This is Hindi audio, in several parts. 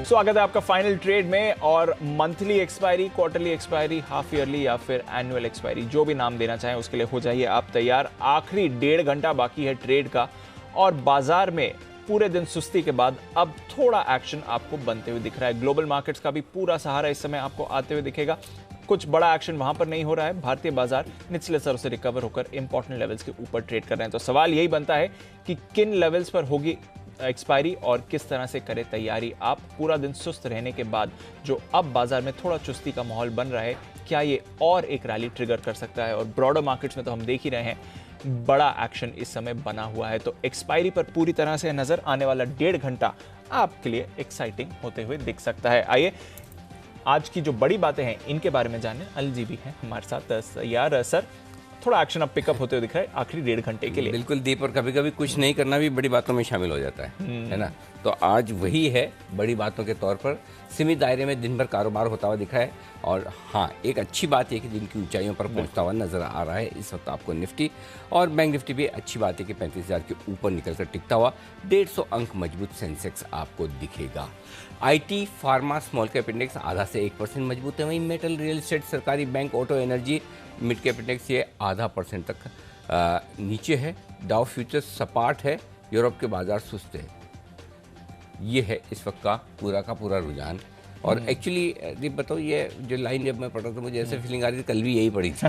स्वागत है आपका फाइनल ट्रेड में। और monthly expiry, quarterly expiry, half yearly या फिर एनुअल एक्सपायरी, जो भी नाम देना चाहें उसके लिए हो जाइए आप तैयार। आखिरी 1.5 घंटा बाकी है ट्रेड का और बाजार में पूरे दिन सुस्ती के बाद अब थोड़ा एक्शन आपको बनते हुए दिख रहा है। ग्लोबल मार्केट्स का भी पूरा सहारा इस समय आपको आते हुए दिखेगा। कुछ बड़ा एक्शन वहां पर नहीं हो रहा है। भारतीय बाजार निचले स्तरों से रिकवर होकर इंपॉर्टेंट लेवल्स के ऊपर ट्रेड कर रहे हैं। तो सवाल यही बनता है कि किन लेवल्स पर होगी एक्सपायरी और किस तरह से करें तैयारी आप पूरा दिन सुस्त रहने के बाद। जो अब बाजार में थोड़ा चुस्ती का माहौल बन रहा है, क्या ये और एक रैली ट्रिगर कर सकता है? और ब्रॉडर मार्केट्स में तो हम देख ही रहे हैं बड़ा एक्शन इस समय बना हुआ है। तो एक्सपायरी पर पूरी तरह से नजर आने वाला 1.5 घंटा आपके लिए एक्साइटिंग होते हुए दिख सकता है। आइए आज की जो बड़ी बातें हैं इनके बारे में जानने अनिल जी भी हैं हमारे साथ। यार सर, थोड़ा एक्शन अब पिकअप होते हुए दिख रहा है आखिरी 1.5 घंटे के लिए। बिल्कुल दीप, और कभी कभी कुछ नहीं करना भी बड़ी बातों में शामिल हो जाता है ना। तो आज वही है बड़ी बातों के तौर पर। सीमित दायरे में दिन भर कारोबार होता हुआ दिखा है। और हाँ, एक अच्छी बात है कि दिन की ऊंचाइयों पर पहुंचता हुआ नजर आ रहा है इस वक्त आपको निफ्टी, और बैंक निफ्टी भी अच्छी बात है कि 35,000 के ऊपर निकलकर टिकता हुआ 150 अंक मजबूत सेंसेक्स आपको दिखेगा। IT, pharma, small cap index आधा से 1% मजबूत है। वहीं मेटल, रियल एस्टेट, सरकारी bank, auto, energy, mid cap index ये ½ % तक नीचे है। डाउ फ्यूचर्स सपाट है। यूरोप के बाजार सुस्त है। ये है इस वक्त का पूरा रुझान। और एक्चुअली दीप बताओ, ये जो लाइन जब मैं पढ़ रहा था मुझे ऐसे फीलिंग आ रही थी कल भी यही पड़ी थी।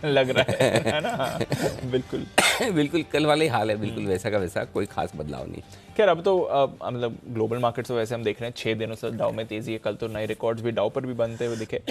लग रहा है ना? बिल्कुल बिल्कुल कल वाला ही हाल है, बिल्कुल वैसा का वैसा, कोई खास बदलाव नहीं। खैर अब तो मतलब ग्लोबल मार्केट्स तो वैसे हम देख रहे हैं 6 दिनों से डाउ में तेजी है। कल तो नए रिकॉर्ड्स भी डाउ पर भी बनते हुए दिखे।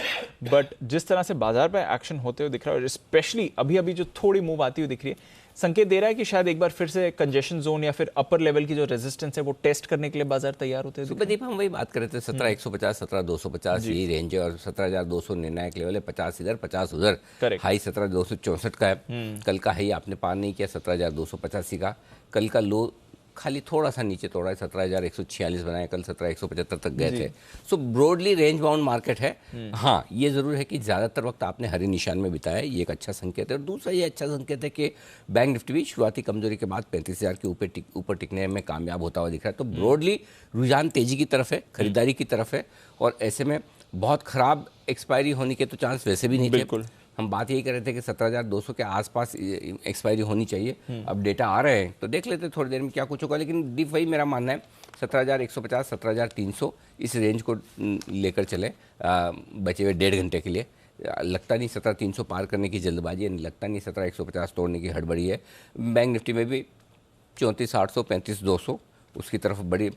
बट जिस तरह से बाजार पर एक्शन होते हुए दिख रहा है, और स्पेशली अभी अभी जो थोड़ी मूव आती हुई दिख रही है, संकेत दे रहा है कि शायद एक बार फिर से कंजेशन जोन या फिर अपर लेवल की जो रेजिस्टेंस है वो टेस्ट करने के लिए बाजार तैयार होते हैं। सुबह दीप हम वही बात कर रहे थे, 17,150, 17,250 यही रेंज है, और 17,200 निर्णायक लेवल है। 50 इधर 50 उधर। हाई 17,264 का है। कल का हाई आपने पार नहीं किया 17,285 का। कल का लो खाली थोड़ा सा नीचे तोड़ा है, 17,146 बनाया। कल 17,175 तक गए थे। सो ब्रॉडली रेंज बाउंड मार्केट है। हाँ, ये जरूर है कि ज़्यादातर वक्त आपने हरे निशान में बिताया है, ये एक अच्छा संकेत है। और दूसरा ये अच्छा संकेत है कि बैंक निफ्टी भी शुरुआती कमजोरी के बाद 35,000 के ऊपर टिकने में कामयाब होता हुआ दिख रहा है। तो ब्रॉडली रुझान तेजी की तरफ है, खरीदारी की तरफ है। और ऐसे में बहुत खराब एक्सपायरी होने के तो चांस वैसे भी नहीं थे। बिल्कुल। हम बात यही कर रहे थे कि 17,200 के आसपास एक्सपायरी होनी चाहिए। अब डेटा आ रहे हैं तो देख लेते हैं थोड़ी देर में क्या कुछ होगा। लेकिन डीप वही मेरा मानना है, 17,150, 17,300 इस रेंज को लेकर चले बचे हुए 1.5 घंटे के लिए। लगता नहीं 17,300 पार करने की जल्दबाजी है, लगता नहीं 17,150 तोड़ने की हड़बड़ी है। बैंक निफ्टी में भी 34,800, 35,200 उसकी तरफ बड़ी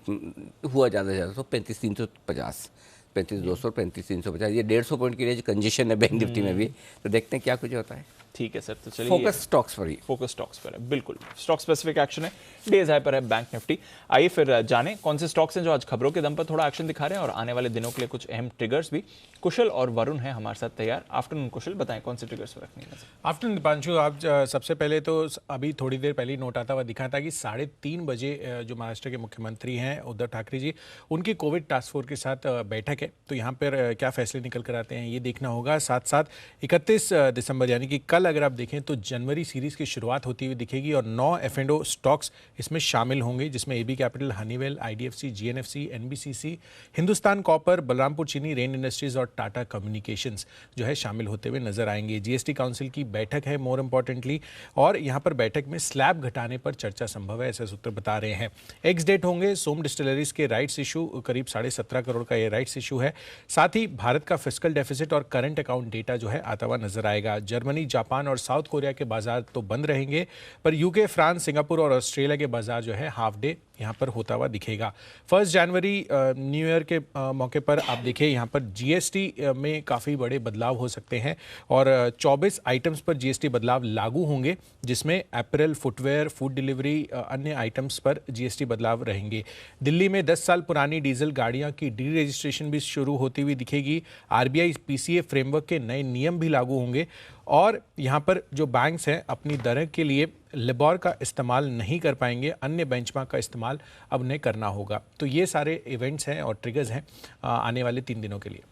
हुआ ज़्यादा तो 35,350, 35,200, 35,350, ये 150 पॉइंट की रेंज कंजेशन है बैंक निफ्टी में भी। तो देखते हैं क्या कुछ होता है। ठीक है सर, तो चलिए फोकस स्टॉक्स पर ही। फोकस स्टॉक्स पर है, बिल्कुल स्टॉक स्पेसिफिक एक्शन है। डेज हाई पर है बैंक निफ्टी। आइए फिर जानें कौन से स्टॉक्स हैं जो आज खबरों के दम पर थोड़ा एक्शन दिखा रहे हैं और आने वाले दिनों के लिए कुछ अहम ट्रिगर्स भी। कुशल और वरुण हैं हमारे साथ तैयार। आफ्टरनून कुशल, बताएं कौन से ट्रिगर्स पर रखने हैं? आफ्टरनून दीपांशु, आप सबसे पहले तो अभी थोड़ी देर पहले नोट आता हुआ दिखा था कि 3:30 बजे जो महाराष्ट्र के मुख्यमंत्री हैं उद्धव ठाकरे जी, उनकी कोविड टास्क फोर्स के साथ बैठक है। तो यहाँ पर क्या फैसले निकल कर आते हैं ये देखना होगा। साथ साथ 31 दिसंबर यानी कि कल अगर आप देखें तो जनवरी सीरीज की शुरुआत होती हुई दिखेगी और 9 F&O स्टॉक्स इसमें शामिल होंगे, जिसमें AB capital, Honeywell, IDFC, GNFC, NBCC, Hindustan copper, Balrampur चीनी, रेन इंडस्ट्रीज और टाटा कम्युनिकेशंस जो है शामिल होते हुए नजर आएंगे। GST काउंसिल की बैठक है मोर इंपॉर्टेंटली, और यहाँ पर बैठक में स्लैब घटाने पर चर्चा संभव है, ऐसे सूत्र बता रहे हैं। एक्स डेट होंगे सोम डिस्टिलरीज के राइट्स इशू, करीब 17.5 करोड़ का ये राइट्स इशू है। साथ ही भारत का फिस्कल डेफिसिट और करंट अकाउंट डेटा जो है आता हुआ नजर आएगा। जर्मनी, जापान और साउथ कोरिया के बाजार तो बंद रहेंगे, पर यूके, फ्रांस, सिंगापुर और ऑस्ट्रेलिया के बाजार जो है हाफ डे यहाँ पर होता हुआ दिखेगा। 1 जनवरी न्यू ईयर के मौके पर आप देखिए यहाँ पर GST में काफ़ी बड़े बदलाव हो सकते हैं और 24 आइटम्स पर GST बदलाव लागू होंगे, जिसमें एपरल, फुटवेयर, फूड डिलीवरी, अन्य आइटम्स पर GST बदलाव रहेंगे। दिल्ली में 10 साल पुरानी डीजल गाड़ियाँ की डी रजिस्ट्रेशन भी शुरू होती हुई दिखेगी। RBI PCA फ्रेमवर्क के नए नियम भी लागू होंगे और यहाँ पर जो बैंक्स हैं अपनी दरें के लिए लिबोर का इस्तेमाल नहीं कर पाएंगे, अन्य बेंचमार्क का इस्तेमाल अब उन्हें करना होगा। तो ये सारे इवेंट्स हैं और ट्रिगर्स हैं आने वाले 3 दिनों के लिए।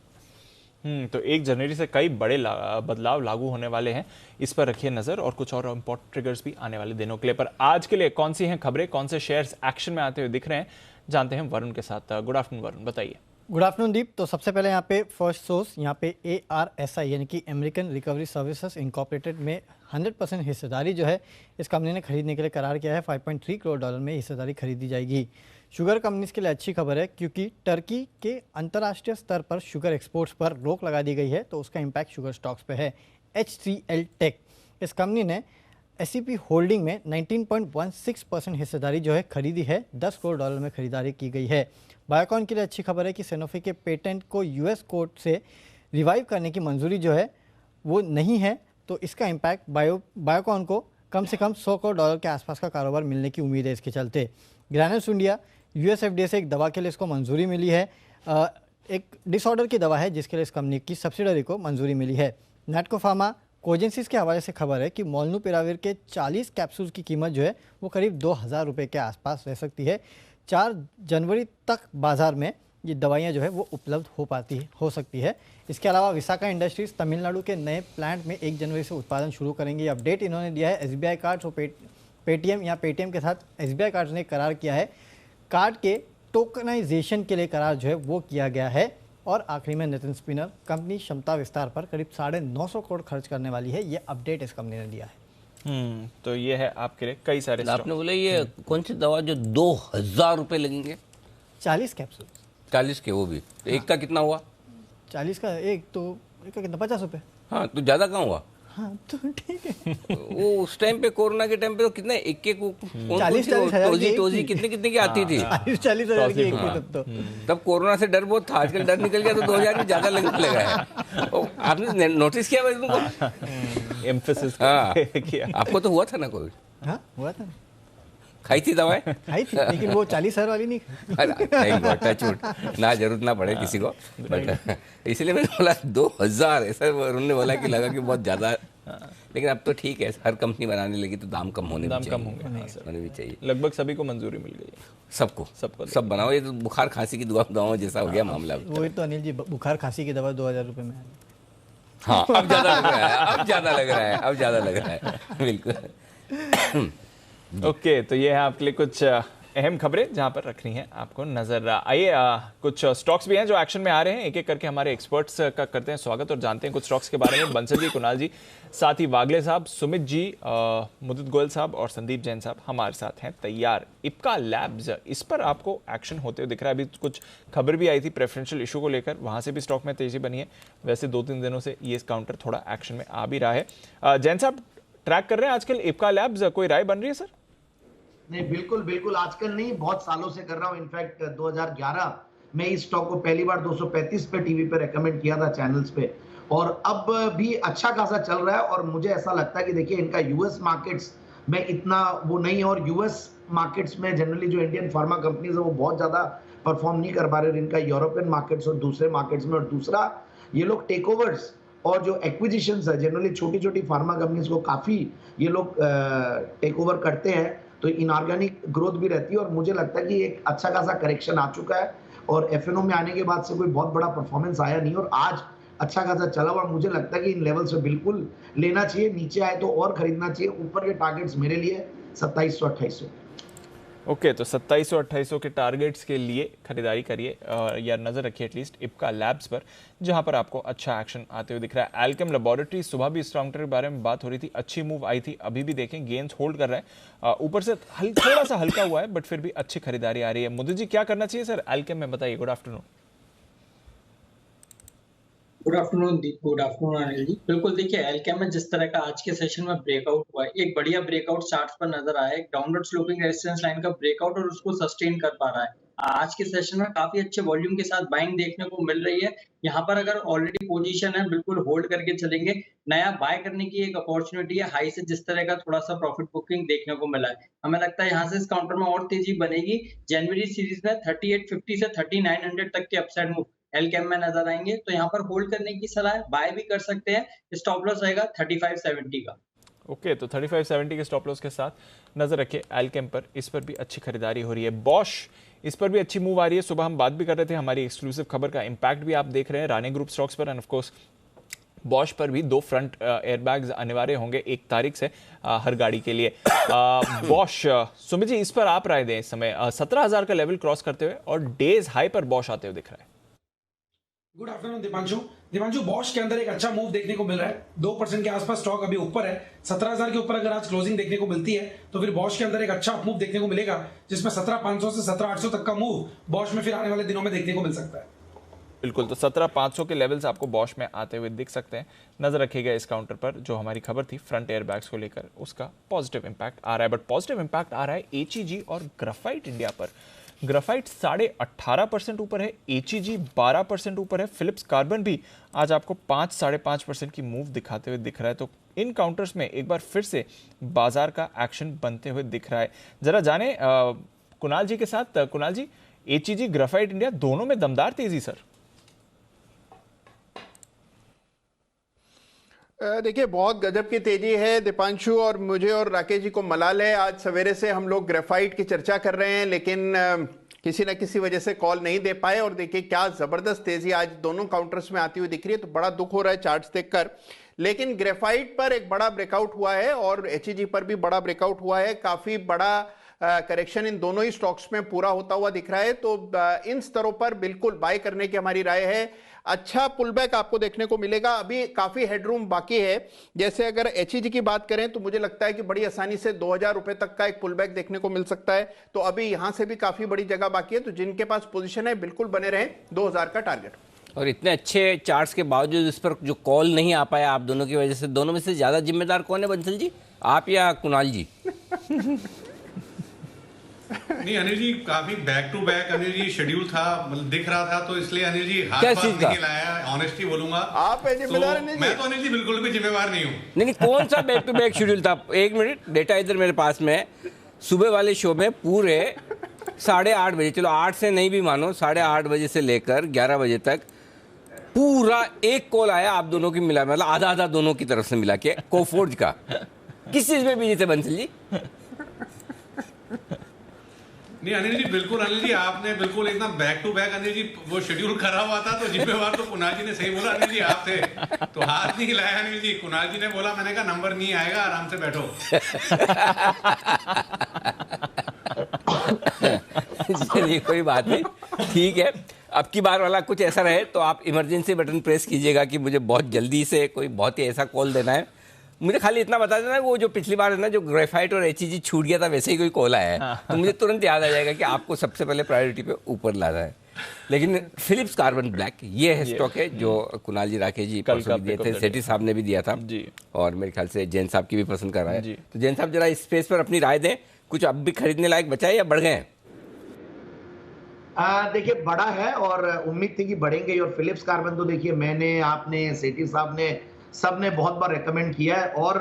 तो 1 जनवरी से कई बड़े बदलाव लागू होने वाले हैं, इस पर रखिए नजर और कुछ और इम्पोर्टेंट ट्रिगर्स भी आने वाले दिनों के लिए। पर आज के लिए कौन सी हैं खबरें, कौन से शेयर्स एक्शन में आते हुए दिख रहे हैं, जानते हैं वरुण के साथ। गुड आफ्टरनून वरुण, बताइए। गुड आफ्टरनून दीप। तो सबसे पहले यहाँ पे फर्स्ट सोर्स यहाँ पे ARSI यानी कि अमेरिकन रिकवरी सर्विसेज इनकॉर्पोरेटेड में 100% हिस्सेदारी जो है इस कंपनी ने खरीदने के लिए करार किया है। $5.3 करोड़ में हिस्सेदारी खरीदी जाएगी। शुगर कंपनीज के लिए अच्छी खबर है क्योंकि टर्की के अंतर्राष्ट्रीय स्तर पर शुगर एक्सपोर्ट्स पर रोक लगा दी गई है, तो उसका इम्पैक्ट शुगर स्टॉक्स पे है। HCL टेक, इस कंपनी ने SCP होल्डिंग में 19.16% हिस्सेदारी जो है खरीदी है। $10 करोड़ में खरीदारी की गई है। बायोकॉन के लिए अच्छी खबर है कि सैनोफी के पेटेंट को US कोर्ट से रिवाइव करने की मंजूरी जो है वो नहीं है, तो इसका इम्पैक्ट बायोकॉन को कम से कम $100 करोड़ के आसपास का कारोबार मिलने की उम्मीद है इसके चलते। ग्रैन्यूल्स इंडिया, US FDA से एक दवा के लिए इसको मंजूरी मिली है। एक डिसऑर्डर की दवा है जिसके लिए इस कंपनी की सब्सिडरी को मंजूरी मिली है। नैटको फार्मा, कोजेंसिस के हवाले से खबर है कि मोलनूपिराविर के 40 कैप्सूल की कीमत जो है वो करीब 2,000 रुपये के आसपास रह सकती है। 4 जनवरी तक बाजार में ये दवाइयाँ जो है वो उपलब्ध हो सकती है। इसके अलावा विशाखा इंडस्ट्रीज तमिलनाडु के नए प्लांट में 1 जनवरी से उत्पादन शुरू करेंगे। ये अपडेट इन्होंने दिया है। SBI कार्ड्स और पेटीएम के साथ SBI कार्ड्स ने करार किया है। कार्ड के टोकनाइजेशन के लिए करार जो है वो किया गया है। और आखिरी में नितिन स्पिनर, कंपनी क्षमता विस्तार पर करीब 950 करोड़ खर्च करने वाली है। ये अपडेट इस कंपनी ने दिया है। तो ये है आपके लिए कई सारे। आपने बोला ये कौन सी दवा जो 2,000 रुपये लगेंगे? 40 कैप्सूल। 40 के, वो भी तो एक का कितना हुआ? 40 का एक का कितना, 50 रुपये। हाँ, तो ज्यादा कहाँ हुआ? हाँ तो ठीक है। वो उस टाइम पे, कोरोना के टाइम पे तो कितने एक 40 हजार टोजी कितने की आती थी? 40 हजार की एक थी तब। तब कोरोना से डर बहुत था, आजकल डर निकल गया तो 2,000 में ज्यादा लगने लगा है। आपने नोटिस किया भाई तुमको? एम्फेसिस किया। आपको तो हुआ था ना कोविड? हाँ हुआ था। खाई थी दवाएं? खाई थी, लेकिन वो 40,000 वाली नहीं खाई। ना जरूरत ना पड़े किसी को, बट इसलिए मैंने बोला 2,000, ऐसा उन्होंने बोला कि लगा कि बहुत ज़्यादा। लेकिन अब तो ठीक है, हर कंपनी बनाने लगी तो दाम कम होने भी चाहिए। लगभग सभी को मंजूरी मिल गई है। सबको सब बनाओ। ये तो बुखार खांसी की दवाओं जैसा हो गया मामला। वही तो अनिल जी, बुखार खांसी की दवा 2,000 रुपये में। हाँ, अब ज़्यादा लग रहा है। बिल्कुल। ओके, तो ये है आपके लिए कुछ अहम खबरें जहां पर रखनी है आपको नजर। आइए कुछ स्टॉक्स भी हैं जो एक्शन में आ रहे हैं, एक एक करके हमारे एक्सपर्ट्स का करते हैं स्वागत और जानते हैं कुछ स्टॉक्स के बारे में। बंसल जी, कुणाल जी, साथ ही वागले साहब, सुमित जी, मुदित गोयल साहब और संदीप जैन साहब हमारे साथ हैं तैयार। इप्का लैब्स, इस पर आपको एक्शन होते हुए दिख रहा है। अभी कुछ खबर भी आई थी प्रेफरेंशियल इशू को लेकर, वहां से भी स्टॉक में तेजी बनी है। वैसे 2-3 दिनों से ये काउंटर थोड़ा एक्शन में आ भी रहा है। जैन साहब, ट्रैक कर रहे हैं आजकल इप्का लैब्स, कोई राय बन रही है सर? नहीं, बिल्कुल आजकल नहीं, बहुत सालों से कर रहा हूं। इनफैक्ट 2011 में इस स्टॉक को पहली बार 235 पे टीवी पे रेकमेंड किया था चैनल्स पे, और अब भी अच्छा खासा चल रहा है। और मुझे ऐसा लगता है कि देखिए, इनका यूएस मार्केट्स में इतना वो नहीं है, और यूएस मार्केट्स में जनरली जो इंडियन फार्मा कंपनीज है वो बहुत ज्यादा परफॉर्म नहीं कर पा रहे। इनका यूरोपियन मार्केट्स और दूसरे मार्केट्स में। और दूसरा, ये लोग टेक ओवर्स और जो एक्विजिशंस है, जनरली छोटी छोटी फार्मा कंपनीज को काफी ये लोग टेक ओवर करते हैं, तो इनऑर्गेनिक ग्रोथ भी रहती है। और मुझे लगता है कि एक अच्छा खासा करेक्शन आ चुका है, और एफएनओ में आने के बाद से कोई बहुत बड़ा परफॉर्मेंस आया नहीं, और आज अच्छा खासा चला हुआ। मुझे लगता है कि इन लेवल से बिल्कुल लेना चाहिए, नीचे आए तो और खरीदना चाहिए। ऊपर के टारगेट्स मेरे लिए 2700-2800। ओके, तो 2700-2800 के टारगेट्स के लिए खरीदारी करिए या नजर रखिए एटलीस्ट इप्का लैब्स पर, जहां पर आपको अच्छा एक्शन आते हुए दिख रहा है। एल्केम लैबोरेटरी, सुबह भी इस काउंटर के बारे में बात हो रही थी, अच्छी मूव आई थी, अभी भी देखें गेंस होल्ड कर रहा है। ऊपर से थोड़ा सा हल्का हुआ है, बट फिर भी अच्छी खरीदारी आ रही है। मुदु जी, क्या करना चाहिए सर एल्केम में, बताइए। Good afternoon. गुड आफ्टरनून दीप, गुड आफ्टरनून अनिल जी। बिल्कुल, देखिए एल्केम में जिस तरह का आज के सेशन में ब्रेकआउट हुआ है, एक बढ़िया ब्रेकआउट चार्ट्स पर नजर आया है, एक डाउनवर्ड स्लोपिंग रेजिस्टेंस लाइन का ब्रेकआउट, और उसको सस्टेन कर पा रहा है। आज के सेशन में काफी अच्छे वॉल्यूम के साथ बाइंग देखने को मिल रही है। यहाँ पर अगर ऑलरेडी पोजीशन है, बिल्कुल होल्ड करके चलेंगे। नया बाय करने की एक अपॉर्चुनिटी है। हाई से जिस तरह का थोड़ा सा प्रॉफिट बुकिंग देखने को मिला है, हमें लगता है यहाँ से इस काउंटर में और तेजी बनेगी। जनवरी सीरीज में 3850 से 3900 तक के अपसाइड मूव एल्केम में नजर आएंगे, तो यहाँ पर होल्ड करने की सलाह है, बाय भी कर सकते हैं। स्टॉप लॉस रहेगा 3570 का। ओके, तो 3570 के स्टॉप लॉस के साथ नजर रखिए एल्केम पर, इस पर भी अच्छी खरीदारी हो रही है। बॉश इस पर भी अच्छी मूव आ रही है। सुबह हम बात भी कर रहे थे, हमारी एक्सक्लूसिव खबर का इम्पैक्ट भी आप देख रहे हैं रानी ग्रुप स्टॉक्स पर, एंड ऑफ कोर्स बॉश पर भी 2 फ्रंट एयरबैग्स अनिवार्य होंगे 1 तारीख से हर गाड़ी के लिए। बॉश, सुमित जी, इस पर आप राय दें। इस समय 17,000 का लेवल क्रॉस करते हुए और डेज हाई पर बॉश आते हुए दिख रहा है। गुड आफ्टरनून दीपांशु, बॉश के अंदर एक अच्छा मूव देखने को मिल रहा है। 2% के आसपास स्टॉक अभी ऊपर है। 17,000 के ऊपर अगर आज क्लोजिंग देखने को मिलती है तो फिर बॉश के अंदर एक अच्छा मूव देखने को मिलेगा, जिसमें 17,500 से 17,800 तक का मूव बॉश में फिर आने वाले दिनों में देखने को मिल सकता है। बिल्कुल, तो 17,500 के लेवल्स आपको बॉश में आते हुए दिख सकते हैं। नजर रखिएगा इस काउंटर पर। जो हमारी खबर थी फ्रंट एयरबैग्स को लेकर, उसका पॉजिटिव इंपैक्ट आ रहा है, बट पॉजिटिव इंपैक्ट आ रहा है एचईजी और ग्राफाइट इंडिया पर। ग्राफाइट 18.5% ऊपर है, एचईजी 12% ऊपर है, फिलिप्स कार्बन भी आज आपको 5-5.5% की मूव दिखाते हुए दिख रहा है। तो इन काउंटर्स में एक बार फिर से बाजार का एक्शन बनते हुए दिख रहा है। जरा जाने कुणाल जी के साथ। कुणाल जी, एचईजी ग्राफाइट इंडिया दोनों में दमदार तेजी सर। देखिए, बहुत गजब की तेजी है दीपांशु, और मुझे और राकेश जी को मलाल है। आज सवेरे से हम लोग ग्रेफाइट की चर्चा कर रहे हैं, लेकिन किसी न किसी वजह से कॉल नहीं दे पाए। और देखिए क्या जबरदस्त तेजी आज दोनों काउंटर्स में आती हुई दिख रही है, तो बड़ा दुख हो रहा है चार्ट्स देखकर। लेकिन ग्रेफाइट पर एक बड़ा ब्रेकआउट हुआ है और एचईजी पर भी बड़ा ब्रेकआउट हुआ है। काफी बड़ा करेक्शन इन दोनों ही स्टॉक्स में पूरा होता हुआ दिख रहा है। तो इन स्तरों पर बिल्कुल बाय करने की हमारी राय है। अच्छा पुलबैक आपको देखने को मिलेगा, अभी काफी हेडरूम बाकी है। जैसे अगर एचईजी की बात करें तो मुझे लगता है कि बड़ी आसानी से 2,000 रुपए तक का एक पुलबैक देखने को मिल सकता है। तो अभी यहां से भी काफी बड़ी जगह बाकी है, तो जिनके पास पोजीशन है बिल्कुल बने रहें 2,000 का टारगेट। और इतने अच्छे चार्ट्स के बावजूद इस पर जो कॉल नहीं आ पाया आप दोनों की वजह से, दोनों में से ज्यादा जिम्मेदार कौन है बंसल जी, आप या कुणाल जी? नहीं अनिल जी, काफी back to back Anil ji schedule था, मतलब दिख रहा था, तो इसलिए अनिल जी हाथ पास नहीं लाया। ऑनेस्टली बोलूंगा, आप जिम्मेदार नहीं। मैं तो अनिल जी बिल्कुल भी जिम्मेवार नहीं हूँ। नहीं, कौन सा बैक टू बैक शेड्यूल था? एक मिनट, डेटा इधर मेरे पास में। सुबह वाले शो में पूरे 8:30 बजे, चलो 8 से नहीं भी मानो, 8:30 बजे से लेकर 11 बजे तक पूरा एक कॉल आया आप दोनों की मिला, मतलब आधा आधा दोनों की तरफ से मिला के कोफोर्ज का। किस चीज में बिजी थे बंसल जी? नहीं अनिल जी, बिल्कुल अनिल जी, आपने बिल्कुल एकदम बैक टू बैक अनिल जी वो शेड्यूल करा हुआ था, तो जिम्मेवार तो कुणाल जी ने सही बोला अनिल जी, आप थे तो हाथ नहीं हिलाया अनिल जी। कुणाल जी ने बोला, मैंने कहा नंबर नहीं आएगा, आराम से बैठो। चलिए कोई बात नहीं, ठीक है। अब की बार वाला कुछ ऐसा रहे तो आप इमरजेंसी बटन प्रेस कीजिएगा कि मुझे बहुत जल्दी से कोई बहुत ही ऐसा कॉल देना है। मुझे खाली इतना बता देना, वो जो पिछली बार है ना, जो ग्रेफाइट और एचईजी छूट गया था, वैसे ही कोई कॉल आया है तो मुझे तुरंत याद आ जाएगा कि आपको सबसे पहले प्रायोरिटी पे ऊपर लाना है। लेकिन फिलिप्स कार्बन ब्लैक ये है स्टॉक है जो कुणाल जी, राकेश जी परसों भी दिए थे, सेठी साहब ने भी दिया था जी, और मेरे ख्याल से जैन साहब की भी पसंद कर रहा है। तो जैन साहब जरा इस स्पेस पर अपनी राय दें, कुछ अब भी खरीदने लायक बचा है या बढ़ गए? देखिए बड़ा है और उम्मीद थी कि बढ़ेंगे। और फिलिप्स कार्बन तो देखिए मैंने, आपने, सेठी साहब ने, सब ने बहुत बार रेकमेंड किया है और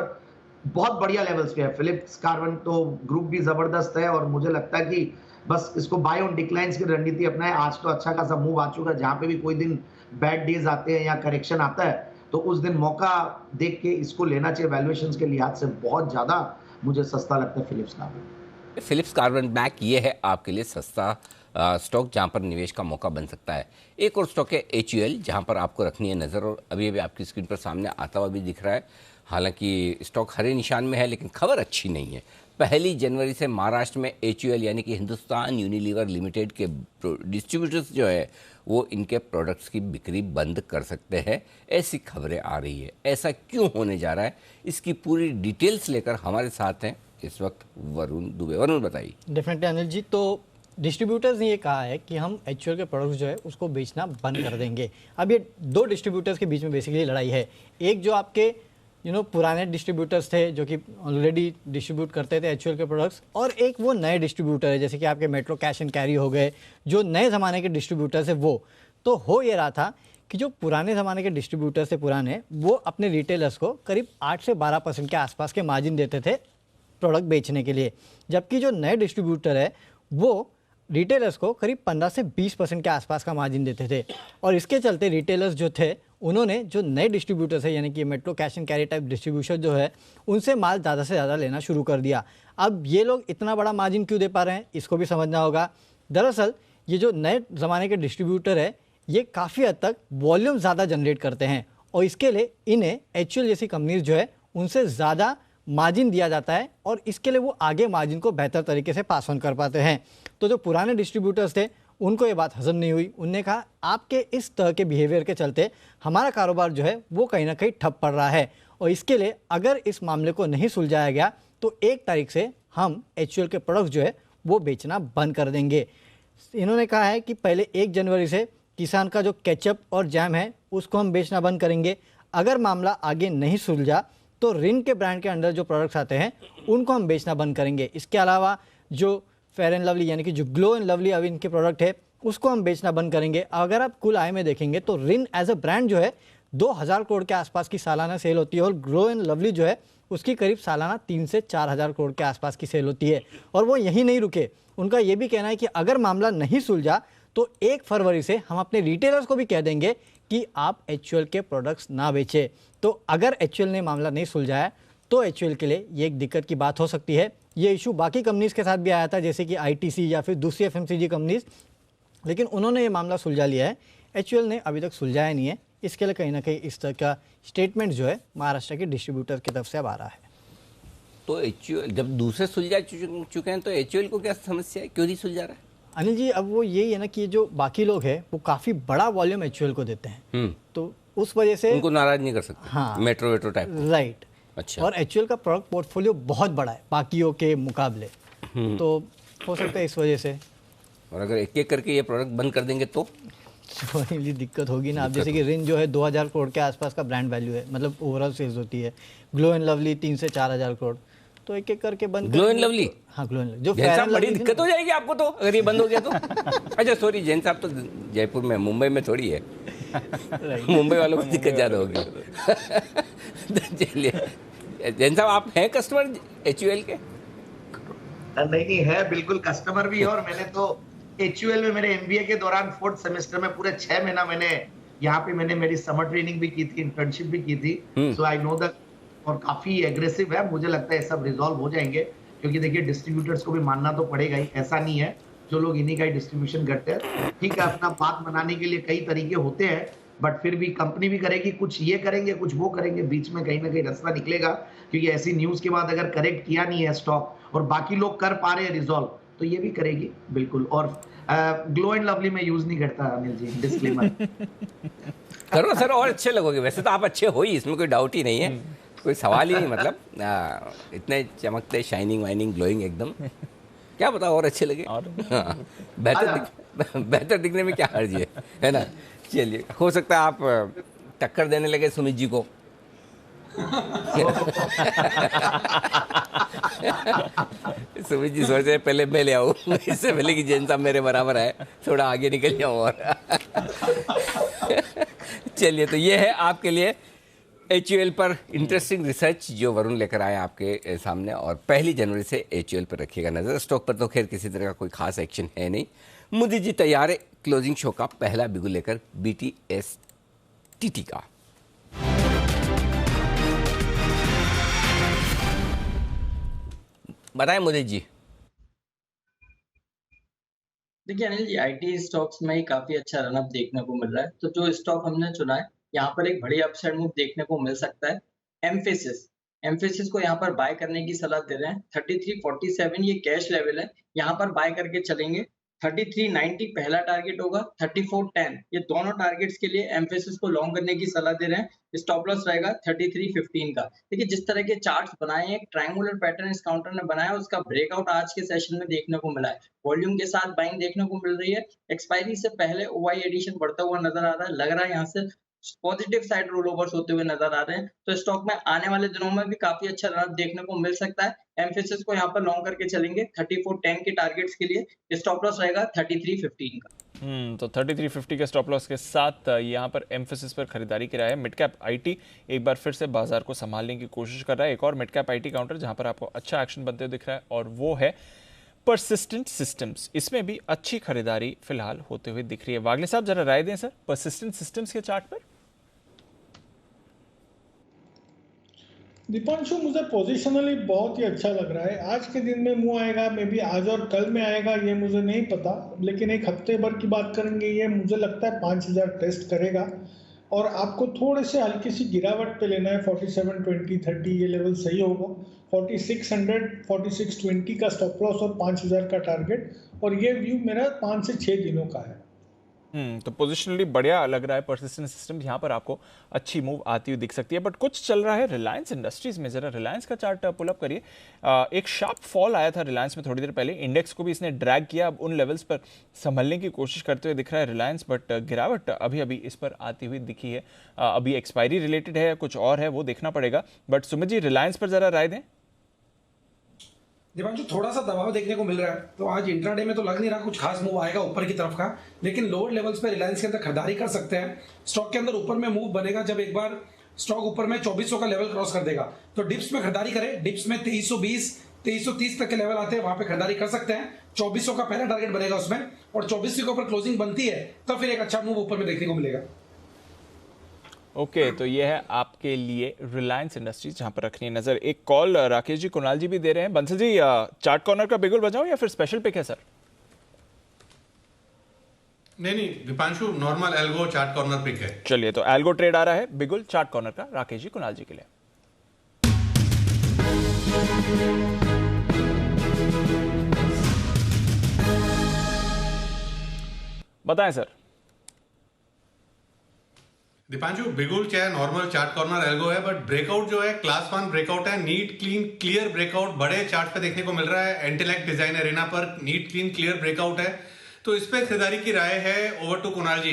बहुत बढ़िया लेवल्स पे है। फिलिप्स कार्बन तो ग्रुप भी जबरदस्त है और मुझे लगता है कि बस इसको बाय ऑन डिक्लाइंस की रणनीति अपनाए। आज तो अच्छा खासा मूव आ चुका है, जहां पे भी कोई दिन बैड डेज आते हैं या करेक्शन आता है तो उस दिन मौका देख के इसको लेना चाहिए। वैल्यूएशंस के लिहाज से बहुत ज्यादा मुझे सस्ता लगता है Phillips Carbon. Phillips Carbon Black ये है आपके लिए सस्ता स्टॉक जहां पर निवेश का मौका बन सकता है। एक और स्टॉक है HUL, जहां पर आपको रखनी है नज़र, और अभी अभी आपकी स्क्रीन पर सामने आता हुआ भी दिख रहा है। हालांकि स्टॉक हरे निशान में है, लेकिन खबर अच्छी नहीं है। 1 जनवरी से महाराष्ट्र में HUL यानी कि हिंदुस्तान यूनिलीवर लिमिटेड के डिस्ट्रीब्यूटर्स जो है वो इनके प्रोडक्ट्स की बिक्री बंद कर सकते हैं, ऐसी खबरें आ रही है। ऐसा क्यों होने जा रहा है, इसकी पूरी डिटेल्स लेकर हमारे साथ हैं इस वक्त वरुण दुबे। वरुण बताइए। डेफिनेटली अनिल जी, तो डिस्ट्रीब्यूटर्स ने ये कहा है कि हम HUL के प्रोडक्ट्स जो है उसको बेचना बंद कर देंगे। अब ये 2 डिस्ट्रीब्यूटर्स के बीच में बेसिकली लड़ाई है। एक जो आपके पुराने डिस्ट्रीब्यूटर्स थे जो कि ऑलरेडी डिस्ट्रीब्यूट करते थे HUL के प्रोडक्ट्स, और एक वो नए डिस्ट्रीब्यूटर है जैसे कि आपके मेट्रो कैश एंड कैरी हो गए, जो नए ज़माने के डिस्ट्रीब्यूटर्स है वो। तो हो ये रहा था कि जो पुराने ज़माने के डिस्ट्रीब्यूटर्स थे पुराने, वो अपने रिटेलर्स को करीब 8 से 12% के आसपास के मार्जिन देते थे प्रोडक्ट बेचने के लिए, जबकि जो नए डिस्ट्रीब्यूटर है वो रिटेलर्स को करीब 15 से 20% के आसपास का मार्जिन देते थे। और इसके चलते रिटेलर्स जो थे उन्होंने जो नए डिस्ट्रीब्यूटर्स है यानी कि metro cash and carry type distribution जो है उनसे माल ज़्यादा से ज़्यादा लेना शुरू कर दिया। अब ये लोग इतना बड़ा मार्जिन क्यों दे पा रहे हैं, इसको भी समझना होगा। दरअसल ये जो नए ज़माने के डिस्ट्रीब्यूटर है ये काफ़ी हद तक वॉल्यूम ज़्यादा जनरेट करते हैं और इसके लिए इन्हें HUL जैसी कंपनीज जो है उनसे ज़्यादा मार्जिन दिया जाता है और इसके लिए वो आगे मार्जिन को बेहतर तरीके से पास ऑन कर पाते हैं। तो जो पुराने डिस्ट्रीब्यूटर्स थे उनको ये बात हजम नहीं हुई। उनने कहा आपके इस तरह के बिहेवियर के चलते हमारा कारोबार जो है वो कहीं ना कहीं ठप पड़ रहा है और इसके लिए अगर इस मामले को नहीं सुलझाया गया तो 1 तारीख से हम HUL के प्रोडक्ट जो है वो बेचना बंद कर देंगे। इन्होंने कहा है कि पहले 1 जनवरी से किसान का जो केचप और जैम है उसको हम बेचना बंद करेंगे। अगर मामला आगे नहीं सुलझा तो रिन के ब्रांड के अंडर जो प्रोडक्ट्स आते हैं उनको हम बेचना बंद करेंगे। इसके अलावा जो फेयर एंड लवली यानी कि जो ग्लो एंड लवली अभी इनके प्रोडक्ट है उसको हम बेचना बंद करेंगे। अगर आप कुल आय में देखेंगे तो रिन एज अ ब्रांड जो है 2000 करोड़ के आसपास की सालाना सेल होती है और ग्लो एंड लवली जो है उसकी करीब सालाना 3 से 4000 करोड़ के आसपास की सेल होती है। और वो यहीं नहीं रुके, उनका ये भी कहना है कि अगर मामला नहीं सुलझा तो 1 फरवरी से हम अपने रिटेलर्स को भी कह देंगे कि आप HUL के प्रोडक्ट्स ना बेचें। तो अगर HUL ने मामला नहीं सुलझाया तो HUL के लिए ये एक दिक्कत की बात हो सकती है। ये इशू बाकी कंपनीज के साथ भी आया था जैसे कि ITC या फिर दूसरी FMCG कंपनीज, लेकिन उन्होंने ये मामला सुलझा लिया है। HUL ने अभी तक सुलझाया नहीं है। इसके लिए कहीं ना कहीं इस तरह का स्टेटमेंट जो है महाराष्ट्र के डिस्ट्रीब्यूटर की तरफ से अब आ रहा है। तो HUL जब दूसरे सुलझा चुके हैं तो HUL को क्या समस्या है, क्यों नहीं सुलझा रहा है? अनिल जी, अब वो यही है ना कि जो बाकी लोग हैं वो काफ़ी बड़ा वॉल्यूम HUL को देते हैं तो उस वजह से उनको नाराज नहीं कर सकते। हाँ, मेट्रो टाइप। राइट। अच्छा। और HUL का प्रोडक्ट पोर्टफोलियो बहुत बड़ा है बाकियों के मुकाबले, तो हो सकता है इस वजह से। और अगर एक एक करके ये प्रोडक्ट बंद कर देंगे तो दिक्कत होगी ना। अब जैसे कि रिन जो है 2000 करोड़ के आसपास का ब्रांड वैल्यू है, मतलब ओवरऑल सेल्स होती है। ग्लो एंड लवली 3 से 4000 करोड़, तो एक एक करके बंद। Glow and lovely? हाँ, ग्लो एंड लवली जो बड़ी दिक्कत हो जाएगी आपको तो अगर ये बंद हो गया तो। अच्छा सॉरी, जैन साहब तो जयपुर में, मुंबई में थोड़ी है। मुंबई वालों को दिक्कत ज़्यादा होगी। चलिए जैन साहब, आप हैं कस्टमर HUL के? नहीं है, बिल्कुल कस्टमर भी है। और मैंने तो HUL में मेरे MBA के दौरान 4th सेमेस्टर में पूरे 6 महीना मैंने यहाँ पे मेरी समर ट्रेनिंग भी की थी, इंटर्नशिप भी की थी। सो आई नो दैट। और काफी एग्रेसिव है, मुझे लगता है सब रिजॉल्व हो जाएंगे क्योंकि देखिए डिस्ट्रीब्यूटर्स को भी मानना तो पड़ेगा ही, ऐसा नहीं है जो लोग इन्हीं का ही डिस्ट्रीब्यूशन करते हैं। ठीक है, अपना बात बनाने के लिए कई तरीके होते हैं, बट फिर भी कंपनी भी करेगी, कुछ ये करेंगे कुछ वो करेंगे, बीच में कहीं ना कहीं रास्ता निकलेगा। क्योंकि ऐसी न्यूज के बाद अगर करेक्ट किया नहीं है स्टॉक और बाकी लोग कर पा रहे हैं रिजॉल्व, तो ये भी करेगी बिल्कुल। और ग्लो एंड लवली में यूज नहीं करता अनिल जी, डिस्क्लेमर। करो सर, और अच्छे लगोगे। वैसे तो आप अच्छे हो ही, इसमें कोई डाउट ही नहीं है, कोई सवाल ही नहीं। मतलब इतने चमकते, शाइनिंग वाइनिंग ग्लोइंग एकदम, क्या पता और अच्छे लगे। बेहतर दिखने में क्या हर्ज है ना। चलिए, हो सकता है आप टक्कर देने लगे सुमित जी को। सुमित जी सोच रहे पहले मैं ले आऊँ, इससे पहले कि जैन साहब मेरे बराबर है, थोड़ा आगे निकल जाऊँ। और चलिए, तो ये है आपके लिए HUL पर इंटरेस्टिंग रिसर्च जो वरुण लेकर आए आपके सामने। और 1 जनवरी से HUL पर रखिएगा नज़र। स्टॉक पर तो खैर किसी तरह का कोई खास एक्शन है नहीं। मोदी जी तैयार है क्लोजिंग शो का पहला बिगुल लेकर BTSTT का। बताएं मोदी जी। देखिए अनिल जी, IT स्टॉक्स में ही काफी अच्छा रनअप देखने को मिल रहा है। तो जो स्टॉक हमने चुना है, यहाँ पर एक बड़ी अपसाइड मूव देखने को मिल सकता है। एम्फेसिस को यहाँ पर बाय करने की सलाह दे रहे हैं। 3347 ये कैश लेवल है, यहाँ पर बाय करके चलेंगे। 3390 पहला टारगेट होगा, 3410 ये दोनों टारगेट्स के लिए एम्फेसिस को लॉन्ग करने की सलाह दे रहे हैं। स्टॉप लॉस रहेगा 3315 का। देखिए जिस तरह के चार्ट्स बनाए हैं, एक ट्रायंगुलर पैटर्न इस काउंटर ने बनाया, उसका ब्रेकआउट आज के सेशन में देखने को मिला है। वॉल्यूम के साथ बाइंग देखने को मिल रही है। एक्सपायरी से पहले OI एडिशन बढ़ता हुआ नजर आ रहा है। लग रहा है यहाँ से पॉजिटिव साइड रोल ओवर्स होते हुए नजर आ रहे हैं। तो स्टॉक में आने वाले दिनों में भी काफी अच्छा रन देखने को मिल सकता है। एम्फेसिस को यहाँ पर लॉन्ग करके चलेंगे 3410 के टारगेट्स के लिए। स्टॉप लॉस रहेगा 3315 का। तो 3350 के स्टॉप लॉस के साथ यहाँ पर एम्फेसिस पर खरीदारी की राय है। मिड कैप IT एक बार फिर से बाजार को संभालने की कोशिश कर रहा है। एक और मिड कैप IT काउंटर जहां पर आपको अच्छा एक्शन बनते हुए दिख रहा है और वो है परसिस्टेंट सिस्टम्स। इसमें भी अच्छी खरीदारी फिलहाल होते हुए दिख रही है। वागले साहब जरा राय दें सर परसिस्टेंट सिस्टम्स के चार्ट पर। दीपांशु, मुझे पोजिशनली बहुत ही अच्छा लग रहा है। आज के दिन में मूव आएगा, मे बी आज और कल में आएगा, ये मुझे नहीं पता, लेकिन एक हफ्ते भर की बात करेंगे, ये मुझे लगता है 5000 टेस्ट करेगा। और आपको थोड़े से हल्की सी गिरावट पे लेना है, 47, 20, 30 ये लेवल सही होगा। 4600, 4620 का स्टॉप लॉस और 5000 का टारगेट, और ये व्यू मेरा 5 से 6 दिनों का है। तो पोजिशनली बढ़िया लग रहा है परसिस्टेंट सिस्टम, यहाँ पर आपको अच्छी मूव आती हुई दिख सकती है। बट कुछ चल रहा है रिलायंस इंडस्ट्रीज में, जरा रिलायंस का चार्ट पुल अप करिए। एक शार्प फॉल आया था रिलायंस में थोड़ी देर पहले, इंडेक्स को भी इसने ड्रैग किया, अब उन लेवल्स पर संभलने की कोशिश करते हुए दिख रहा है रिलायंस, बट गिरावट अभी अभी इस पर आती हुई दिखी है। अभी एक्सपायरी रिलेटेड है या कुछ और है वो देखना पड़ेगा। बट सुमित जी, रिलायंस पर जरा राय दें। दीपांशु, थोड़ा सा दबाव देखने को मिल रहा है, तो आज इंट्राडे में तो लग नहीं रहा कुछ खास मूव आएगा ऊपर की तरफ का, लेकिन लोअर लेवल्स पे रिलायंस के अंदर खरीदारी कर सकते हैं। स्टॉक के अंदर ऊपर में मूव बनेगा जब एक बार स्टॉक ऊपर में 2400 का लेवल क्रॉस कर देगा, तो डिप्स में खरीदारी करें। डिप्स में 2320, 2330 तक के लेवल आते हैं, वहां पे खरीदारी कर सकते हैं। 2400 का पहला टारगेट बनेगा उसमें, और 2400 के ऊपर क्लोजिंग बनती है तो फिर एक अच्छा मूव ऊपर में देखने को मिलेगा। ओके, तो ये है आपके लिए रिलायंस इंडस्ट्रीज, जहां पर रखनी है नजर। एक कॉल राकेश जी, कुणाल जी भी दे रहे हैं। बंसल जी, चार्ट कॉर्नर का बिगुल बजाओ या फिर स्पेशल पिक है सर? नहीं, Deepanshu normal algo chart corner pick है। चलिए, तो एल्गो ट्रेड आ रहा है, बिगुल चार्ट कॉर्नर का राकेश जी कुणाल जी के लिए। बताएं सर। दीपांशु, बिगुल चाहे नॉर्मल चार्ट कॉर्नर एल्गो है, बट ब्रेकआउट जो है क्लास 1 ब्रेकआउट है, नीट क्लीन क्लियर ब्रेकआउट बड़े चार्ट पे देखने को मिल रहा है। इंटेलेक्ट डिजाइन एरेना पर नीट क्लीन क्लियर ब्रेकआउट है, तो इस पे खरीदारी की राय है। Over to Kunal ji.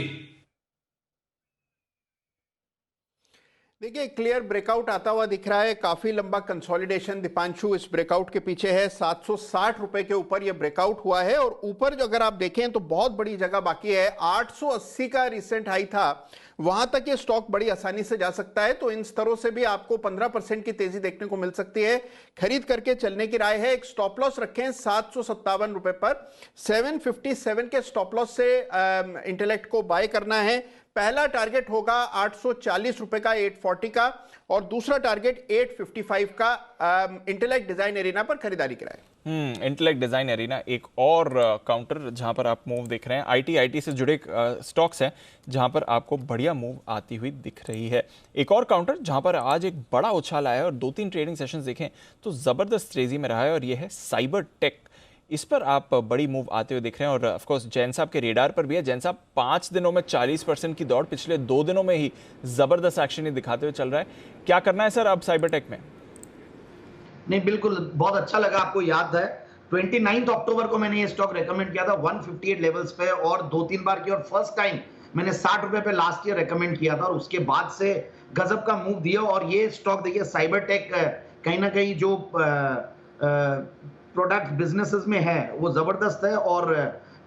देखिए, क्लियर ब्रेकआउट आता हुआ दिख रहा है, काफी लंबा कंसोलिडेशन दीपांशु इस ब्रेकआउट के पीछे है। 760 रुपए के ऊपर यह ब्रेकआउट हुआ है, और ऊपर जो अगर आप देखें तो बहुत बड़ी जगह बाकी है। 880 का रिसेंट हाई था, वहां तक ये स्टॉक बड़ी आसानी से जा सकता है, तो इन स्तरों से भी आपको 15% की तेजी देखने को मिल सकती है। खरीद करके चलने की राय है। एक स्टॉप लॉस रखें 757 रुपए पर, 757 के स्टॉप लॉस से इंटेलेक्ट को बाय करना है। पहला टारगेट होगा 840 रुपए का, 840 का, और दूसरा टारगेट 855 का इंटेलेक्ट डिजाइन एरिना पर खरीदारी कराए। इंटेलेक्ट डिजाइन एरिना एक और काउंटर जहां पर आप मूव देख रहे हैं। आईटी से जुड़े स्टॉक्स हैं जहां पर आपको बढ़िया मूव आती हुई दिख रही है। एक और काउंटर जहां पर आज एक बड़ा उछाल आया है और 2-3 ट्रेडिंग सेशंस देखें तो जबरदस्त तेजी में रहा है, और यह है साइबर टेक। इस पर आप बड़ी मूव आते हुए दिख रहे हैं, और ऑफ कोर्स जैन साहब के रेडार पर भी है। जैन साहब, 5 दिनों में 40% की दौड़, पिछले 2 दिनों में ही जबरदस्त एक्शन ही दिखाते हुए चल रहा है। क्या करना है सर अब साइबर टेक में? नहीं, बिल्कुल बहुत अच्छा लगा। आपको याद है 29 अक्टूबर को मैंने ये स्टॉक रेकमेंड किया था 158 लेवल्स पे, और 2-3 बार की, और फर्स्ट टाइम मैंने 60 रुपए पे लास्ट ईयर रेकमेंड किया था, और उसके बाद से गजब का मूव दिया। और ये स्टॉक देखिए, साइबर टेक कहीं ना कहीं जो प्रोडक्ट बिजनेसेस में है वो जबरदस्त है, और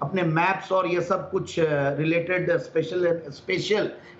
अपने मैप्स और ये सब कुछ related special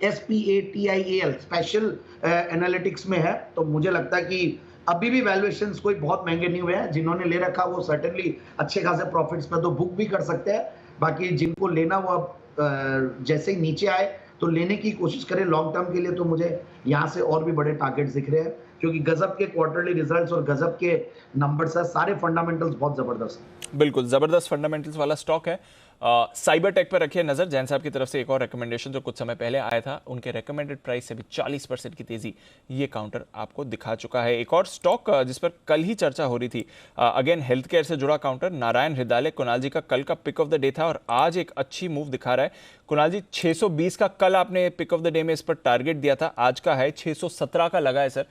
SPATIAL special analytics में है। तो मुझे लगता है कि अभी भी वैल्यूएशंस कोई बहुत महंगे नहीं हुए हैं। जिन्होंने ले रखा वो सर्टेनली अच्छे खासे प्रॉफिट्स पे तो बुक भी कर सकते हैं। बाकी जिनको लेना वो अब जैसे ही नीचे आए तो लेने की कोशिश करें लॉन्ग टर्म के लिए। तो मुझे यहाँ से और भी बड़े टारगेट्स दिख रहे हैं, क्योंकि गजब के क्वार्टरली रिजल्ट्स और गजब के नंबर्स है, सारे फंडामेंटल्स बहुत जबरदस्त हैं। बिल्कुल जबरदस्त फंडामेंटल्स वाला स्टॉक है। साइबर टेक पर रखिए नजर। जैन साहब की तरफ से एक और रिकमेंडेशन जो कुछ समय पहले आया था, उनके रिकमेंडेड प्राइस से भी 40% की तेजी ये काउंटर आपको दिखा चुका है। एक और स्टॉक जिस पर कल ही चर्चा हो रही थी, अगेन हेल्थ केयर से जुड़ा काउंटर, नारायण हृदयालय, कुणाल जी का कल का पिक ऑफ द डे था और आज एक अच्छी मूव दिखा रहा है। कुणाल जी, 620 का कल आपने पिक ऑफ द डे में इस पर टारगेट दिया था, आज का है 617 का लगा है सर।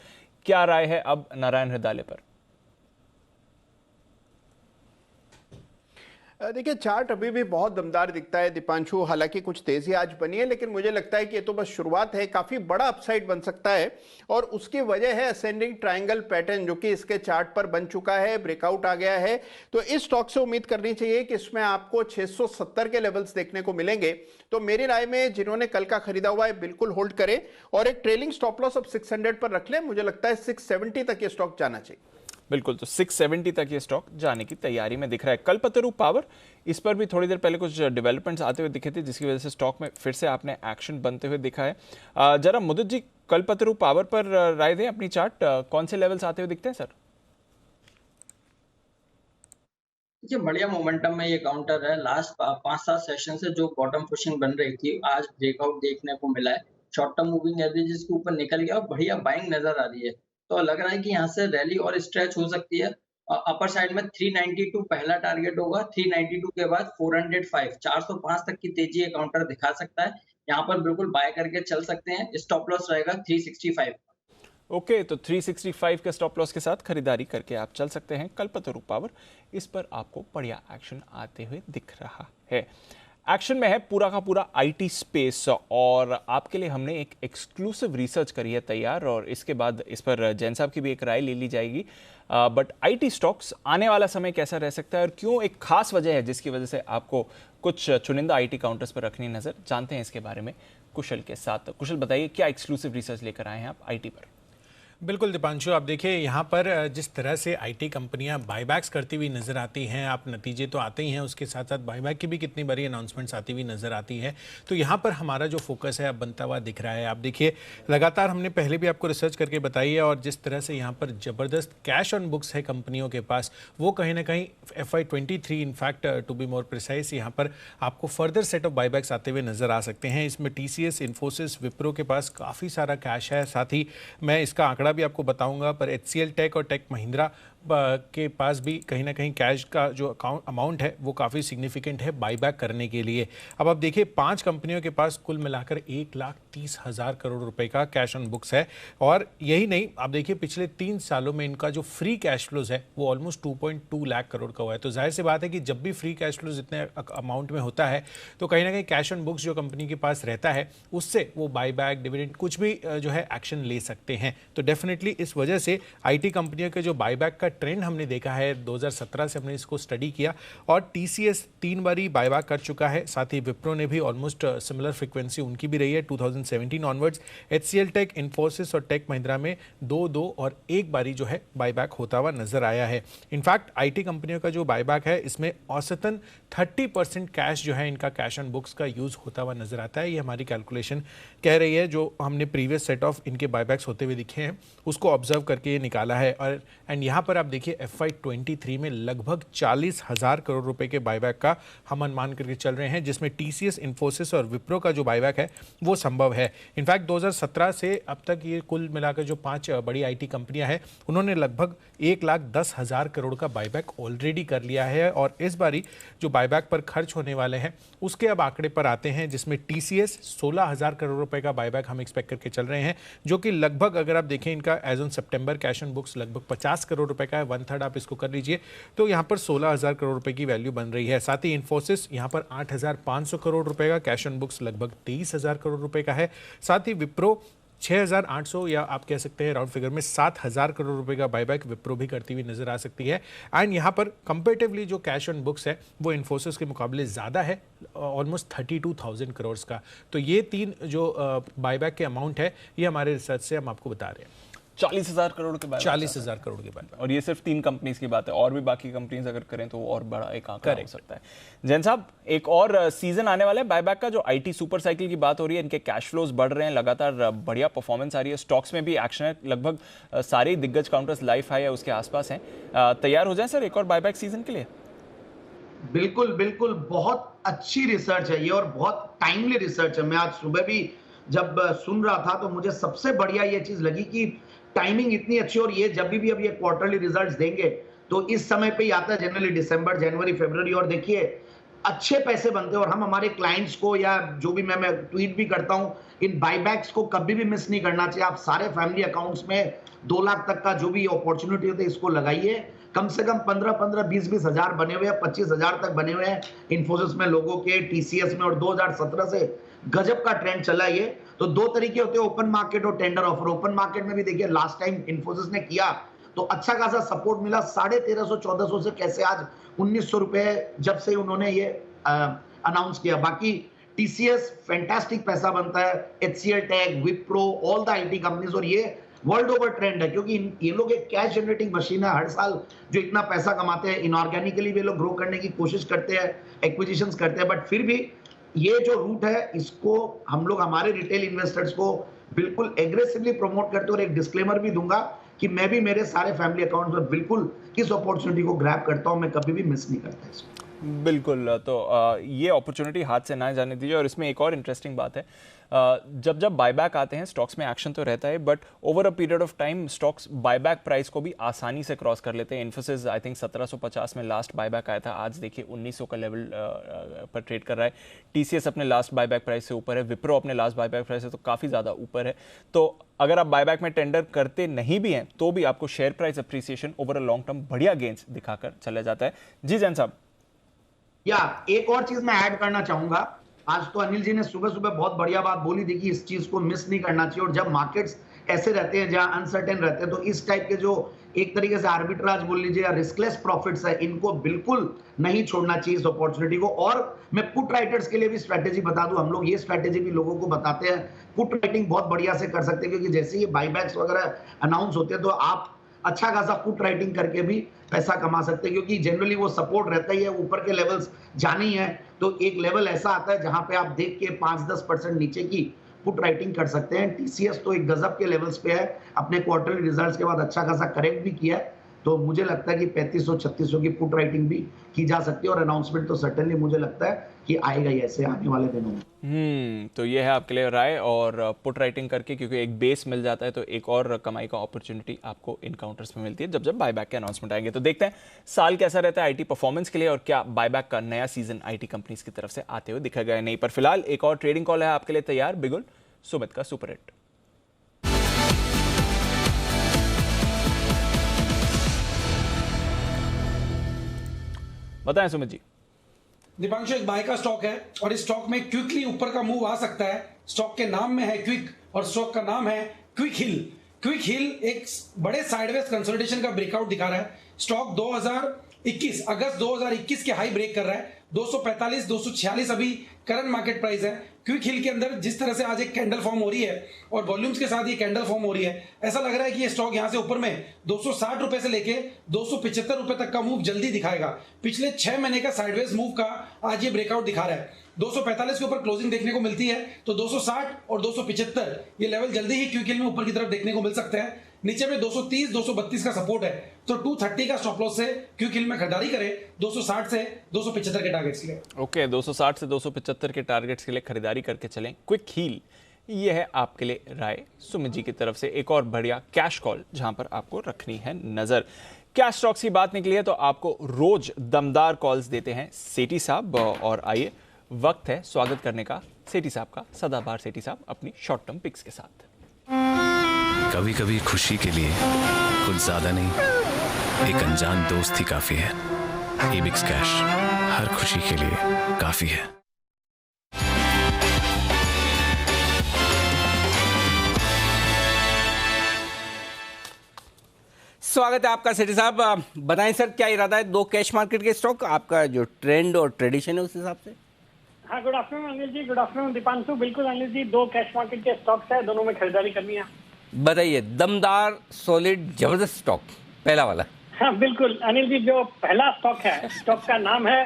क्या राय है अब नारायण हृदयालय पर? देखिए, चार्ट अभी भी बहुत दमदार दिखता है दीपांशु। हालांकि कुछ तेजी आज बनी है, लेकिन मुझे लगता है कि ये तो बस शुरुआत है। काफी बड़ा अपसाइड बन सकता है, और उसकी वजह है असेंडिंग ट्रायंगल पैटर्न जो कि इसके चार्ट पर बन चुका है, ब्रेकआउट आ गया है। तो इस स्टॉक से उम्मीद करनी चाहिए कि इसमें आपको 670 के लेवल्स देखने को मिलेंगे। तो मेरी राय में जिन्होंने कल का खरीदा हुआ है बिल्कुल होल्ड करें, और एक ट्रेलिंग स्टॉप लॉस अब 600 पर रख लें। मुझे लगता है 670 तक ये स्टॉक जाना चाहिए। बिल्कुल, तो 670 तक ये स्टॉक जाने की तैयारी में दिख रहा है। कल्पतरु पावर, इस पर भी थोड़ी देर पहले कुछ डेवलपमेंट्स आते हुए दिखे थे, जिसकी वजह से स्टॉक में फिर से आपने एक्शन बनते हुए दिखा है। जरा मुदित जी, कल्पतरू पावर पर राय दें अपनी चार्ट, कौन से लेवल्स आते हुए दिखते हैं सर? देखिए बढ़िया मोमेंटम में ये काउंटर है। लास्ट 5-7 सेशन से जो बॉटम पुशिंग बन रही थी, आज ब्रेकआउट देखने को मिला है। शॉर्ट टर्म मूविंग एवरेजेस के ऊपर निकल गया और बढ़िया बाइंग नजर आ रही है। तो लग रहा है कि यहाँ से रैली और स्ट्रेच हो सकती है। अपर साइड में 392 पहला टारगेट होगा, 392 के बाद 405, 405 तक की तेजी ये काउंटर दिखा सकता है। यहाँ पर बिल्कुल बाय करके चल सकते हैं। स्टॉप लॉस रहेगा 365। ओके, तो 365 के स्टॉप लॉस के साथ खरीदारी करके आप चल सकते हैं कल्पतरू पावर। इस पर आपको बढ़िया एक्शन आते हुए दिख रहा है। एक्शन में है पूरा का पूरा आईटी स्पेस, और आपके लिए हमने एक एक्सक्लूसिव रिसर्च करी है तैयार, और इसके बाद इस पर जैन साहब की भी एक राय ले ली जाएगी। बट आईटी स्टॉक्स आने वाला समय कैसा रह सकता है और क्यों एक खास वजह है जिसकी वजह से आपको कुछ चुनिंदा आईटी काउंटर्स पर रखनी नजर, जानते हैं इसके बारे में कुशल के साथ। कुशल बताइए, क्या एक्सक्लूसिव रिसर्च लेकर आए हैं आप आईटी पर? बिल्कुल दीपांशु, आप देखिए यहाँ पर जिस तरह से आईटी कंपनियां बायबैक्स करती हुई नज़र आती हैं, आप नतीजे तो आते ही हैं, उसके साथ साथ बायबैक की भी कितनी बड़ी अनाउंसमेंट्स आती हुई नज़र आती है। तो यहाँ पर हमारा जो फोकस है अब बनता हुआ दिख रहा है। आप देखिए लगातार हमने पहले भी आपको रिसर्च करके बताई है, और जिस तरह से यहाँ पर ज़बरदस्त कैश ऑन बुक्स है कंपनियों के पास, वो कहीं ना कहीं FY23 in fact to be more precise, यहाँ पर आपको फर्दर सेट ऑफ बायबैक्स आते हुए नज़र आ सकते हैं। इसमें TCS, इन्फोसिस, विप्रो के पास काफ़ी सारा कैश है। साथ ही मैं इसका आंकड़ा भी आपको बताऊंगा, पर HCL टेक और टेक महिंद्रा के पास भी कहीं ना कहीं कैश का जो अमाउंट है वो काफ़ी सिग्निफिकेंट है बाईबैक करने के लिए। अब आप देखिए 5 कंपनियों के पास कुल मिलाकर 1,30,000 करोड़ रुपए का कैश ऑन बुक्स है। और यही नहीं, आप देखिए पिछले 3 सालों में इनका जो फ्री कैश फ्लोज है वो ऑलमोस्ट 2.2 लाख करोड़ का हुआ है। तो जाहिर सी बात है कि जब भी फ्री कैश फ्लोज इतने अमाउंट में होता है तो कहीं ना कहीं कैश ऑन बुक्स जो कंपनी के पास रहता है उससे वो बाईबैक, डिविडेंड कुछ भी जो है एक्शन ले सकते हैं। तो डेफिनेटली इस वजह से आईटी कंपनियों के जो बाईबैक का ट्रेंड हमने देखा है, 2017 से हमने इसको स्टडी किया, और TCS 3 बारी बायबैक कर चुका है। साथ ही विप्रो ने भी ऑलमोस्ट सिमिलर फ्रीक्वेंसी उनकी भी रही है 2017 ऑनवर्ड्स। HCL टेक, इन्फोसिस और टेक महिंद्रा में 2 और 1 बारी जो है बायबैक होता हुआ नजर आया है। इनफैक्ट आईटी कंपनियों का जो बायबैक है इसमें औसतन 30% कैश जो है इनका कैश ऑन बुक्स का यूज होता हुआ नजर आता है। ये हमारी कैलकुलेशन कह रही है, जो हमने प्रीवियस सेट ऑफ इनके बायबैक्स होते हुए दिखे हैं उसको ऑब्जर्व करके ये निकाला है। और यहाँ पर आप देखिए FY23 में लगभग 40,000 करोड़ रुपए के बायबैक का हम अनुमान करके चल रहे हैं, जिसमें TCS, इन्फोसिस और विप्रो का जो बायबैक है वो संभव है। इनफैक्ट 2017 से अब तक ये कुल मिलाकर जो 5 बड़ी आईटी कंपनियां हैं उन्होंने लगभग 1,10,000 करोड़ का बायबैक ऑलरेडी कर लिया है। और इस बारी जो बायबैक पर खर्च होने वाले हैं उसके अब आंकड़े पर आते हैं, जिसमें TCS 16,000 करोड़ रुपए का बायबैक हम एक्सपेक्ट करके चल रहे हैं, जो कि लगभग अगर आप देखें इनका एज ऑन सितंबर कैश ऑन बुक्स लगभग 50 करोड़ रुपए का है, 1/3 आप इसको कर लीजिए, तो यहाँ पर 16,000 करोड़ रुपए की वैल्यू बन रही है। साथ ही इन्फोसिस यहाँ पर 8,500 करोड़ रुपए का, कैश ऑन बुक्स लगभग 23,000 करोड़ रुपए का है। साथ ही विप्रो 6,800 या आप कह सकते हैं राउंड फिगर में 7,000 करोड़ रुपए का बायबैक विप्रो भी करती हुई नजर आ सकती है। एंड यहाँ पर कंपेरेटिवली जो कैश ऑन बुक्स है वो इन्फोसिस के मुकाबले ज़्यादा है, ऑलमोस्ट 32,000 करोड़ का। तो ये 3 जो बायबैक के अमाउंट है ये हमारे रिसर्च से हम आपको बता रहे हैं। 40,000 करोड़ के बाद 40,000 करोड़ के बाद, और ये सिर्फ 3 कंपनीज की बात है, और भी बाकी कंपनीज अगर करें तो और बड़ा एक आंकड़ा हो सकता है। जैन साहब, एक और सीजन आने वाला है बायबैक का, जो आईटी सुपर साइकिल की बात हो रही है, इनके कैश फ्लोज बढ़ रहे हैं, लगातार बढ़िया परफॉर्मेंस आ रही है, स्टॉक्स में भी एक्शन है, लगभग सारे दिग्गज काउंटर्स लाइफ हाई है उसके आसपास हैं। तैयार हो जाए सर एक और बायबैक सीजन के लिए? बिल्कुल बिल्कुल, बहुत अच्छी रिसर्च है ये और बहुत टाइमली रिसर्च है। मैं आज सुबह भी जब सुन रहा था तो मुझे सबसे बढ़िया ये चीज लगी कि टाइमिंग इतनी अच्छी, और ये जब भी अब ये क्वार्टरली रिजल्ट्स देंगे तो इस समय पे ही आता है, जनरली दिसंबर, जनवरी, फरवरी, और देखिए अच्छे पैसे बनते हैं। और हम हमारे क्लाइंट्स को, या जो भी मैं ट्वीट भी करता हूं, इन बायबैक्स को कभी भी मिस नहीं करना चाहिए। आप सारे फैमिली अकाउंट्स में 2 लाख तक का जो भी अपॉर्चुनिटी होती है इसको लगाइए। कम से कम 15-15, 20-20 हजार बने हुए हैं, 25,000 तक बने हुए हैं इन्फोसिस में लोगों के, TCS में, और 2017 से गजब का ट्रेंड चला है ये। तो 2 तरीके होते हैं, ओपन मार्केट और टेंडर ऑफर। ओपन मार्केट में भी देखिए लास्ट टाइम इन्फोसिस ने किया तो अच्छा खासा सपोर्ट मिला, 1350-1400 से कैसे आज 1900 रुपए जब से उन्होंने ये अनाउंस किया। बाकी TCS फैंटास्टिक पैसा बनता है, HCL tech, Wipro, all the IT companies, और ये वर्ल्ड ओवर ट्रेंड है क्योंकि ये लोग एक कैश जनरेटिंग मशीन है। हर साल जो इतना पैसा कमाते हैं, इनऑर्गेनिकली भी लोग ग्रो करने की कोशिश करते हैं, एक्विजिशंस करते हैं, बट फिर भी ये जो रूट है इसको हम लोग हमारे रिटेल इन्वेस्टर्स को बिल्कुल एग्रेसिवली प्रमोट करते हैं। और एक डिस्क्लेमर भी दूंगा कि मैं भी मेरे सारे फैमिली अकाउंट्स में बिल्कुल इस अपॉर्चुनिटी को ग्रैब करता हूं, मैं कभी भी मिस नहीं करता इसको। बिल्कुल, तो ये अपॉर्चुनिटी हाथ से ना जाने दीजिए। और इसमें एक और इंटरेस्टिंग बात है, जब बायबैक आते हैं स्टॉक्स में एक्शन तो रहता है, but over a period of time stocks buyback price को भी आसानी से क्रॉस कर लेते हैं। इन्फोसिस आई थिंक 1750 में लास्ट बायबैक आया था, आज देखिए 1900 का लेवल पर ट्रेड कर रहा है। टीसीएस अपने लास्ट बायबैक प्राइस से ऊपर है, विप्रो अपने लास्ट बायबैक प्राइस से तो काफ़ी ज़्यादा ऊपर है। तो अगर आप बायबैक में टेंडर करते नहीं भी हैं तो भी आपको share price appreciation over a long term बढ़िया गेंस दिखाकर चला जाता है। जी जैन साहब। या एक और चीज मैं ऐड करना चाहूंगा, आज तो अनिल जी ने सुबह सुबह बहुत बढ़िया बात बोली थी कि इस चीज को मिस नहीं करना चाहिए। और जब मार्केट्स ऐसे रहते हैं जहां अनसर्टेन रहते हैं, तो इस टाइप के जो एक तरीके से आर्बिट्राज बोल लीजिए या रिस्कलेस प्रॉफिट्स है, इनको बिल्कुल नहीं छोड़ना चाहिए इस अपॉर्चुनिटी को। और मैं पुट राइटर्स के लिए भी स्ट्रैटेजी बता दूं, हम लोग ये स्ट्रैटेजी भी लोगों को बताते हैं। पुट राइटिंग बहुत बढ़िया से कर सकते हैं, क्योंकि जैसे ये बाईबैक्स वगैरह अनाउंस होते हैं तो आप अच्छा खासा पुट राइटिंग करके भी पैसा कमा सकते हैं, क्योंकि जनरली वो सपोर्ट रहता ही है, ऊपर के लेवल्स जाने ही है। तो एक लेवल ऐसा आता है जहां पे आप देख के 5-10% नीचे की पुट राइटिंग कर सकते हैं। टीसीएस तो एक गजब के लेवल्स पे है, अपने क्वार्टरली रिजल्ट्स के बाद अच्छा खासा करेक्ट भी किया है। तो मुझे लगता है कि 3500-3600 की पुट राइटिंग भी की जा सकती है। और अनाउंसमेंट तो सर्टेनली मुझे लगता है कि आएगा ही ऐसे आने वाले दिनों में। तो ये है आपके लिए राय। और पुट राइटिंग करके क्योंकि एक बेस मिल जाता है तो एक और कमाई का अपॉर्चुनिटी आपको इनकाउंटर्स में मिलती है जब बायबैक के अनाउंसमेंट आएंगे। तो देखते हैं साल कैसा रहता है आईटी परफॉर्मेंस के लिए, और क्या बायबैक का नया सीजन आईटी कंपनीज की तरफ से आते हुए दिखेगा या नहीं। पर फिलहाल एक और ट्रेडिंग कॉल है आपके लिए तैयार, बिगुल सुमित का सुपर हिट। बताएं सुमित जी। दीपांशु, एक बाय का स्टॉक है और इस स्टॉक में क्विकली ऊपर का मूव आ सकता है। स्टॉक के नाम में है क्विक और स्टॉक का नाम है क्विक हिल। क्विक हिल एक बड़े साइडवेज कंसोलिडेशन का ब्रेकआउट दिखा रहा है। स्टॉक 2021 अगस्त 2021 के हाई ब्रेक कर रहा है। 245 246 अभी करंट मार्केट प्राइस है। क्विक हिल के अंदर जिस तरह से आज एक कैंडल फॉर्म हो रही है और वॉल्यूम्स के साथ ये कैंडल फॉर्म हो रही है, ऐसा लग रहा है कि ये स्टॉक यहां से ऊपर में 260 रुपए से लेके 275 रुपए तक का मूव जल्दी दिखाएगा। पिछले 6 महीने का साइडवेज मूव का आज ये ब्रेकआउट दिखा रहा है। 245 के ऊपर क्लोजिंग देखने को मिलती है तो 260 और 275 ये लेवल जल्दी ही क्विक हिल में ऊपर की तरफ देखने को मिल सकते हैं। नीचे में 230 232 का सपोर्ट है, तो 230 का स्टॉप लॉस से क्विक हिल में खरीदारी करें 260 से 275 के टारगेट्स के लिए। ओके, 260 से 275 के टारगेट्स के लिए खरीदारी करके चलें क्विक हील। ये है आपके लिए राय सुमित जी की तरफ से। एक और बढ़िया कैश कॉल जहां पर आपको रखनी है नजर। कैश स्टॉक्स की बात निकली है तो आपको रोज दमदार कॉल्स देते हैं सेठी साहब। और आइए वक्त है स्वागत करने का सेठी साहब का। सदाबहार सेठी साहब अपनी शॉर्ट टर्म पिक्स के साथ। कभी कभी खुशी के लिए कुछ ज्यादा नहीं, एक अनजान दोस्त ही काफी है। एबिक्स कैश हर खुशी के लिए काफी है। स्वागत है आपका सेठी साहब। बताएं सर, क्या इरादा है दो कैश मार्केट के स्टॉक, आपका जो ट्रेंड और ट्रेडिशन है उस हिसाब से? हाँ, good afternoon Anil ji. Good afternoon Deepanshu. बिल्कुल अनिल जी, दो कैश मार्केट के स्टॉक्स है, दोनों में खरीदारी करनी है। बताइए, दमदार सॉलिड जबरदस्त स्टॉक पहला वाला। हाँ बिल्कुल अनिल जी, जो पहला स्टॉक है, स्टॉक का नाम है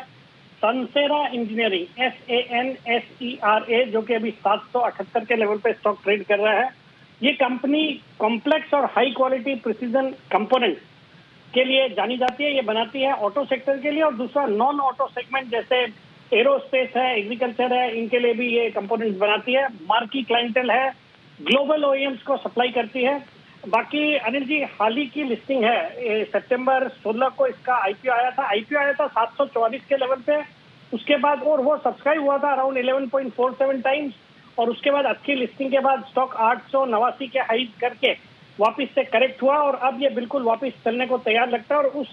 सनसेरा इंजीनियरिंग, SANSERA, जो कि अभी 778 के लेवल पे स्टॉक ट्रेड कर रहा है। ये कंपनी कॉम्प्लेक्स और हाई क्वालिटी प्रिसीजन कंपोनेंट्स के लिए जानी जाती है। ये बनाती है ऑटो सेक्टर के लिए, और दूसरा नॉन ऑटो सेगमेंट जैसे एरोस्पेस है, एग्रीकल्चर है, इनके लिए भी ये कंपोनेंट्स बनाती है। मार्की क्लाइंटेल है, ग्लोबल OEMs को सप्लाई करती है। बाकी अनिल जी, हाल ही की लिस्टिंग है, सितंबर 16 को इसका IPO आया था। IPO आया था 744 के लेवल पे, उसके बाद और वो सब्सक्राइब हुआ था अराउंड 11.47 टाइम्स, और उसके बाद अच्छी लिस्टिंग के बाद स्टॉक 889 के हाई करके वापस से करेक्ट हुआ, और अब ये बिल्कुल वापस चलने को तैयार लगता है। और उस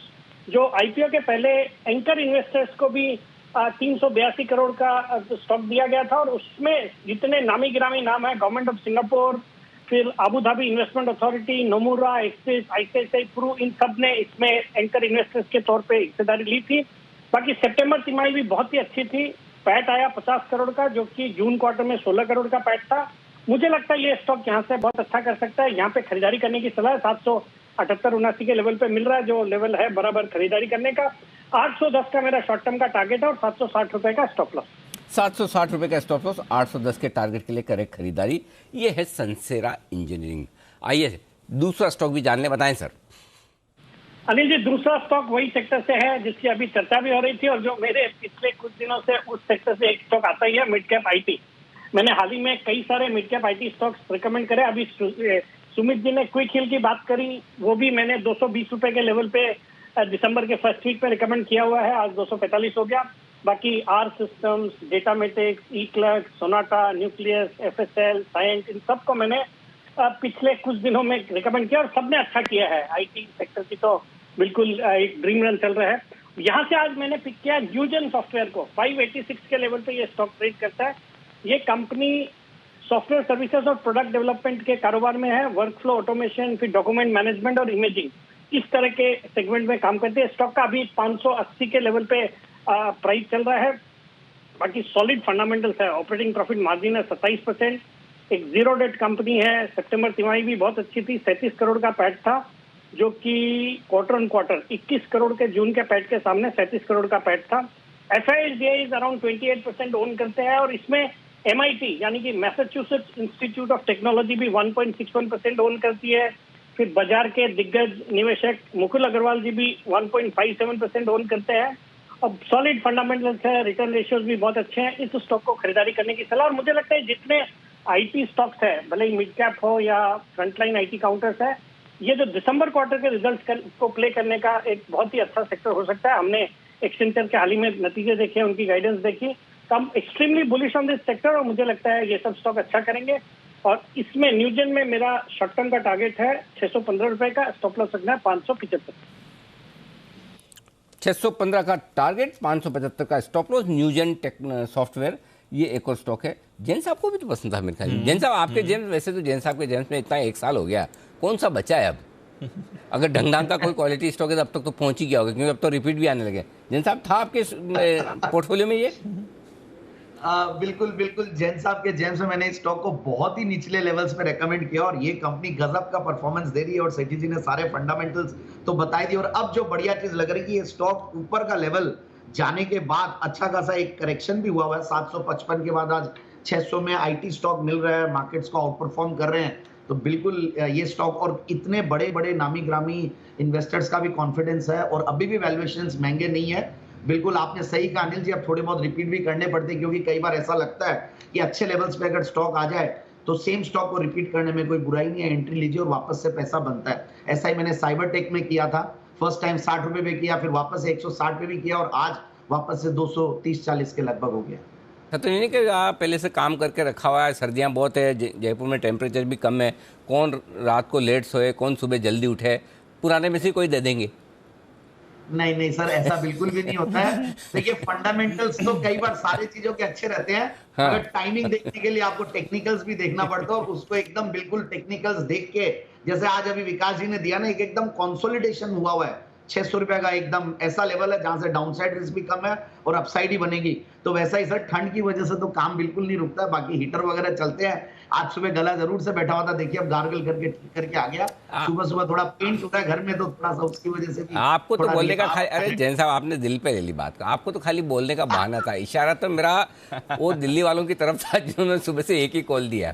जो IPO के पहले एंकर इन्वेस्टर्स को भी 382 करोड़ का स्टॉक दिया गया था, और उसमें जितने नामी गिरामी नाम है, गवर्नमेंट ऑफ सिंगापुर, फिर Abu Dhabi investment authority, Nomura, Axis, ICICI Pru, इन सब ने इसमें एंकर इन्वेस्टर्स के तौर पे हिस्सेदारी ली थी। बाकी सितंबर तिमाही भी बहुत ही अच्छी थी। पैट आया 50 करोड़ का, जो कि जून क्वार्टर में 16 करोड़ का पैट था। मुझे लगता है ये स्टॉक यहाँ से बहुत अच्छा कर सकता है। यहाँ पे खरीदारी करने की सलाह 778-79 के लेवल पे मिल रहा है, जो लेवल है बराबर खरीदारी करने का। 810 का मेरा शॉर्ट टर्म का टारगेट है और 760 रुपए का स्टॉप लॉस। 760 रुपये का स्टॉप लॉस, 810 के टारगेट के लिए करें खरीदारी। ये है सनसेरा इंजीनियरिंग। आइए दूसरा स्टॉक भी जान लें, बताएं सर। अनिल जी, दूसरा स्टॉक वही सेक्टर से है जिसकी अभी चर्चा भी हो रही थी और जो मेरे पिछले कुछ दिनों से उस सेक्टर से एक स्टॉक आता ही है, मिड कैप आईटी। मैंने हाल ही में कई सारे mid cap IT stocks recommend करे। अभी सुमित जी ने क्विक हिल की बात करी, वो भी मैंने 220 रुपए के लेवल पे दिसंबर के फर्स्ट वीक पे रिकमेंड किया हुआ है, आज 245 हो गया। बाकी R Systems, Datamatics, eClerx, Sonata, Nucleus, FSL, Cyient, इन सबको मैंने पिछले कुछ दिनों में रिकमेंड किया और सबने अच्छा किया है। आईटी सेक्टर की तो बिल्कुल एक ड्रीम रन चल रहा है। यहाँ से आज मैंने पिक किया न्यूजन सॉफ्टवेयर को। 586 के लेवल पे ये स्टॉक ट्रेड करता है। ये कंपनी सॉफ्टवेयर सर्विसेज और प्रोडक्ट डेवलपमेंट के कारोबार में है। वर्कफ्लो ऑटोमेशन, फिर डॉक्यूमेंट मैनेजमेंट और इमेजिंग, इस तरह के सेगमेंट में काम करते हैं। स्टॉक का अभी 580 के लेवल पे प्राइस चल रहा है। बाकी सॉलिड फंडामेंटल्स है। ऑपरेटिंग प्रॉफिट मार्जिन है 27%। एक जीरो डेट कंपनी है। सितंबर तिमाही भी बहुत अच्छी थी, 37 करोड़ का पैट था, जो कि क्वार्टर ऑन क्वार्टर 21 करोड़ के जून के पैट के सामने 37 करोड़ का पैट था। FISDI अराउंड 28% ओन करते हैं और इसमें MIT यानी कि मैसाचुसेट्स इंस्टीट्यूट ऑफ टेक्नोलॉजी भी 1.61% ओन करती है। फिर बाजार के दिग्गज निवेशक मुकुल अग्रवाल जी भी 1.57% ओन करते हैं। अब सॉलिड फंडामेंटल्स है, रिटर्न रेशियोज भी बहुत अच्छे हैं। इस स्टॉक को खरीदारी करने की सलाह। और मुझे लगता है जितने आईटी स्टॉक्स है, भले ही मिड कैप हो या फ्रंटलाइन आईटी काउंटर्स है, ये जो दिसंबर क्वार्टर के रिजल्ट्स को प्ले करने का एक बहुत ही अच्छा सेक्टर हो सकता है। हमने एक्सेंचर के हाल ही में नतीजे देखे, उनकी गाइडेंस देखी, तो हम extremely bullish on this sector और मुझे लगता है ये सब स्टॉक अच्छा करेंगे। और इसमें न्यूजन में मेरा शॉर्ट टर्म का टारगेट है 615 रुपए का, स्टॉप लॉस रखना है 575। 615 का टारगेट, 575 का स्टॉप लॉस। न्यूजन टेक सॉफ्टवेयर ये एक और स्टॉक है। जैन साहब को भी तो पसंद था मेरे ख्याल। जैन साहब आपके जेम्स, वैसे तो जैन साहब के जेम्स में इतना 1 साल हो गया, कौन सा बचा है अब? अगर ढंग ढंग का कोई क्वालिटी स्टॉक है तो अब तक तो पहुंच ही गया होगा, क्योंकि अब तो रिपीट भी आने लगे। जैन साहब था आपके पोर्टफोलियो में ये? बिल्कुल बिल्कुल। जैन साहब के जेम्स में मैंने इस स्टॉक को बहुत ही निचले लेवल्स पे रेकमेंड किया और ये कंपनी गजब का परफॉर्मेंस दे रही है और सेठी जी ने सारे फंडामेंटल्स तो बताई दी। और अब जो बढ़िया चीज लग रही है कि ये स्टॉक ऊपर का लेवल जाने के बाद अच्छा खासा एक करेक्शन भी हुआ है। 755 के बाद आज 600 में आईटी स्टॉक मिल रहा है, मार्केट्स को आउट परफॉर्म कर रहे हैं। तो बिल्कुल ये स्टॉक और इतने बड़े बड़े नामी ग्रामी इन्वेस्टर्स का भी कॉन्फिडेंस है और अभी भी वैल्यूएशंस महंगे नहीं है। बिल्कुल आपने सही कहा अनिल जी, अब थोड़े बहुत रिपीट भी करने पड़ते हैं, क्योंकि कई बार ऐसा लगता है कि अच्छे लेवल्स पे अगर स्टॉक आ जाए तो सेम स्टॉक को रिपीट करने में कोई बुराई नहीं है। एंट्री लीजिए और वापस से पैसा बनता है। ऐसा ही मैंने साइबर टेक में किया था। फर्स्ट टाइम 60 रुपए पे किया, फिर वापस से 160 पे भी किया और आज वापस से 230-40 के लगभग हो गया। तो नहीं कि आप पहले से काम करके रखा हुआ है, सर्दियाँ बहुत है, जयपुर में टेम्परेचर भी कम है, कौन रात को लेट सोए, कौन सुबह जल्दी उठे, पुराने में से कोई दे देंगे? नहीं नहीं सर, ऐसा बिल्कुल भी नहीं होता है। देखिए फंडामेंटल्स तो कई बार सारी चीजों के अच्छे रहते हैं, हाँ। अगर टाइमिंग देखने के लिए आपको टेक्निकल्स भी देखना पड़ता है और उसको एकदम बिल्कुल टेक्निकल्स देख के, जैसे आज अभी विकास जी ने दिया ना, एक एकदम कंसोलिडेशन हुआ है 600 रुपए का, एकदम ऐसा लेवल है जहां से डाउनसाइड रिस्क भी कम है और अपसाइड ही बनेगी। तो वैसा ही सर ठंड की वजह से तो काम बिल्कुल नहीं रुकता है। बाकी हीटर वगैरह चलते हैं। आज सुबह गला जरूर से बैठा हुआ था, देखिए अब गार्गल करके ठीक करके आ गया। सुबह सुबह थोड़ा पेंट होता है घर में, तो थोड़ा सा उसकी वजह से भी आपको तो बोलने का अरे जैन साहब आपने दिल पे ले ली बात का, आपको तो खाली बोलने का बहाना था। इशारा तो मेरा वो दिल्ली वालों की तरफ था जिन्होंने सुबह से एक ही कॉल दिया,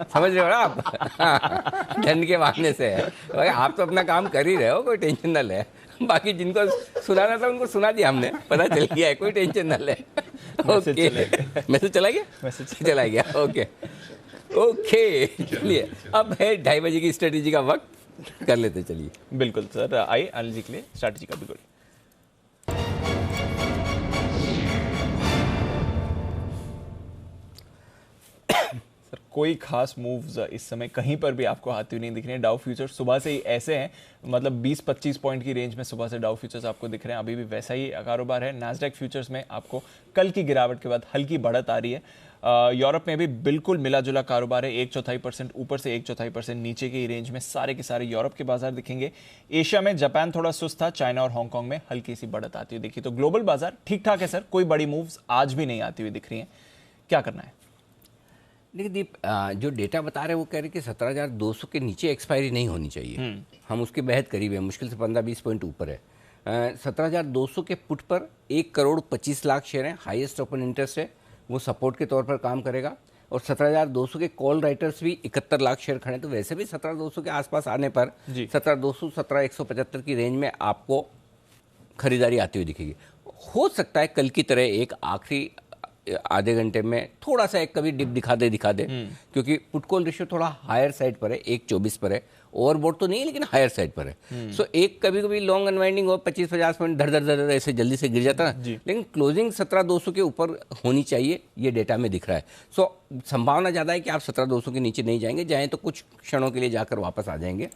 समझ रहे हो ना आप? धन के बहाने से है। आप तो अपना काम कर ही रहे हो, कोई टेंशन ना ले। बाकी जिनको सुनाना था उनको सुना दिया हमने, पता चल गया है, कोई टेंशन ना ले। ओके, मैसेज चला गया? मैसेज चला गया। ओके ओके, चलिए अब है 2:30 बजे की स्ट्रेटेजी का वक्त, कर लेते चलिए। बिल्कुल सर, आइए अनिल जी के लिए स्ट्रेटेजी का बिल्कुल। सर कोई खास मूव्स इस समय कहीं पर भी आपको आती हुई नहीं दिख रही है। डाउ फ्यूचर्स सुबह से ही ऐसे हैं, मतलब 20-25 पॉइंट की रेंज में सुबह से डाउ फ्यूचर्स आपको दिख रहे हैं, अभी भी वैसा ही कारोबार है। नैस्डैक फ्यूचर्स में आपको कल की गिरावट के बाद हल्की बढ़त आ रही है। यूरोप में भी बिल्कुल मिला जुला कारोबार है, 1/4% ऊपर से 1/4% नीचे की रेंज में सारे के सारे यूरोप के बाजार दिखेंगे। एशिया में जापान थोड़ा सुस्त था, चाइना और हांगकांग में हल्की सी बढ़त आती हुई दिखी। तो ग्लोबल बाजार ठीक ठाक है सर, कोई बड़ी मूव्स आज भी नहीं आती हुई दिख रही हैं। क्या करना है? देखिए दीप, जो डेटा बता रहे हैं वो कह रहे हैं कि 17,200 के नीचे एक्सपायरी नहीं होनी चाहिए। हम उसके बेहद करीब है, मुश्किल से 15-20 पॉइंट ऊपर है। 17,200 के पुट पर 1,25,00,000 शेयर हैं, हाईएस्ट ओपन इंटरेस्ट है, वो सपोर्ट के तौर पर काम करेगा। और 17,200 के कॉल राइटर्स भी 71 लाख शेयर खड़े, तो वैसे भी 17,200 के आसपास आने पर 17,200 17,175 की रेंज में आपको खरीदारी आती हुई दिखेगी। हो सकता है कल की तरह एक आखिरी आधे घंटे में थोड़ा सा एक कभी डिप दिखा दे क्योंकि पुट कॉल रेशियो थोड़ा हायर साइड पर है, 1.24 पर है, ओवरबोट तो नहीं है लेकिन हायर साइड पर है। सो एक कभी कभी लॉन्ग अनवाइंडिंग हो 25-50 पॉइंट धर ऐसे जल्दी से गिर जाता ना, लेकिन क्लोजिंग 17,200 के ऊपर होनी चाहिए, ये डेटा में दिख रहा है। सो संभावना ज़्यादा है कि आप 17,200 के नीचे नहीं जाएंगे, जाएँ तो कुछ क्षणों के लिए जाकर वापस आ जाएंगे।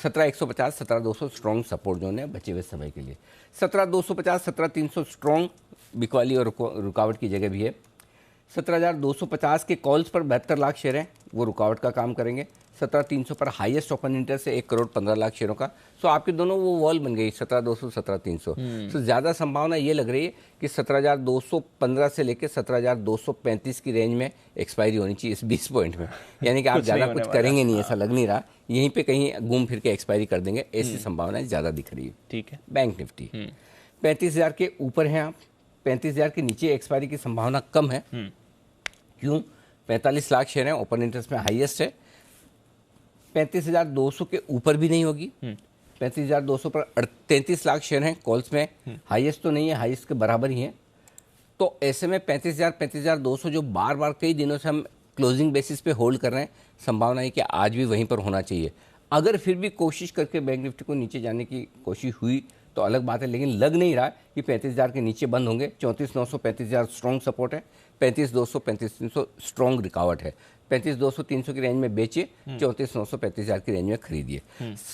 17,150 17,200 स्ट्रॉन्ग सपोर्ट जोन है बचे हुए समय के लिए। 17,250 17,300 स्ट्रॉन्ग बिकवाली और रुकावट की जगह भी है। 17,250 के कॉल्स पर 72 लाख शेयर हैं, वो रुकावट का काम करेंगे। 17,300 पर हाईएस्ट ओपन इंटरेस्ट है 1,15,00,000 शेयरों का। सो आपके दोनों वो वॉल बन गई 17,200 17,300। सो ज़्यादा संभावना ये लग रही है कि 17,215 से लेकर 17,235 की रेंज में एक्सपायरी होनी चाहिए इस 20 पॉइंट में, यानी कि आप ज़्यादा कुछ करेंगे नहीं, ऐसा लग नहीं रहा, यहीं पर कहीं घूम फिर के एक्सपायरी कर देंगे, ऐसी संभावनाएं ज़्यादा दिख रही है। ठीक है। बैंक निफ्टी 35,000 के ऊपर हैं आप, 35,000 के नीचे एक्सपायरी की संभावना कम है। क्यों? 45 लाख शेयर हैं, ओपन इंटरेस्ट में हाईएस्ट है। 35,200 के ऊपर भी नहीं होगी। 35,200 पर 33 लाख शेयर हैं कॉल्स में, हाईएस्ट तो नहीं है, हाईएस्ट के बराबर ही हैं। तो ऐसे में 35,200 जो बार बार कई दिनों से हम क्लोजिंग बेसिस पे होल्ड कर रहे हैं, संभावना है कि आज भी वहीं पर होना चाहिए। अगर फिर भी कोशिश करके बैंक निफ्टी को नीचे जाने की कोशिश हुई तो अलग बात है, लेकिन लग नहीं रहा कि 35,000 के नीचे बंद होंगे। 34,900 35,000 स्ट्रॉन्ग सपोर्ट है, 35,200 35,300 स्ट्रॉन्ग रिकावट है। 35,200 300 की रेंज में बेचिए, 34,900 35,000 की रेंज में खरीदिए।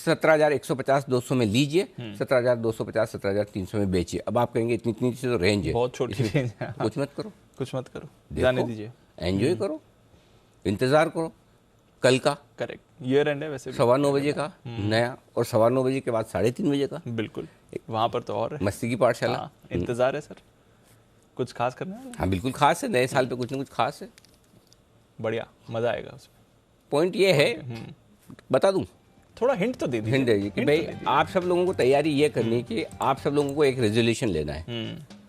17,150 200 में लीजिए, 17,250 17,300 में बेचिए। अब आप कहेंगे इतनी इतनी तो रेंज है, बहुत छोटी रेंज है। कुछ मत करो, कुछ मत करो, जाने दीजिए, एंजॉय करो, इंतजार करो कल का। करेक्ट, ईयर एंड है वैसे 9:15 बजे का नया, और 9:15 बजे के बाद 3:30 बजे का। बिल्कुल, वहाँ पर तो और है मस्ती की पाठशाला। इंतजार है सर, कुछ खास करना है? हाँ बिल्कुल खास है, नए साल पे कुछ ना कुछ खास है, बढ़िया, मजा आएगा उसमें। पॉइंट ये है, बता दूं, थोड़ा हिंट तो दे दीजिए। हिंट दीजिए कि भाई आप सब लोगों को तैयारी ये करनी है कि आप सब लोगों को एक रेजोल्यूशन लेना है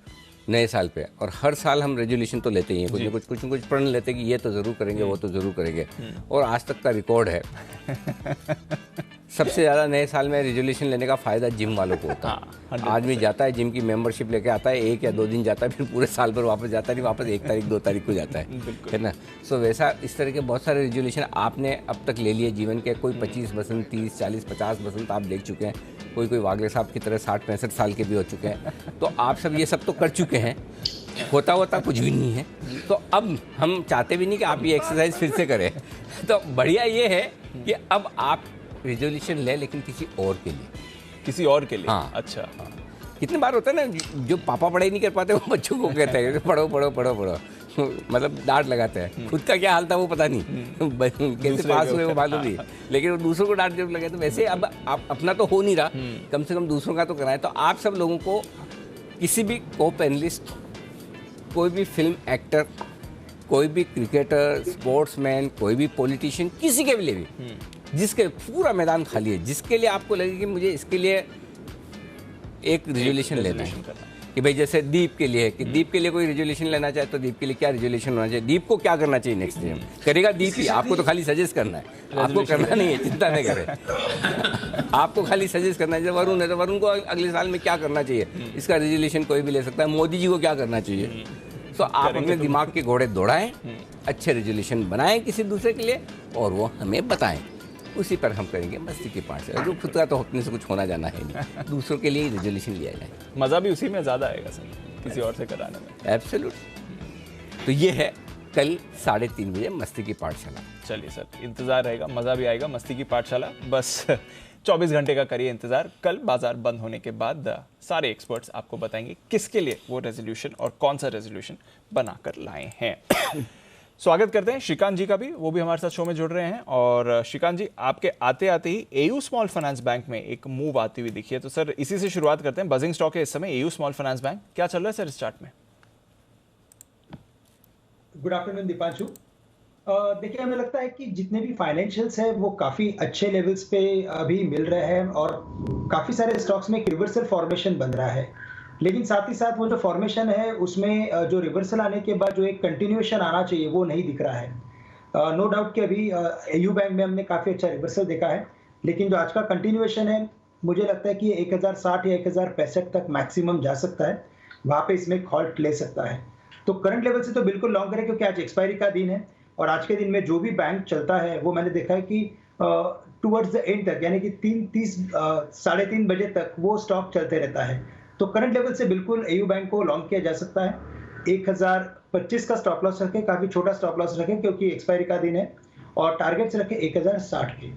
नए साल पे। और हर साल हम रेजोल्यूशन तो लेते ही हैं, कुछ न कुछ प्रण लेते हैं कि ये तो ज़रूर करेंगे, वो तो ज़रूर करेंगे। और आज तक का रिकॉर्ड है सबसे ज़्यादा नए साल में रेजोल्यूशन लेने का फ़ायदा जिम वालों को होता है। आदमी जाता है जिम की मेंबरशिप लेके आता है, 1 या 2 दिन जाता है, फिर पूरे साल भर वापस जाता नहीं, वापस 1 तारीख 2 तारीख को जाता है ना। सो वैसा इस तरह के बहुत सारे रेजोल्यूशन आपने अब तक ले लिए जीवन के। कोई 25 बसंत, 30 40 50 बसंत आप देख चुके हैं, कोई वागले साहब की तरह 60-65 साल के भी हो चुके हैं। तो आप सब ये सब तो कर चुके हैं, होता कुछ भी नहीं है। तो अब हम चाहते भी नहीं कि आप ये एक्सरसाइज फिर से करें। तो बढ़िया ये है कि अब आप रेजोल्यूशन ले, लेकिन किसी और के लिए, किसी और के लिए। हाँ, अच्छा। कितने बार होता है ना, जो पापा पढ़ाई नहीं कर पाते वो बच्चों को कहते हैं पढ़ो पढ़ो पढ़ो पढ़ो, मतलब डांट लगाते हैं। खुद का क्या हाल था वो पता नहीं, कैसे पास हुए वो मालूम नहीं, लेकिन वो दूसरों को डांट जरूर लगे। तो वैसे अब आप अपना तो हो नहीं रहा, कम से कम दूसरों का तो कराएं। तो आप सब लोगों को किसी भी को पैनलिस्ट, कोई भी फिल्म एक्टर, कोई भी क्रिकेटर, स्पोर्ट्समैन, कोई भी पॉलिटिशियन, किसी के लिए भी जिसके पूरा मैदान खाली है, जिसके लिए आपको लगे कि मुझे इसके लिए एक रेजोल्यूशन लेना है, कि भाई जैसे दीप के लिए है कि दीप के लिए कोई रेजोल्यूशन लेना चाहे तो दीप के लिए क्या रेजोल्यूशन होना चाहिए, दीप को क्या करना चाहिए नेक्स्ट डे करेगा दीप ही। आपको तो खाली सजेस्ट करना है, आपको करना नहीं है, चिंता नहीं करें। आपको खाली सजेस्ट करना है। जैसे वरुण है तो वरुण को अगले साल में क्या करना चाहिए, इसका रेजोल्यूशन कोई भी ले सकता है। मोदी जी को क्या करना चाहिए। तो आप अपने दिमाग के घोड़े दौड़ाएं, अच्छे रेजोल्यूशन बनाएं किसी दूसरे के लिए, और वो हमें बताएं, उसी पर हम करेंगे मस्ती की पाठशाला। जो खुद का तो अपने से कुछ होना जाना है नहीं, दूसरों के लिए रेजोल्यूशन लिया जाए। मज़ा भी उसी में ज़्यादा आएगा सर, किसी और से कराने में। एब्सोल्यूट। तो ये है कल 3:30 बजे मस्ती की पाठशाला। चलिए सर, इंतज़ार रहेगा, मज़ा भी आएगा। मस्ती की पाठशाला बस 24 घंटे का करिए इंतज़ार। कल बाजार बंद होने के बाद सारे एक्सपर्ट्स आपको बताएंगे किसके लिए वो रेजोल्यूशन और कौन सा रेजोल्यूशन बनाकर लाए हैं। स्वागत करते हैं श्रीकांत जी का भी, वो भी हमारे साथ शो में जुड़ रहे हैं। और श्रीकांत जी, आपके आते आते ही एयू स्मॉल फाइनेंस बैंक में एक मूव आती हुई दिखी है, तो सर इसी से शुरुआत करते हैं। बजिंग स्टॉक है इस समय एयू स्मॉल फाइनेंस बैंक, क्या चल रहा है सर इस चार्ट में? Good afternoon Deepanshu. देखिए, हमें लगता है कि जितने भी फाइनेंशियल्स हैं वो काफ़ी अच्छे लेवल्स पे अभी मिल रहे हैं और काफ़ी सारे स्टॉक्स में एक रिवर्सल फॉर्मेशन बन रहा है। लेकिन साथ ही साथ वो जो फॉर्मेशन है उसमें जो रिवर्सल आने के बाद जो एक कंटिन्यूएशन आना चाहिए वो नहीं दिख रहा है। नो डाउट कि अभी एयू बैंक में हमने काफ़ी अच्छा रिवर्सल देखा है, लेकिन जो आज का कंटिन्यूएशन है मुझे लगता है कि 1060 या 1065 तक मैक्सिमम जा सकता है, वहाँ पे इसमें एक हॉल्ट ले सकता है। तो करंट लेवल से तो बिल्कुल लॉन्ग करें, क्योंकि आज एक्सपायरी का दिन है और आज के दिन में जो भी बैंक चलता है वो मैंने देखा है कि टुवर्ड्स द एंड तक, यानी कि 3:30 बजे तक वो स्टॉक चलते रहता है। तो करंट लेवल से बिल्कुल एयू बैंक को लॉन्ग किया जा सकता है। 1025 का स्टॉप लॉस रखें, काफी छोटा स्टॉप लॉस रखें क्योंकि एक्सपायरी का दिन है, और टारगेट्स रखें 1060 के।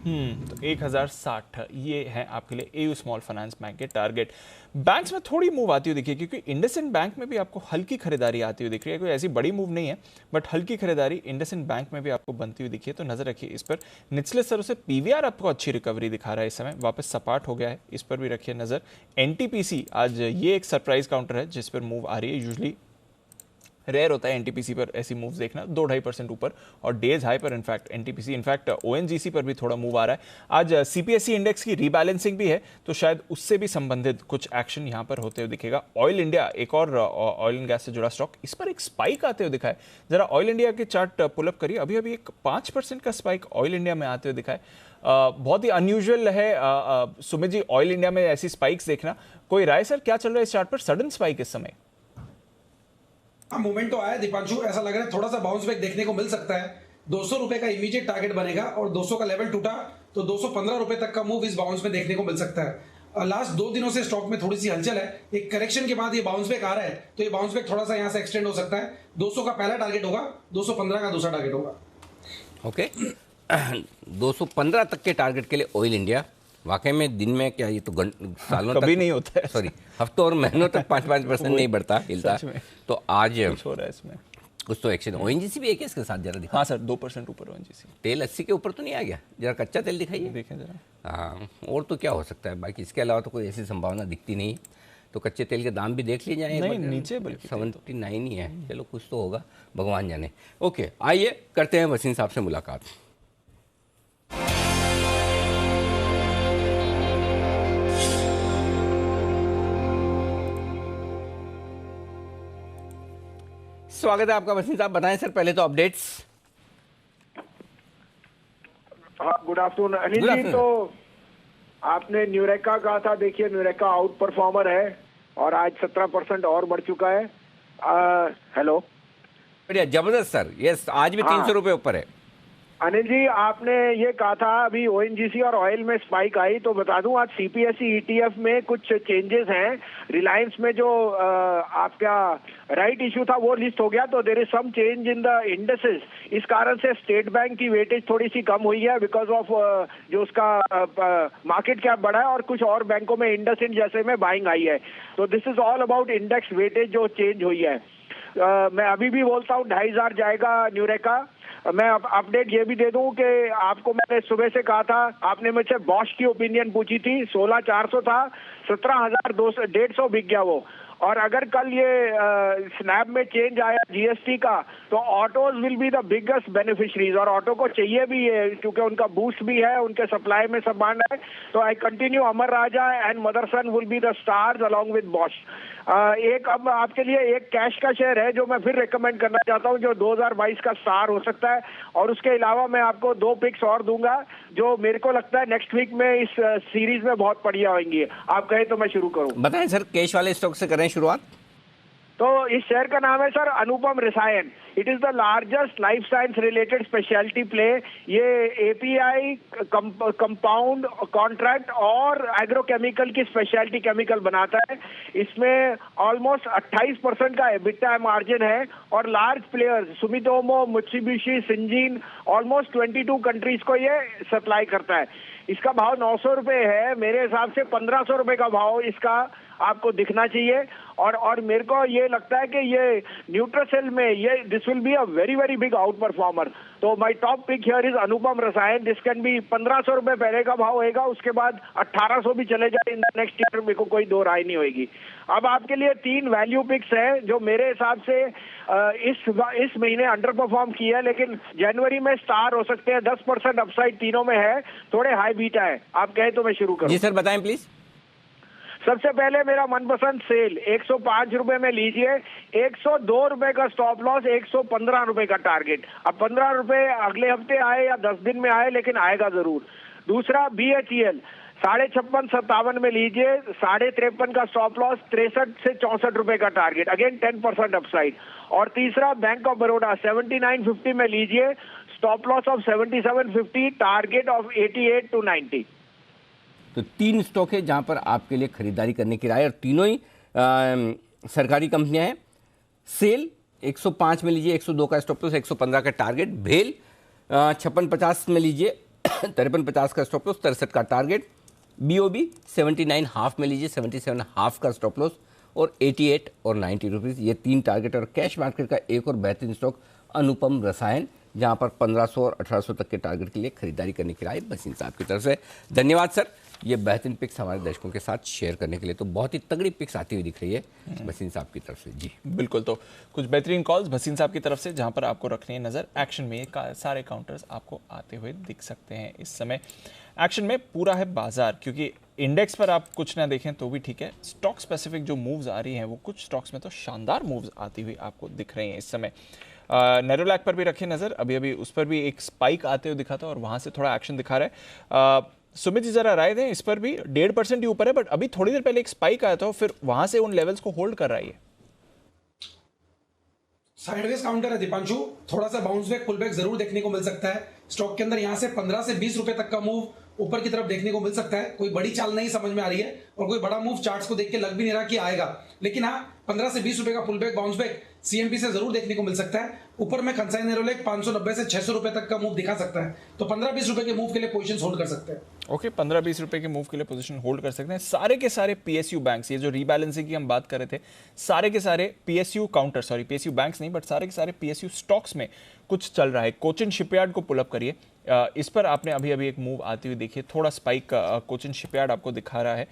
तो 1060 ये है आपके लिए एयू स्मॉल फाइनेंस बैंक के टारगेट। बैंक्स में थोड़ी मूव आती हुई दिखी है, क्योंकि इंडसइंड बैंक में भी आपको हल्की खरीदारी आती हुई दिख रही है। कोई ऐसी बड़ी मूव नहीं है, बट हल्की खरीदारी इंडसइंड बैंक में भी आपको बनती हुई दिखी है, तो नजर रखिए इस पर। निचले स्तरों से पीवीआर आपको अच्छी रिकवरी दिखा रहा है, इस समय वापस सपाट हो गया है, इस पर भी रखिए नजर। एनटीपीसी आज ये एक सरप्राइज काउंटर है जिस पर मूव आ रही है। यूजुअली रेयर होता है एनटीपीसी पर ऐसी मूव्स देखना, 2-2.5% ऊपर और डेज हाई पर इनफैक्ट एनटीपीसी, इनफैक्ट ओएनजीसी पर भी थोड़ा मूव आ रहा है। आज सीपीएसई इंडेक्स की रीबैलेंसिंग भी है, तो शायद उससे भी संबंधित कुछ एक्शन यहां पर होते हुए दिखेगा। ऑयल इंडिया, एक और ऑयल एंड गैस से जुड़ा स्टॉक, इस पर एक स्पाइक आते हुए दिखा है। जरा ऑयल इंडिया के चार्ट पुलअप करिए, अभी अभी एक 5% का स्पाइक ऑयल इंडिया में आते हुए दिखा है। बहुत ही अनयूजुअल है सुमित जी, ऑयल इंडिया में ऐसी स्पाइक्स देखना। कोई राय सर, क्या चल रहा है इस चार्ट पर, सडन स्पाइक इस समय? मोमेंट तो आया दीपांशु, ऐसा लग रहा है थोड़ा सा बाउंस बैक देखने को मिल सकता है। 200 रुपए का इमीडिएट टारगेट बनेगा और 200 का लेवल टूटा तो 215 रुपए तक का मूव इस बाउंस में देखने को मिल सकता है। लास्ट 2 दिनों से स्टॉक में थोड़ी सी हलचल है, एक करेक्शन के बाद ये बाउंस बैक आ रहा है, तो ये बाउंस बैक थोड़ा सा यहां से एक्सटेंड हो सकता है। 200 का पहला टारगेट होगा, 215 का दूसरा टारगेट होगा। ओके 215 तक के टारगेट के लिए ऑयल इंडिया, वाकई में दिन में क्या ये तो सालों कभी तक नहीं होता है, सॉरी हफ्तों और महीनों तक 5% नहीं बढ़ता, हिलता। तो आज कुछ हो रहा है इसमें, कुछ तो एक्शन। ओएनजीसी भी एक है इसके साथ, जरा दिखा। हाँ सर, 2% ऊपर ओएनजीसी। तेल 80 के ऊपर तो नहीं आ गया? जरा कच्चा तेल दिखाइए, देखें जरा। हाँ, और तो क्या हो सकता है, बाकी इसके अलावा तो कोई ऐसी संभावना दिखती नहीं। तो कच्चे तेल के दाम भी देख लिए जाए, नहीं नीचे बल्कि 79 ही है। चलो कुछ तो होगा, भगवान जाने। ओके, आइए करते हैं वसीम साहब से मुलाकात। स्वागत है आपका वसीम साहब, बताएं सर पहले तो अपडेट्स। हाँ, गुड आफ्टरनून अनिल जी। तो आपने न्यूरेका कहा था, देखिए न्यूरेका आउट परफॉर्मर है और आज 17% और बढ़ चुका है। हेलो, बढ़िया, जबरदस्त सर, यस, आज भी 300 रुपए ऊपर है। अनिल जी, आपने ये कहा था अभी ओएनजीसी और ऑयल में स्पाइक आई, तो बता दूं आज सीपीएसई ईटीएफ में कुछ चेंजेस हैं। रिलायंस में जो आपका राइट इशू था वो लिस्ट हो गया, तो there is some change in the indices. इस कारण से स्टेट बैंक की वेटेज थोड़ी सी कम हुई है बिकॉज ऑफ जो उसका मार्केट कैप बढ़ा है, और कुछ और बैंकों में इंडसइंड जैसे में बाइंग आई है। तो this is all about index weightage जो चेंज हुई है। मैं अभी भी बोलता हूँ 2500 जाएगा न्यूरेका। मैं अपडेट ये भी दे दूं कि आपको मैंने सुबह से कहा था, आपने मुझसे बॉश की ओपिनियन पूछी थी, 16,400 था, 17,150 बिक गया वो। और अगर कल ये स्नैप में चेंज आया जीएसटी का, तो autos will be the biggest beneficiaries, और ऑटो को चाहिए भी है क्योंकि उनका बूस्ट भी है, उनके सप्लाई में सामान है। तो I continue Amar Raja and Motherson will be the stars along with Bosch. एक अब आपके लिए एक कैश का शेयर है जो मैं फिर रिकमेंड करना चाहता हूं, जो 2022 का स्टार हो सकता है। और उसके अलावा मैं आपको 2 पिक्स और दूंगा जो मेरे को लगता है नेक्स्ट वीक में इस सीरीज में बहुत बढ़िया होंगी। आप कहें तो मैं शुरू करूं? बताएं सर, कैश वाले स्टॉक से करें शुरुआत। तो इस शेयर का नाम है सर अनुपम रसायन। It is the largest life science related speciality play. ये एपीआई, कंपाउंड, कॉन्ट्रैक्ट और एग्रोकेमिकल की स्पेशलिटी केमिकल बनाता है। इसमें ऑलमोस्ट 28% का एबिटा मार्जिन है, और large players Sumitomo, Mitsubishi, Syngene, almost 22 countries को ये सप्लाई करता है। इसका भाव 900 रुपए है, मेरे हिसाब से 1500 रुपए का भाव इसका आपको दिखना चाहिए। और मेरे को ये लगता है कि ये न्यूट्रासेल में ये this will be a very very big outperformer. तो my top pick here is Anupam Rasayan. This can be 1500 रुपए पहले का भाव होगा, उसके बाद 1800 भी चले जाए इन द नेक्स्ट ईयर, मेरे को कोई दो राय नहीं होगी। अब आपके लिए 3 वैल्यू पिक्स हैं जो मेरे हिसाब से इस महीने अंडर परफॉर्म किया है, लेकिन जनवरी में स्टार हो सकते हैं। 10% अपसाइड तीनों में है, थोड़े हाई बीटा है। आप कहें तो मैं शुरू करूं? जी सर, बताएं प्लीज। सबसे पहले मेरा मनपसंद सेल 105 रुपए में लीजिए, 102 रुपए का स्टॉप लॉस, 115 रुपए का टारगेट। अब 15 रुपए अगले हफ्ते आए या 10 दिन में आए, लेकिन आएगा जरूर। दूसरा BHEL 56.57 में लीजिए, 53.5 का स्टॉप लॉस, 63 से 64 रुपए का टारगेट, अगेन 10% अपसाइड। और तीसरा बैंक ऑफ बड़ौदा 79.50 में लीजिए, stop loss of 77.50, target of 88 to 90। तो 3 स्टॉक है जहां पर आपके लिए खरीदारी करने की राय, और तीनों ही सरकारी कंपनियां हैं। सेल 105 में लीजिए, 102 का स्टॉप लॉस, 115 का टारगेट। भेल 56.50 में लीजिए, 53.50 का स्टॉप लॉस, 63 का टारगेट। BOB 79.5 में लीजिए, 77.5 का स्टॉप लॉस, और 88 और 90 रुपीज़, ये 3 टारगेट। और कैश मार्केट का एक और बेहतरीन स्टॉक अनुपम रसायन, जहां पर 1500 और 1800 तक के टारगेट के लिए खरीदारी करने की राय बसीन साहब की तरफ से। धन्यवाद सर, ये बेहतरीन पिक्स हमारे दर्शकों के साथ शेयर करने के लिए। तो बहुत ही तगड़ी पिक्स आती हुई दिख रही है बसीन साहब की तरफ से। जी बिल्कुल, तो कुछ बेहतरीन कॉल्स भसीन साहब की तरफ से, जहां पर आपको रखनी है नज़र। एक्शन में ये सारे काउंटर्स आपको आते हुए दिख सकते हैं इस समय। एक्शन में पूरा है बाजार, क्योंकि इंडेक्स पर आप कुछ ना देखें तो भी ठीक है, स्टॉक स्पेसिफिक जो मूव्स आ रही हैं वो कुछ स्टॉक्स में तो शानदार मूव्स आती हुई आपको दिख रही हैं इस समय। नेरोलैक पर भी रखें नज़र, अभी अभी उस पर भी एक स्पाइक आते हुए दिखा था और वहाँ से थोड़ा एक्शन दिखा रहा है। सुमित जी जरा राय दें, इस पर भी 1.5% ही ऊपर है, बट अभी थोड़ी देर पहले एक स्पाइक आया था, फिर वहाँ से उन लेवल्स को होल्ड कर रहा है। साइडवेज काउंटर है दीपांशु, थोड़ा सा बाउंस बैक पुल बैक जरूर देखने को मिल सकता है स्टॉक के अंदर। यहाँ से 15 से 20 रुपए तक का मूव ऊपर की तरफ देखने को मिल सकता है। कोई बड़ी चाल नहीं समझ में आ रही है और कोई बड़ा मूव चार्ट्स को देख के लग भी नहीं रहा कि आएगा, लेकिन हाँ 15 से 20 रुपए का pull back bounce back CMP से जरूर देखने को मिल सकता है। ऊपर में कंसाई नेरोलैक 590 से 600 रुपए तक का मूव दिखा सकता है, तो 15-20 रुपए के मूव के लिए पोजीशन होल्ड कर सकते हैं। ओके, 15-20 रुपए के मूव के लिए पोजीशन होल्ड कर सकते हैं। सारे के सारे PSU बैंक्स, ये जो रीबैलेंसिंग की हम बात कर रहे थे, सारे के सारे PSU counter, sorry PSU banks नहीं, बट सारे के सारे PSU स्टॉक्स में कुछ चल रहा है। कोचिन शिपयार्ड को पुल अप करिए, इस पर आपने अभी अभी एक मूव आती हुई देखिए, थोड़ा स्पाइक कोचिन शिपयार्ड आपको दिखा रहा है।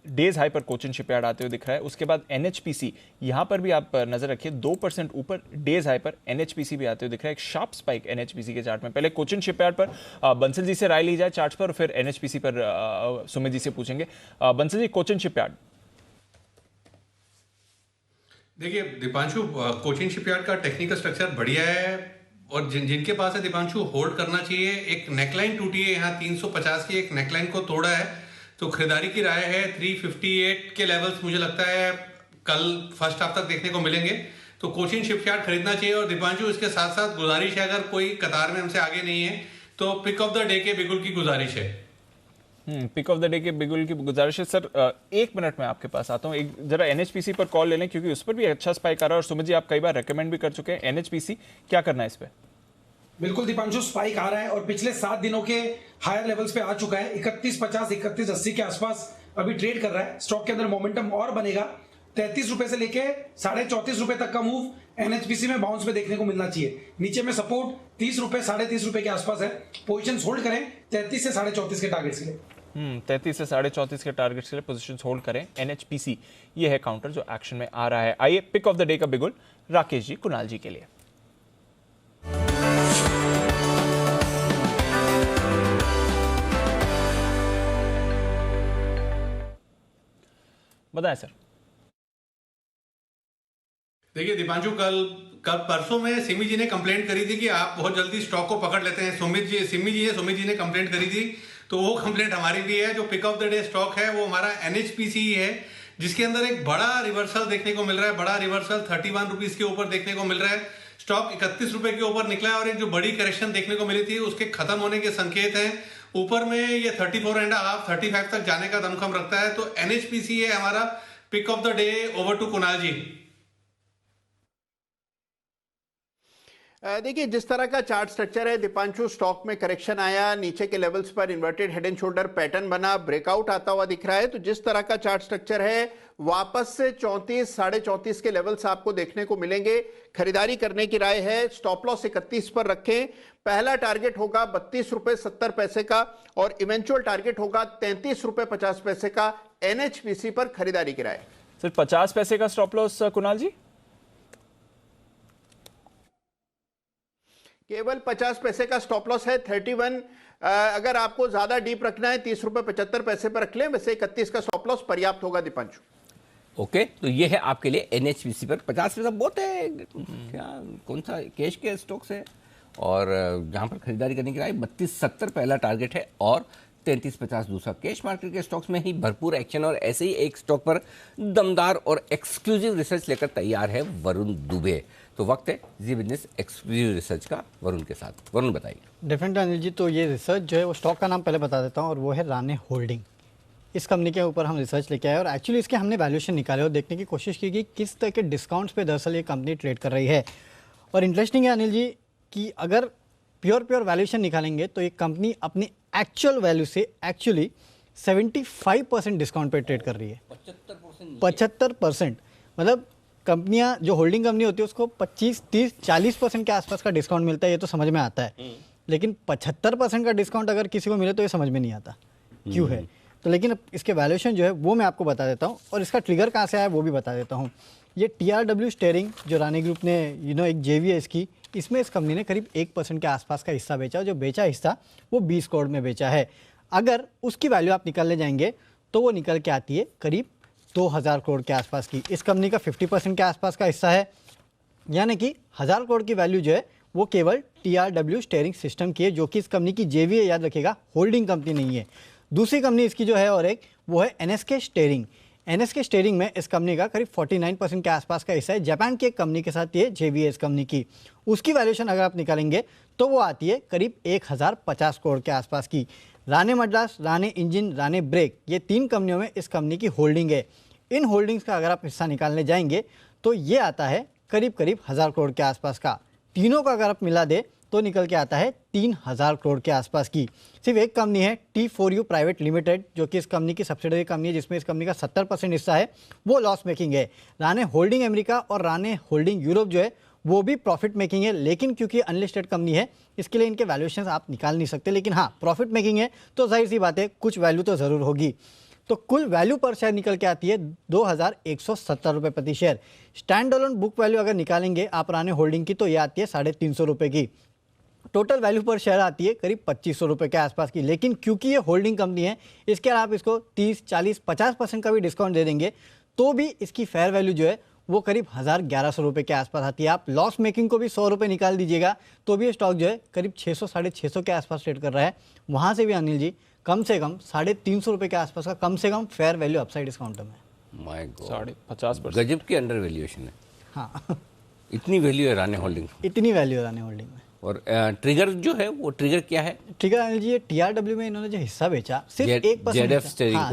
डेज हाई पर कोचिन शिपयार्ड आते हुए दिख रहा है। उसके बाद NHPC, यहाँ पर भी आप नजर रखिए, 2% ऊपर डेज हाई पर NHPC भी आते हुए दिख रहा है। एक शार्प स्पाइक NHPC के चार्ट में। पहले कोचिन शिपयार्ड पर बंसल जी से राय ली जाए चार्ट पर, फिर NHPC पर सुमित जी से पूछेंगे। बंसल जी, कोचिन शिपयार्ड। देखिए दीपांशु, कोचिन शिपयार्ड का टेक्निकल स्ट्रक्चर बढ़िया है, और जिनके पास है दीपांशु होल्ड करना चाहिए। एक नेकलाइन टूटी है यहाँ 350 की, एक नेकलाइन को तोड़ा है, तो खरीदारी की राय है। 358 के लेवल्स मुझे लगता है कल फर्स्ट हाफ तक देखने को मिलेंगे, तो कोचिन शिपयार्ड खरीदना चाहिए। और दीपांशु, इसके साथ साथ गुजारिश है, अगर कोई कतार में हमसे आगे नहीं है तो पिक ऑफ द डे के बिगुल की गुजारिश है। पिक ऑफ द डे के बिगुल की गुजारिश है। सर 1 मिनट में आपके पास आता हूँ, एक जरा NHPC पर कॉल ले लें, क्योंकि उस पर भी अच्छा स्पाइक आ रहा है। और सुमित जी, आप कई बार रेकमेंड भी कर चुके हैं NHPC, क्या करना है इस पर? बिल्कुल दीपांशु, स्पाइक आ रहा है और पिछले 7 दिनों के हायर लेवल्स पे आ चुका है। 31.50, 31.80 के आसपास अभी ट्रेड कर रहा है। स्टॉक के अंदर मोमेंटम और बनेगा। 33 रुपए से लेके 34.5 रुपए तक का मूव NHPC में बाउंस में देखने को मिलना चाहिए। नीचे में सपोर्ट 30 रुपए, 30.5 रुपए के आसपास है। पोजीशन होल्ड करें 33 से 34.5 के टारगेट्स के लिए। 33 से 34.5 के टारगेट्स के लिए पोजीशंस होल्ड करें। NHPC ये है काउंटर जो एक्शन में आ रहा है। आइए पिक ऑफ द डे का बिगुल राकेश जी, कुणाल जी के लिए। बताएं सर। देखिए दीपांशु, कल परसों में सिमी जी ने कंप्लेंट करी थी कि आप बहुत जल्दी स्टॉक को पकड़ लेते हैं। सुमित जी ने कंप्लेंट करी थी, तो वो कंप्लेंट हमारी भी है। जो pick of the day stock है वो हमारा NHPC ही है, जिसके अंदर एक बड़ा रिवर्सल देखने को मिल रहा है। बड़ा रिवर्सल 31 रुपीज के ऊपर देखने को मिल रहा है। स्टॉक 31 रुपए के ऊपर निकला है, और एक जो बड़ी करेक्शन देखने को मिली थी उसके खत्म होने के संकेत हैं। ऊपर में ये 34.5, 35 तक जाने का दमखम रखता है। तो NHPC है हमारा pick of the day. Over to Kunal ji. देखिए जिस तरह का चार्ट स्ट्रक्चर है दीपांशु, स्टॉक में करेक्शन आया, नीचे के लेवल्स पर inverted head and shoulder pattern बना, ब्रेकआउट आता हुआ दिख रहा है। तो जिस तरह का चार्ट स्ट्रक्चर है वापस से 34, 34.5 के लेवल्स आपको देखने को मिलेंगे। खरीदारी करने की राय है, स्टॉप लॉस 31 पर रखें। पहला टारगेट होगा 32 रुपए 70 पैसे का और इवेंचुअल टारगेट होगा 33 रुपए 50 पैसे का। एनएचपीसी पर खरीदारी की राय। सिर्फ 50 पैसे का स्टॉप लॉस कुणाल जी? केवल 50 पैसे का स्टॉप लॉस है। 31 अगर आपको ज्यादा डीप रखना है 30 रुपए 75 पैसे पर रख लें, वैसे 31 का स्टॉप लॉस पर्याप्त होगा दीपांशु। ओके, तो ये है आपके लिए एनएचपीसी पर 50 पैसा बहुत है। क्या कौन सा कैश के स्टॉक्स है और जहां पर खरीदारी करने की राय 32.70 पहला टारगेट है और 33.50 दूसरा। कैश मार्केट के स्टॉक्स में ही भरपूर एक्शन और ऐसे ही एक स्टॉक पर दमदार और एक्सक्लूसिव रिसर्च लेकर तैयार है वरुण दुबे। तो वक्त है जी बिजनेस एक्सक्लूसिव रिसर्च का वरुण के साथ। वरुण बताइए। डेफिनेटली अनिल जी, तो ये रिसर्च जो है वो स्टॉक का नाम पहले बता देता हूँ और वो है राणे होल्डिंग। इस कंपनी के ऊपर हम रिसर्च लेके आए और एक्चुअली इसके हमने वैल्यूएशन निकाले और देखने की कोशिश की कि किस तरह के डिस्काउंट्स पे दरअसल ये कंपनी ट्रेड कर रही है। और इंटरेस्टिंग है अनिल जी कि अगर प्योर वैल्यूएशन निकालेंगे तो ये कंपनी अपनी एक्चुअल वैल्यू से एक्चुअली 75% डिस्काउंट पे ट्रेड कर रही है। 75%। मतलब कंपनियां जो होल्डिंग कंपनी होती है उसको 25, 30, 40% के आसपास का डिस्काउंट मिलता है, ये तो समझ में आता है। लेकिन 75% का डिस्काउंट अगर किसी को मिले तो ये समझ में नहीं आता क्यों है। तो लेकिन इसके वैल्यूएशन जो है वो मैं आपको बता देता हूँ और इसका ट्रिगर कहाँ से आया वो भी बता देता हूँ। ये TRW स्टीयरिंग जो राणे ग्रुप ने एक JV है इसकी, इसमें इस कंपनी ने करीब 1% के आसपास का हिस्सा बेचा और जो बेचा हिस्सा वो 20 करोड़ में बेचा है। अगर उसकी वैल्यू आप निकालने जाएंगे तो वो निकल के आती है करीब 2000 करोड़ के आसपास की। इस कंपनी का 50% के आसपास का हिस्सा है, यानी कि 1000 करोड़ की वैल्यू जो है वो केवल TRW स्टीयरिंग सिस्टम की है, जो कि इस कंपनी की JV है, याद रखिएगा, होल्डिंग कंपनी नहीं है। दूसरी कंपनी इसकी जो है और एक वो है NSK स्टीयरिंग। NSK स्टीयरिंग में इस कंपनी का करीब 49% के आसपास का हिस्सा है। जापान की एक कंपनी के साथ ये JV है इस कंपनी की। उसकी वैल्यूएशन अगर आप निकालेंगे तो वो आती है करीब 1050 करोड़ के आसपास की। राणे मद्रास, राणे इंजन, राणे ब्रेक, ये 3 कंपनियों में इस कंपनी की होल्डिंग है। इन होल्डिंग्स का अगर आप हिस्सा निकालने जाएंगे तो ये आता है करीब 1000 करोड़ के आसपास का। तीनों का अगर आप मिला दे तो निकल के आता है 3000 करोड़ के आसपास की। सिर्फ एक कंपनी है T4U प्राइवेट लिमिटेड, जो कि इस कंपनी की सब्सिडरी कंपनी है, जिसमें इस कंपनी का 70% हिस्सा है, वो लॉस मेकिंग है। राणे होल्डिंग अमेरिका और राणे होल्डिंग यूरोप जो है वो भी प्रॉफिट मेकिंग है, लेकिन क्योंकि अनलिस्टेड कंपनी है इसके लिए इनके वैल्यूएशन आप निकाल नहीं सकते। लेकिन हाँ, प्रॉफिट मेकिंग है तो जाहिर सी बात है कुछ वैल्यू तो ज़रूर होगी। तो कुल वैल्यू पर शेयर निकल के आती है 2170 रुपये प्रति share. Stand alone book value अगर निकालेंगे आप राणे होल्डिंग की तो ये आती है 350 रुपये की। टोटल वैल्यू पर शेयर आती है करीब 2500 रुपये के आसपास की। लेकिन क्योंकि ये होल्डिंग कंपनी है, इसके अलावा आप इसको 30, 40, 50% का भी डिस्काउंट दे देंगे तो भी इसकी फेयर वैल्यू जो है वो करीब 1100 रुपये के आसपास आती है। आप लॉस मेकिंग को भी 100 रुपये निकाल दीजिएगा तो भी ये स्टॉक जो है करीब 600, 650 के आसपास ट्रेड कर रहा है। वहाँ से भी अनिल जी कम से कम 350 रुपये के आसपास का कम से कम फेयर वैल्यू अपसाइड डिस्काउंट में। माय गॉड, 50% गजब की अंडर वैल्यूएशन है। हाँ इतनी वैल्यू है राणे होल्डिंग, इतनी वैल्यू है राणे होल्डिंग में। और ट्रिगर जो है वो ट्रिगर क्या है? ट्रिगर अनिल जी, ये TRW में इन्होंने जो हिस्सा बेचा सिर्फ 1%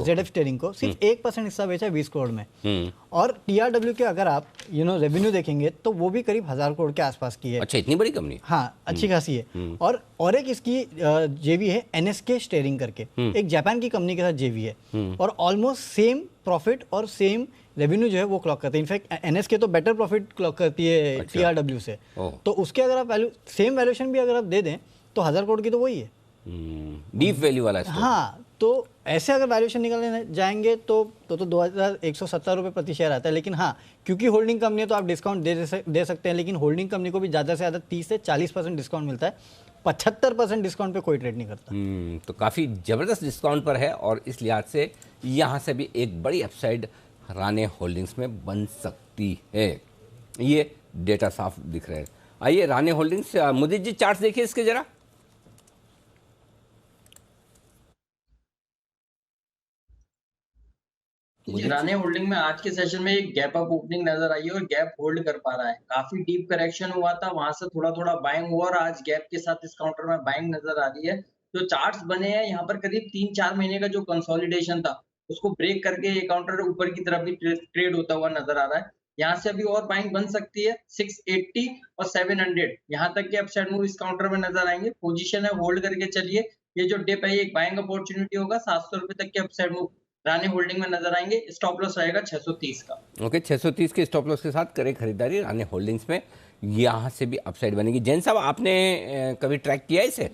ZF स्टीयरिंग को सिर्फ 1% हिस्सा बेचा 20 करोड़ में। और TRW के अगर आप रेवेन्यू देखेंगे तो वो भी करीब 1000 करोड़ के आसपास की है। अच्छा, इतनी बड़ी कंपनी? हाँ, अच्छी खासी है। और एक इसकी JV है NSK स्टीयरिंग करके, एक जापान की कंपनी के साथ JV है और ऑलमोस्ट सेम प्रॉफिट और सेम रेवेन्यू जो है वो क्लॉक करते हैं। इनफैक्ट NSK तो बेटर प्रॉफिट क्लॉक करती है TRW से। तो उसके अगर आप सेम वैल्यूएशन भी अगर आप दे दें तो 1000 करोड़ की तो वही है, डीप वैल्यू वाला। हाँ, तो ऐसे अगर वैल्यूएशन निकालने जाएंगे तो 2170 रुपये प्रति शेयर आता है। लेकिन हाँ, क्योंकि होल्डिंग कंपनी है तो आप डिस्काउंट दे सकते हैं, लेकिन होल्डिंग कंपनी को भी ज़्यादा से ज़्यादा 30 से 40% डिस्काउंट मिलता है। 75% डिस्काउंट पे कोई ट्रेड नहीं करता। तो काफ़ी ज़बरदस्त डिस्काउंट पर है और इस लिहाज से यहाँ से भी एक बड़ी अपसाइड राणे होल्डिंग्स में बन सकती है। ये डेटा साफ दिख रहे हैं। आइए राणे होल्डिंग्स, मुदीत जी चार्ट देखिए इसके जरा। राणे होल्डिंग में आज के सेशन में एक गैप अप ओपनिंग नजर आई है और गैप होल्ड कर पा रहा है। काफी डीप करेक्शन हुआ था, वहां से थोड़ा थोड़ा बाइंग हुआ और आज गैप के साथ इस काउंटर में बाइंग नजर आ रही है। जो चार्ट्स बने हैं यहाँ पर करीब 3-4 महीने का जो कंसोलिडेशन था उसको ब्रेक करके ये काउंटर ऊपर की तरफ भी ट्रेड होता हुआ नजर आ रहा है। यहाँ से अभी और बाइंग बन सकती है 680 और 700 यहाँ तक के अपसाइड मूव इस काउंटर में नजर आएंगे। पोजीशन है, होल्ड करके चलिए। ये जो डिप है ये एक बाइंग अपॉर्चुनिटी होगा। 700 रुपए तक के अपसाइड मूव रानी होल्डिंग में नजर आएंगे। स्टॉप लॉस रहेगा 630 का। ओके, 630 के स्टॉप लॉस के साथ करें खरीदारी रानी होल्डिंग्स में, यहाँ से भी अपसाइड बनेगी। जैन साहब, आपने कभी ट्रैक किया इसे?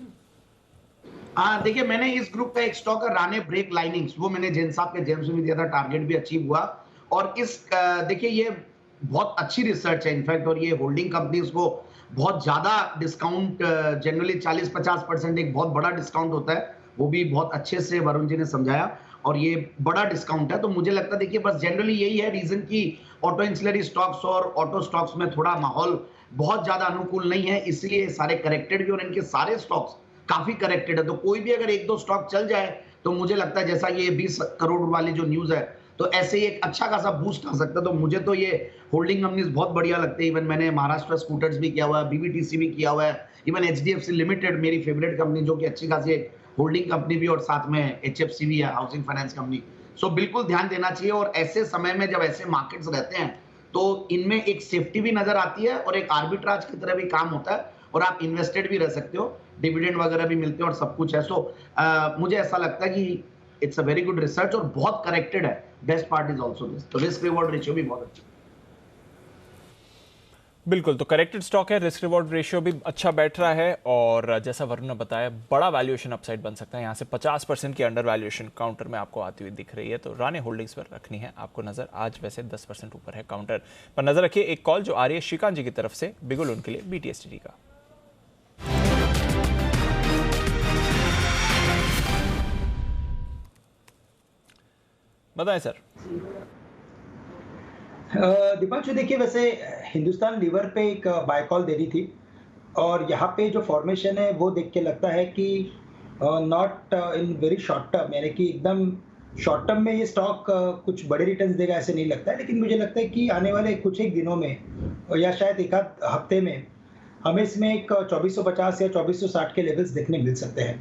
हाँ, देखिए मैंने इस ग्रुप का एक स्टॉक है राने ब्रेक लाइनिंग्स, वो मैंने जैन साहब के जेम्स में भी दिया था, टारगेट भी अचीव हुआ। और इस देखिए ये बहुत अच्छी रिसर्च है इनफैक्ट, और ये होल्डिंग कंपनीज को बहुत ज्यादा डिस्काउंट, जनरली 40-50% एक बहुत बड़ा डिस्काउंट होता है, वो भी बहुत अच्छे से वरुण जी ने समझाया, और ये बड़ा डिस्काउंट है। तो मुझे लगता है देखिए बस जनरली यही है रीजन कि ऑटो इंसुलरी स्टॉक्स और ऑटो स्टॉक्स में थोड़ा माहौल बहुत ज्यादा अनुकूल नहीं है, इसलिए सारे करेक्टेड भी, और इनके सारे स्टॉक्स काफी करेक्टेड है। तो कोई भी अगर एक दो स्टॉक चल जाए तो मुझे लगता है जैसा ये 20 करोड़ वाली जो न्यूज है, तो ऐसे ही एक अच्छा खासा बूस्ट आ सकता है। तो मुझे तो ये होल्डिंग कंपनीज बहुत बढ़िया लगते हैं। इवन मैंने महाराष्ट्र स्कूटर्स भी किया हुआ है, बीबीटीसी भी किया हुआ है, इवन एचडीएफसी लिमिटेड मेरी फेवरेट कंपनी जो कि अच्छी खासी एक होल्डिंग कंपनी भी, और साथ में एचएफसी भी है, हाउसिंग फाइनेंस कंपनी। सो बिल्कुल ध्यान देना चाहिए। और ऐसे समय में जब ऐसे मार्केट्स रहते हैं तो इनमें एक सेफ्टी भी नजर आती है और एक आर्बिट्राज की तरह भी काम होता है, और आप इन्वेस्टेड भी रह सकते हो, डिविडेंड वगैरह भी मिलते हैं और सब कुछ है। सो मुझे ऐसा लगता है कि it's a very good research और बहुत करेक्टेड है। Best part is also this, तो रिस्क रिवॉर्ड रेशियो भी बहुत अच्छा। बिल्कुल, तो करेक्टेड स्टॉक है, रिस्क रिवॉर्ड रेशियो भी अच्छा बैठ रहा है, और जैसा वरुण ने बताया बड़ा वैल्यूएशन अपसाइड बन सकता है। यहाँ से 50% की अंडर वैल्यूएशन काउंटर में आपको आती हुई दिख रही है, तो रानी होल्डिंग्स पर रखनी है आपको नजर। आज वैसे 10% ऊपर है काउंटर पर, नजर रखिए। एक कॉल जो आ रही है श्रीकांत जी की तरफ से, बिगुल उनके लिए BTSTD का। बताएं सर। दीपांशु, देखिए वैसे हिंदुस्तान लीवर पे एक बाय कॉल दे रही थी, और यहाँ पे जो फॉर्मेशन है वो देख के लगता है कि not in very short term, यानी कि एकदम शॉर्ट टर्म में ये स्टॉक कुछ बड़े रिटर्न्स देगा ऐसे नहीं लगता है। लेकिन मुझे लगता है कि आने वाले कुछ एक दिनों में या शायद एक आध हफ्ते में हमें इसमें एक 2450 या 2460 के लेवल्स देखने मिल सकते हैं।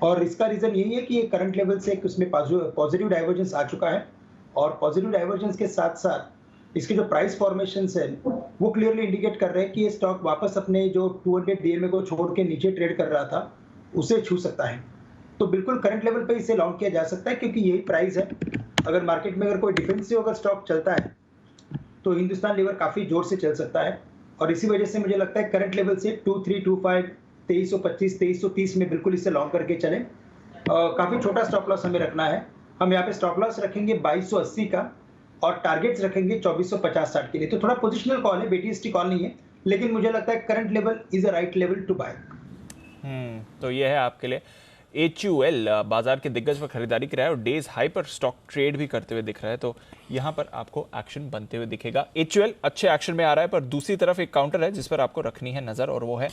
और इसका रीजन यही है कि ये करंट लेवल से उसमें पॉजिटिव डाइवर्जेंस आ चुका है, और पॉजिटिव डाइवर्जेंस के साथ साथ इसके जो प्राइस फॉर्मेशंस है वो क्लियरली इंडिकेट कर रहे हैं कि ये स्टॉक वापस अपने जो 200 DMA को छोड़ के नीचे ट्रेड कर रहा था उसे छू सकता है। तो बिल्कुल करंट लेवल पे इसे लॉन्ग किया जा सकता है, क्योंकि यही प्राइस है। अगर मार्केट में अगर कोई डिफेंसिव अगर स्टॉक चलता है तो हिंदुस्तान लीवर काफी जोर से चल सकता है, और इसी वजह से मुझे लगता है करंट लेवल से 2325, 2325, 2330 में बिल्कुल इसे लॉन्ग करके चलें। काफी छोटा स्टॉप लॉस हमें रखना है। हम यहाँ पे स्टॉप लॉस रखेंगे 2280 का, और टारगेट्स रखेंगे 2450-60 के लिए। तो थोड़ा पोजिशनल कॉल है, BTST कॉल नहीं है, लेकिन मुझे लगता है current level is a right level to buy. तो ये है आपके लिए। HUL बाजार के दिग्गज पर खरीदारी कर रहा है और डेज हाई पर स्टॉक ट्रेड भी करते हुए दिख रहा है, तो यहां पर आपको एक्शन बनते हुए दिखेगा। HUL अच्छे एक्शन में आ रहा है, पर दूसरी तरफ एक काउंटर है जिस पर आपको रखनी है नजर, और वो है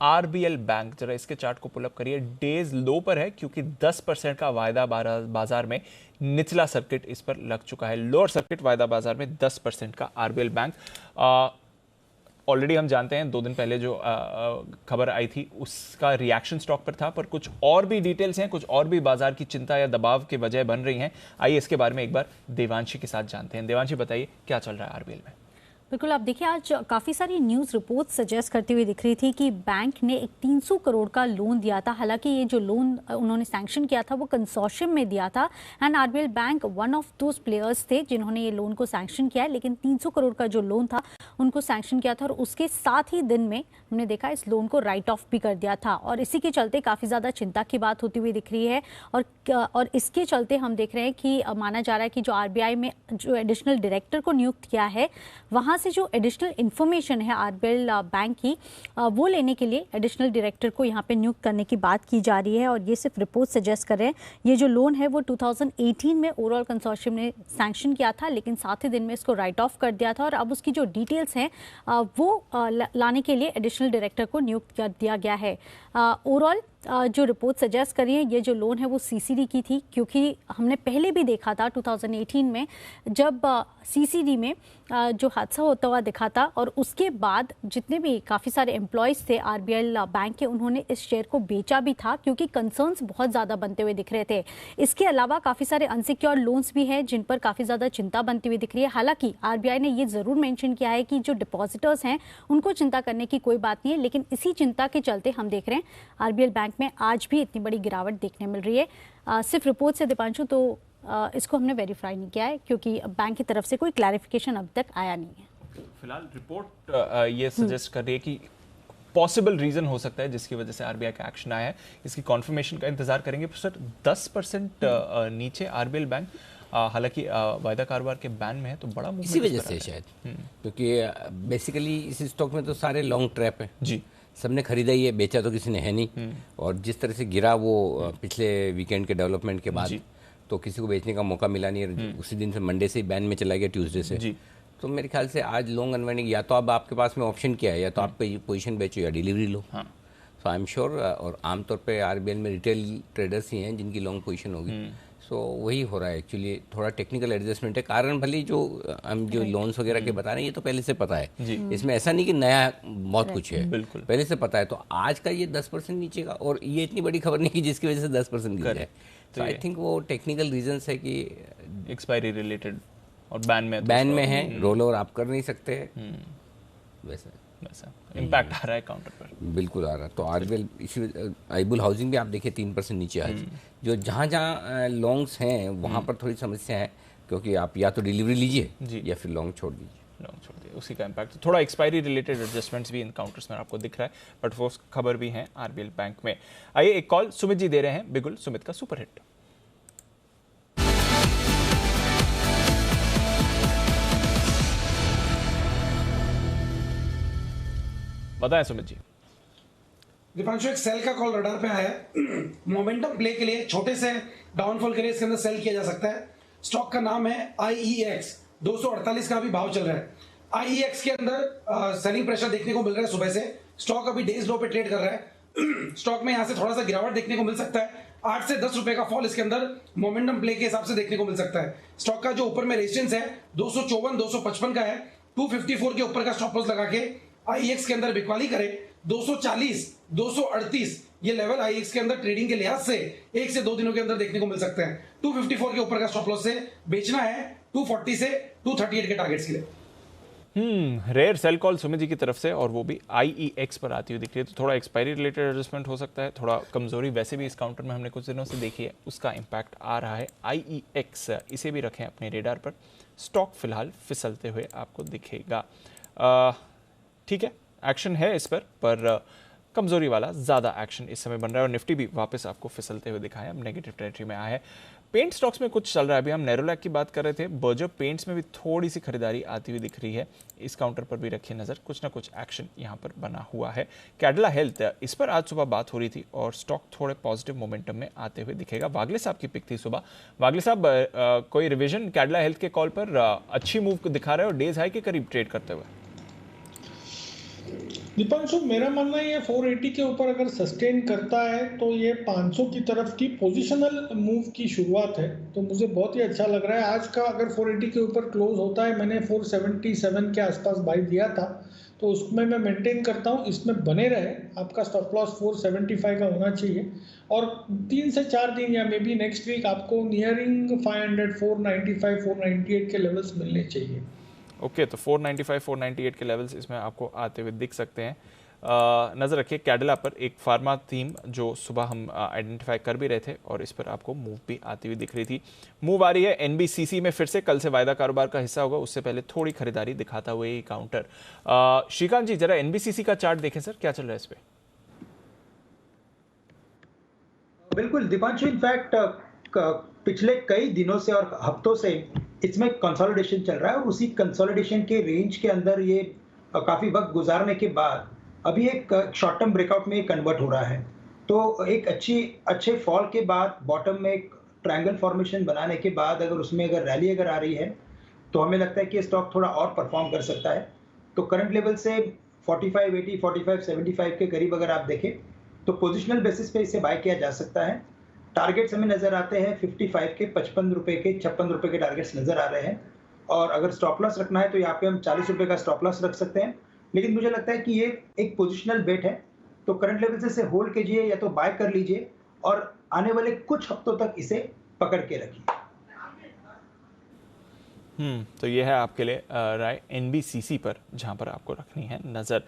RBL बैंक। जरा इसके चार्ट को पुल अप करिए। डेज लो पर है क्योंकि 10% का वायदा बाजार में निचला सर्किट इस पर लग चुका है। लोअर सर्किट वायदा बाजार में 10% का RBL बैंक। ऑलरेडी हम जानते हैं 2 दिन पहले जो खबर आई थी उसका रिएक्शन स्टॉक पर था, पर कुछ और भी डिटेल्स हैं, कुछ और भी बाजार की चिंता या दबाव की वजह बन रही हैं। आइए इसके बारे में एक बार देवांशी के साथ जानते हैं। देवांशी, बताइए क्या चल रहा है RBL में? बिल्कुल, आप देखिए आज काफ़ी सारी न्यूज़ रिपोर्ट सजेस्ट करती हुई दिख रही थी कि बैंक ने एक 300 करोड़ का लोन दिया था। हालांकि ये जो लोन उन्होंने सैंक्शन किया था वो कंसोर्शियम में दिया था, and RBL bank one of those players थे जिन्होंने ये लोन को सैंक्शन किया है। लेकिन 300 करोड़ का जो लोन था उनको सैंक्शन किया था, और उसके साथ ही दिन में हमने देखा इस लोन को राइट ऑफ भी कर दिया था, और इसी के चलते काफ़ी ज़्यादा चिंता की बात होती हुई दिख रही है। और इसके चलते हम देख रहे हैं कि माना जा रहा है कि जो RBI में जो एडिशनल डायरेक्टर को नियुक्त किया है, वहाँ से जो एडिशनल इन्फॉर्मेशन है RBL बैंक की वो लेने के लिए एडिशनल डायरेक्टर को यहाँ पे नियुक्त करने की बात की जा रही है। और ये सिर्फ रिपोर्ट सजेस्ट कर रहे हैं। ये जो लोन है वो 2018 में ओवरऑल कंसोर्शियम ने सैंक्शन किया था, लेकिन साथ ही दिन में इसको राइट ऑफ कर दिया था, और अब उसकी जो डिटेल्स हैं वो लाने के लिए एडिशनल डायरेक्टर को नियुक्त कर दिया गया है। ओवरऑल जो रिपोर्ट सजेस्ट कर रही है ये जो लोन है वो सीसीडी की थी, क्योंकि हमने पहले भी देखा था 2018 में जब सीसीडी में जो हादसा होता हुआ दिखा था, और उसके बाद जितने भी काफ़ी सारे एम्प्लॉयज़ थे आरबीएल बैंक के, उन्होंने इस शेयर को बेचा भी था क्योंकि कंसर्न्स बहुत ज़्यादा बनते हुए दिख रहे थे। इसके अलावा काफ़ी सारे अनसिक्योर्ड लोन्स भी हैं जिन पर काफ़ी ज़्यादा चिंता बनती हुई दिख रही है। हालांकि आरबीआई ने ये ज़रूर मेंशन किया है कि जो डिपॉजिटर्स हैं उनको चिंता करने की कोई बात नहीं है, लेकिन इसी चिंता के चलते हम देख रहे हैं आरबीएल बैंक में आज भी इतनी बड़ी गिरावट देखने मिल रही है। सिर्फ रिपोर्ट से दीपांशु, तो इसको हमने वेरीफाई नहीं किया है क्योंकि बैंक की तरफ से कोई क्लैरिफिकेशन अब तक आया नहीं है। फिलहाल रिपोर्ट ये सजेस्ट कर रही है कि पॉसिबल रीजन हो सकता है जिसकी वजह से आरबीआई का एक्शन आया है। इसकी कॉन्फर्मेशन का इंतजार करेंगे। सर 10% नीचे आरबीएल बैंक, हालांकि वायदा कारोबार के बैन में है, तो बड़ा इसी वजह से शायद, क्योंकि बेसिकली इस स्टॉक में तो सारे लॉन्ग ट्रैप है जी, सबने खरीदा ही है, बेचा तो किसी ने है नहीं। और जिस तरह से गिरा वो पिछले वीकेंड के डेवलपमेंट के बाद, तो किसी को बेचने का मौका मिला नहीं। उसी दिन से मंडे से बैन में चला गया, ट्यूसडे से जी। तो मेरे ख्याल से आज लॉन्ग अनवाइंडिंग, या तो अब आपके पास में ऑप्शन क्या है, या तो आप पोजीशन बेचो या delivery low. So I am sure, और आमतौर पे आरबीएल में रिटेल ट्रेडर्स ही हैं जिनकी लॉन्ग पोजीशन होगी। सो वही हो रहा है एक्चुअली, थोड़ा टेक्निकल एडजस्टमेंट है। कारण भले जो हम जो लोन्स वगैरह के बता रहे हैं ये तो पहले से पता है, इसमें ऐसा नहीं कि नया बहुत कुछ है, बिल्कुल पहले से पता है। तो आज का ये 10% नीचे का, और ये इतनी बड़ी खबर नहीं कि जिसकी वजह से 10% गिर जाए। तो आई थिंक वो टेक्निकल रीजंस है कि एक्सपायरी रिलेटेड और बैन में है, रोल ओवर आप कर नहीं सकते, वैसा इम्पैक्ट आ रहा है काउंटर पर, बिल्कुल आ रहा है। तो आरबीएल इसी, आईबुल हाउसिंग भी आप देखिए 3% नीचे आज। जो जहाँ लॉन्ग्स हैं वहाँ पर थोड़ी समस्या है, क्योंकि आप या तो डिलीवरी लीजिए या फिर लॉन्ग छोड़ दीजिए, उसी का इम्पैक्ट। थोड़ा एक्सपायरी रिलेटेड एडजस्टमेंट्स भी इन काउंटर्स में आपको दिख रहा है, बट वो खबर भी है आरबीएल बैंक में। आइए एक कॉल सुमित जी दे रहे हैं, बिगुल सुमित का सुपर हिट। बताएं सुमित जी। दीपांशु, एक सेल का कॉल रडार पे आया है। मोमेंटम प्ले के लिए छोटे से डाउनफॉल के लिए इसके अंदर सेल किया जा सकता है। स्टॉक का नाम है IEX, 248 का भी भाव चल रहा है। IEX के अंदर सेलिंग प्रेशर देखने को मिल रहा है सुबह से। स्टॉक अभी डेज लो पे ट्रेड कर रहा है। स्टॉक में यहां से थोड़ा सा गिरावट देखने को मिल सकता है। 8 से 10 रुपए का फॉल इसके अंदर मोमेंटम प्ले के हिसाब से देखने को मिल सकता है। स्टॉक का जो ऊपर में रेजिस्टेंस है 254 255 का है। 254 के ऊपर का स्टॉप लॉस लगा के IEX के अंदर बिकवाली करे। 240 238 ये लेवल IEX के अंदर ट्रेडिंग के लिहाज से 1 से 2 दिनों के अंदर देखने को मिल सकते हैं। 254 के ऊपर का स्टॉप लॉस से बेचना है, 240 से 238 के टारगेट्स के लिए। Rare cell call Sumit ji की तरफ से, और वो भी IEX पर आती हुई दिख रही है। तो थोड़ा एक्सपायरी रिलेटेड एडजस्टमेंट हो सकता है, थोड़ा कमजोरी वैसे भी इस काउंटर में हमने कुछ दिनों से देखी है, उसका इम्पैक्ट आ रहा है। IEX इसे भी रखें अपने रेडार पर। स्टॉक फिलहाल फिसलते हुए आपको दिखेगा। ठीक है, एक्शन है इस पर कमजोरी वाला ज़्यादा एक्शन इस समय बन रहा है, और निफ्टी भी वापस आपको फिसलते हुए दिखाया, अब नेगेटिव टेरिटरी में आया है। पेंट स्टॉक्स में कुछ चल रहा है। अभी हम नेरोलैक की बात कर रहे थे, बर्जर पेंट्स में भी थोड़ी सी खरीदारी आती हुई दिख रही है। इस काउंटर पर भी रखिए नज़र, कुछ ना कुछ एक्शन यहाँ पर बना हुआ है। कैडिला हेल्थ, इस पर आज सुबह बात हो रही थी और स्टॉक थोड़े पॉजिटिव मोमेंटम में आते हुए दिखेगा। वागले साहब की पिक थी सुबह। वागले साहब, कोई रिविजन कैडिला हेल्थ के कॉल पर? अच्छी मूव दिखा रहे हो, डेज हाई के करीब ट्रेड करते हुए। दीपांशु, मेरा मानना है ये 480 के ऊपर अगर सस्टेन करता है तो ये 500 की तरफ की पोजिशनल मूव की शुरुआत है, तो मुझे बहुत ही अच्छा लग रहा है। आज का अगर 480 के ऊपर क्लोज होता है, मैंने 477 के आसपास बाई दिया था, तो उसमें मैं मेंटेन करता हूँ, इसमें बने रहे। आपका स्टॉप लॉस 475 का होना चाहिए, और 3 से 4 दिन या मे बी नेक्स्ट वीक आपको नियरिंग 500, 495, 498 के लेवल्स मिलने चाहिए। ओके, तो 495, 498 के लेवल्स इसमें आपको आते हुए दिख सकते हैं। नज़र रखिए कैडिला पर, एक फार्मा थीम जो सुबह हम आइडेंटिफाई कर भी रहे थे, और इस पर आपको मूव भी आती हुई दिख रही थी। मूव आ रही है NBCC में फिर से, कल से वायदा कारोबार का हिस्सा होगा, उससे पहले थोड़ी खरीदारी दिखाता हुआ ये काउंटर। श्रीकांत जी, जरा NBCC का चार्ट देखें सर, क्या चल रहा है इस पे? बिल्कुल दीपांशु, इनफैक्ट पिछले कई दिनों से और हफ्तों से इसमें कंसोलिडेशन चल रहा है, और उसी कंसोलिडेशन के रेंज के अंदर ये काफी वक्त गुजारने के बाद अभी एक शॉर्ट टर्म ब्रेकआउट में कन्वर्ट हो रहा है। तो एक अच्छे फॉल के बाद बॉटम में एक ट्रायंगल फॉर्मेशन बनाने के बाद अगर उसमें अगर रैली अगर आ रही है, तो हमें लगता है कि स्टॉक थोड़ा और परफॉर्म कर सकता है। तो करंट लेवल से 4580, 4575 के करीब अगर आप देखें तो पोजिशनल बेसिस पे इसे बाय किया जा सकता है। टारगेट्स हमें नजर आते हैं 55 के, 55 रुपए के, 56 रुपए के टारगेट्स नजर आ रहे हैं। और अगर स्टॉप लॉस रखना है तो यहाँ पे हम 40 रुपए का स्टॉप लॉस रख सकते हैं। लेकिन मुझे लगता है कि ये एक पोजिशनल बेट है, तो करंट लेवल से इसे होल्ड कीजिए या तो बाय कर लीजिए और आने वाले कुछ हफ्तों तक इसे पकड़ के रखिए। तो ये है आपके लिए राय एनबीसीसी पर, जहां पर आपको रखनी है नजर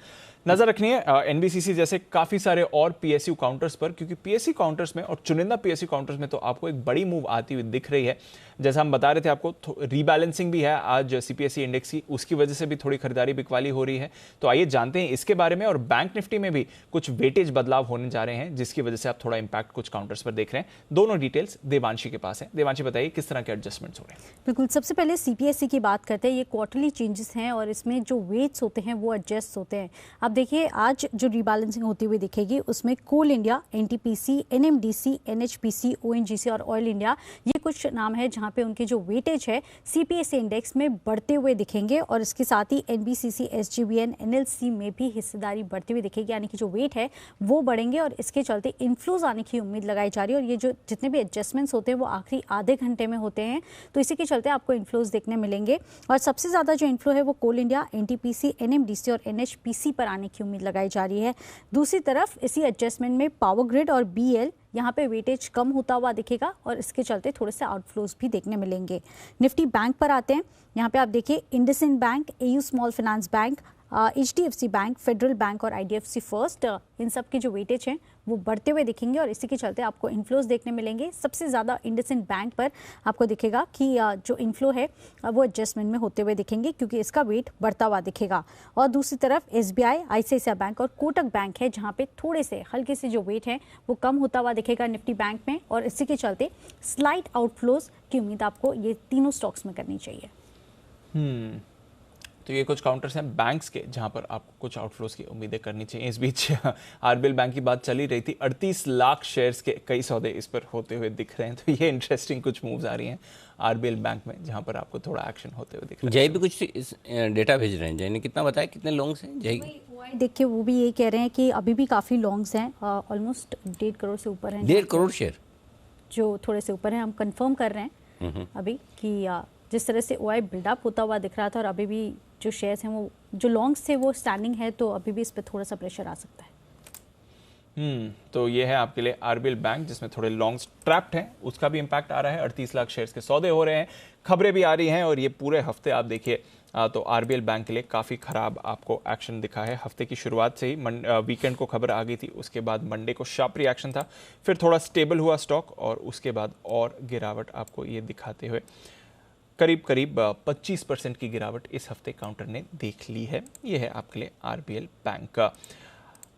रखनी है एनबीसीसी जैसे काफी सारे और पीएसयू काउंटर्स पर, क्योंकि पीएसयू काउंटर्स में और चुनिंदा पीएसयू काउंटर्स में तो आपको एक बड़ी मूव आती हुई दिख रही है। जैसा हम बता रहे थे आपको, रीबैलेंसिंग भी है आज सीपीएसई इंडेक्स की, उसकी वजह से भी थोड़ी खरीदारी बिकवाली हो रही है। तो आइए जानते हैं इसके बारे में। और बैंक निफ्टी में भी कुछ वेटेज बदलाव होने जा रहे हैं, जिसकी वजह से आप थोड़ा इंपैक्ट कुछ काउंटर्स पर देख रहे हैं। दोनों डिटेल्स देवांशी के पास है। देवांशी, बताइए किस तरह के एडजस्टमेंट्स हो रहे हैं? बिल्कुल, सबसे पहले सीपीएसई की बात करते हैं। ये क्वार्टरली चेंजेस हैं और इसमें जो वेट्स होते हैं वो एडजस्ट होते हैं। अब देखिए, आज जो रीबैलेंसिंग होती हुई दिखेगी उसमें Coal India, NTPC, NMDC, NHPC, ONGC और ऑयल इंडिया, ये कुछ नाम है जहां पे उनकी जो वेटेज है सीपीएसई इंडेक्स में बढ़ते हुए दिखेंगे। और इसके साथ ही एनबीसीसी, एसजीबीएन, एनएलसी में भी हिस्सेदारी बढ़ती हुई दिखेगी, यानी कि जो वेट है वो बढ़ेंगे और इसके चलते इन्फ्लोज आने की उम्मीद लगाई जा रही है। और ये जो जितने भी एडजस्टमेंट्स होते हैं वो आखिरी आधे घंटे में होते हैं, तो इसी के चलते आपको इन्फ्लोज देखने मिलेंगे। और सबसे ज़्यादा जो इन्फ्लो है वो कोल इंडिया, एनटीपीसी, एनएमडीसी और एनएचपीसी पर आने की उम्मीद लगाई जा रही है। दूसरी तरफ इसी एडजस्टमेंट में पावर ग्रिड और बीएल, यहाँ पे वेटेज कम होता हुआ दिखेगा और इसके चलते थोड़े से आउटफ्लोज भी देखने मिलेंगे। निफ्टी बैंक पर आते हैं। यहाँ पे आप देखिए, IndusInd bank, AU small finance bank, HDFC bank, federal bank और आईडीएफसी फर्स्ट, इन सब के जो वेटेज हैं वो बढ़ते हुए दिखेंगे और इसी के चलते आपको इन्फ्लोज देखने मिलेंगे। सबसे ज़्यादा इंडसइंड बैंक पर आपको दिखेगा कि जो इन्फ्लो है वो एडजस्टमेंट में होते हुए दिखेंगे, क्योंकि इसका वेट बढ़ता हुआ दिखेगा। और दूसरी तरफ एसबीआई, आईसीआईसीआई बैंक और कोटक बैंक है, जहाँ पे थोड़े से हल्के से जो वेट है वो कम होता हुआ दिखेगा निफ्टी बैंक में, और इसी के चलते स्लाइट आउटफ्लोज की उम्मीद आपको ये तीनों स्टॉक्स में करनी चाहिए। तो ये कुछ काउंटर्स हैं बैंक्स के, जहां पर आपको कुछ आउटफ्लोज की उम्मीदें करनी चाहिए। इस बीच आरबीएल बैंक की बात चली रही थी, 38 लाख शेयर्स के कई सौदे इस पर होते हुए दिख रहे हैं। तो ये इंटरेस्टिंग कुछ मूव्स आ रही हैं आरबीएल बैंक में, जहां पर आपको थोड़ा एक्शन होते हुए दिख रहा है। जय भी कुछ डेटा भेज रहे हैं। जय ने कितना बताया, कितने लॉन्ग्स हैं? जय देखिए, वो भी ये कह रहे हैं कि अभी भी काफ़ी लॉन्ग्स हैं, ऑलमोस्ट 1.5 करोड़ से ऊपर हैं। 1.5 करोड़ शेयर जो थोड़े से ऊपर हैं, हम कंफर्म कर रहे हैं अभी कि जिस तरह से ओआई बिल्डअप होता हुआ दिख रहा था और अभी भी जो शेयर्स हैं वो जो लॉन्ग्स थे वो स्टैंडिंग है, तो अभी भी इस पर थोड़ा सा प्रेशर आ सकता है। तो ये है आपके लिए आरबीएल बैंक, जिसमें थोड़े लॉन्ग्स ट्रैप्ड हैं, उसका भी इंपैक्ट आ रहा है। 38 लाख शेयर्स के सौदे हो रहे हैं, खबरें भी आ रही हैं, और ये पूरे हफ्ते आप देखिए तो आरबीएल बैंक के लिए काफ़ी खराब आपको एक्शन दिखा है। हफ्ते की शुरुआत से ही वीकेंड को खबर आ गई थी, उसके बाद मंडे को शार्प रिएक्शन था, फिर थोड़ा स्टेबल हुआ स्टॉक और उसके बाद और गिरावट आपको ये दिखाते हुए करीब 25% की गिरावट इस हफ्ते काउंटर ने देख ली है। ये है आपके लिए आरबीएल बैंक का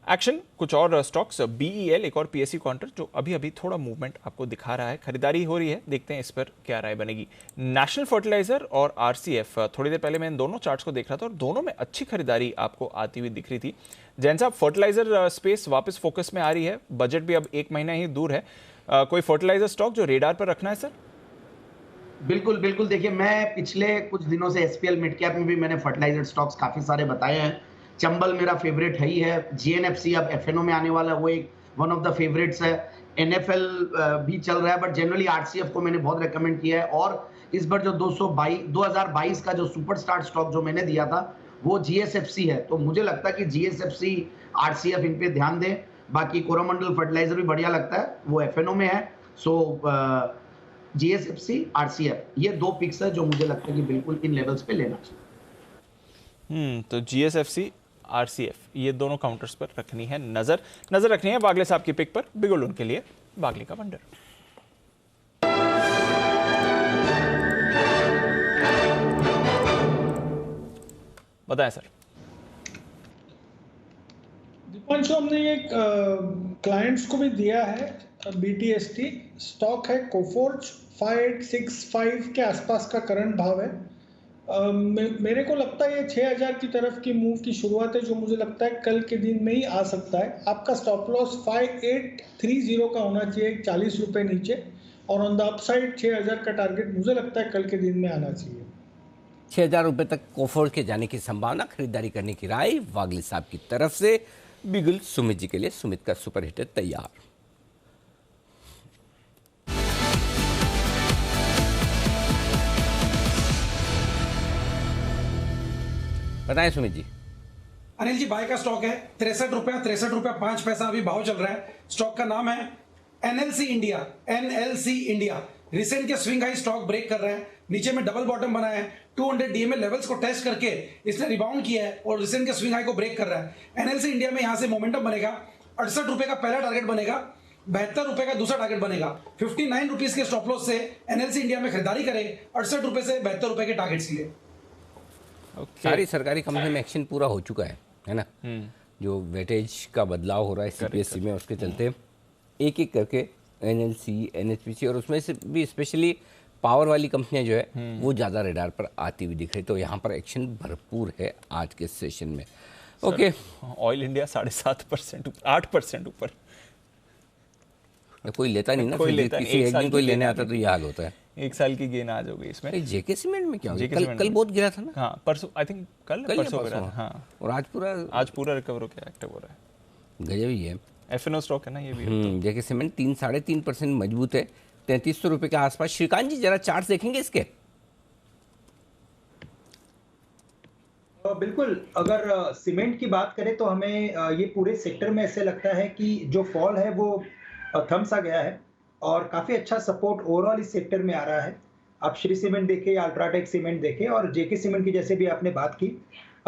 एक्शन। कुछ और स्टॉक्स, बीईएल एक और पीएसयू काउंटर जो अभी अभी थोड़ा मूवमेंट आपको दिखा रहा है, खरीदारी हो रही है, देखते हैं इस पर क्या राय बनेगी। नेशनल फर्टिलाइजर और आरसीएफ, थोड़ी देर पहले मैं इन दोनों चार्ट्स को देख रहा था और दोनों में अच्छी खरीदारी आपको आती हुई दिख रही थी। जैन साहब, फर्टिलाइजर स्पेस वापस फोकस में आ रही है, बजट भी अब 1 महीना ही दूर है, कोई फर्टिलाइजर स्टॉक जो रेडार पर रखना है सर? बिल्कुल बिल्कुल, देखिए मैं पिछले कुछ दिनों से एसपीएल मिड कैप में भी मैंने फर्टिलाइजर स्टॉक्स काफी सारे बताए हैं। चंबल मेरा फेवरेट है ही है, जीएनएफसी अब एफएनओ में आने वाला है, वो एक वन ऑफ द फेवरेट्स है। एनएफएल भी चल रहा है, बट जनरली आरसीएफ को मैंने बहुत रेकमेंड किया है। और इस बार जो 2022 का जो सुपरस्टार स्टॉक जो मैंने दिया था वो जीएसएफसी है, तो मुझे लगता है कि जीएसएफसी, आरसीएफ इन पे ध्यान दें। बाकी कोरोमंडल फर्टिलाइजर भी बढ़िया लगता है, वो एफएनओ में है। सो जीएसएफसी, आरसीएफ, ये 2 पिक्स है जो मुझे लगता है कि बिल्कुल इन लेवल्स पे लेना चाहिए। तो जीएसएफसी, आरसीएफ, ये दोनों काउंटर्स पर रखनी है नजर रखनी है। बागले साहब की पिक पर, बिगुल उनके लिए बागले का वंडर। बताएं सर। दीपांशु, हमने ये क्लाइंट्स को भी दिया है, बीटीएसटी स्टॉक है कोफोर्ज, 5865 के आसपास का करंट भाव है। मेरे को लगता है ये 6000 की तरफ की मूव की शुरुआत है, जो मुझे लगता है कल के दिन में ही आ सकता है। आपका स्टॉप लॉस 5830 का होना चाहिए, 40 रुपए नीचे, और ऑन द अपसाइड 6000 का टारगेट मुझे लगता है कल के दिन में आना चाहिए। 6000 रुपए तक कोफोर्ज के जाने की संभावना, खरीदारी करने की राय वागली साहब की तरफ से। बिल्कुल सुमित जी के लिए, सुमित का सुपर हिट है तैयार। बताएं सुमित जी। अनिल जी, बाय का स्टॉक है 63 रुपया 5 पैसा अभी भाव चल रहा है। स्टॉक का नाम है NLC India. NLC India recent के स्विंग हाई स्टॉक ब्रेक कर रहे हैं, नीचे में डबल बॉटम बना है, 200 डीएमए लेवल्स को टेस्ट करके इसने रिबाउंड किया है और रिसेंट के स्विंग हाई को ब्रेक कर रहा है। एनएलसी इंडिया में यहां से मोमेंटम बनेगा, 68 रुपए का पहला टारगेट बनेगा, 72 रुपए का दूसरा टारगेट बनेगा। 59 रुपीज के स्टॉप लॉस से एनएलसी इंडिया में खरीदारी करें 68 रुपए से 72 रुपए के टारगेट्स लिए। सारी सरकारी कंपनी में एक्शन पूरा हो चुका है ना। जो वेटेज का बदलाव हो रहा है सीपीएससी में, उसके चलते एक एक करके एनएलसी, एनएचपीसी और उसमें से भी स्पेशली पावर वाली कंपनियां जो है वो ज़्यादा रडार पर आती हुई दिख रही। तो यहाँ पर एक्शन भरपूर है आज के सेशन में। ओके, ऑयल इंडिया 7.5%, 8% ऊपर। कोई लेता नहीं ना, कोई लेता किसी एक दिन कोई लेने आता तो ये हाल होता है। एक साल की गेन आज हो गई इसमें। जेके सीमेंट में क्या हो गया? कल बहुत गिरा था ना। हाँ, परसों आई थिंक कल परसों गिरा। हाँ, और आज पूरा रिकवर होकर एक्टिव हो रहा है। गजब ही है। एफएनओ स्टॉक है ना ये भी। जेके सीमेंट 3-3.5% मजबूत है, 3300 रुपए के आसपास। श्रीकांत जी जरा चार्ट देखेंगे इसके। बिल्कुल, अगर सीमेंट की बात करें तो हमें ये पूरे सेक्टर में ऐसे लगता है कि जो फॉल है वो थम सा गया है और काफी अच्छा सपोर्ट ओवरऑल इस सेक्टर में आ रहा है। आप श्री सीमेंट देखें या अल्ट्राटेक सीमेंट देखें और जेके सीमेंट की जैसे भी आपने बात की,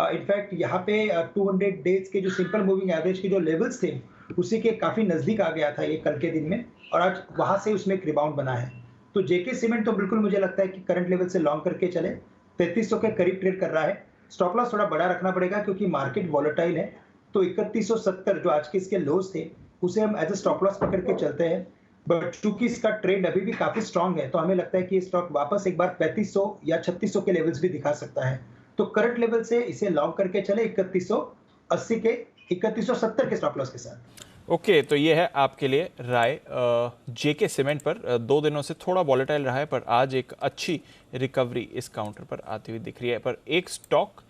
इनफैक्ट यहाँ पे 200 डेज के जो सिंपल मूविंग एवरेज के जो लेवल्स थे उसी के काफी नजदीक आ गया था ये कल के दिन में, और आज वहां से उसमें एक रिबाउंड बना है। तो जेके सीमेंट तो बिल्कुल मुझे लगता है कि करंट लेवल से लॉन्ग करके चले, 3300 के करीब ट्रेड कर रहा है। स्टॉप लॉस थोड़ा बड़ा रखना पड़ेगा क्योंकि मार्केट वॉलेटाइल है। तो 3170 जो आज के इसके लोज थे उसे हम एज ए स्टॉप लॉस पकड़ के चलते हैं, बट चूंकि इसका ट्रेंड अभी भी काफी स्ट्रांग है तो हमें लगता है कि ये स्टॉक वापस एक बार 3500 या 3600 के लेवल्स भी दिखा सकता है। तो करंट लेवल से इसे लॉन्ग करके चले 3180 के 3170 के स्टॉप लॉस के साथ। ओके, तो ये है आपके लिए राय जेके सीमेंट पर। 2 दिनों से थोड़ा वॉलेटाइल रहा है पर आज एक अच्छी रिकवरी इस काउंटर पर आती हुई दिख रही है। पर एक स्टॉक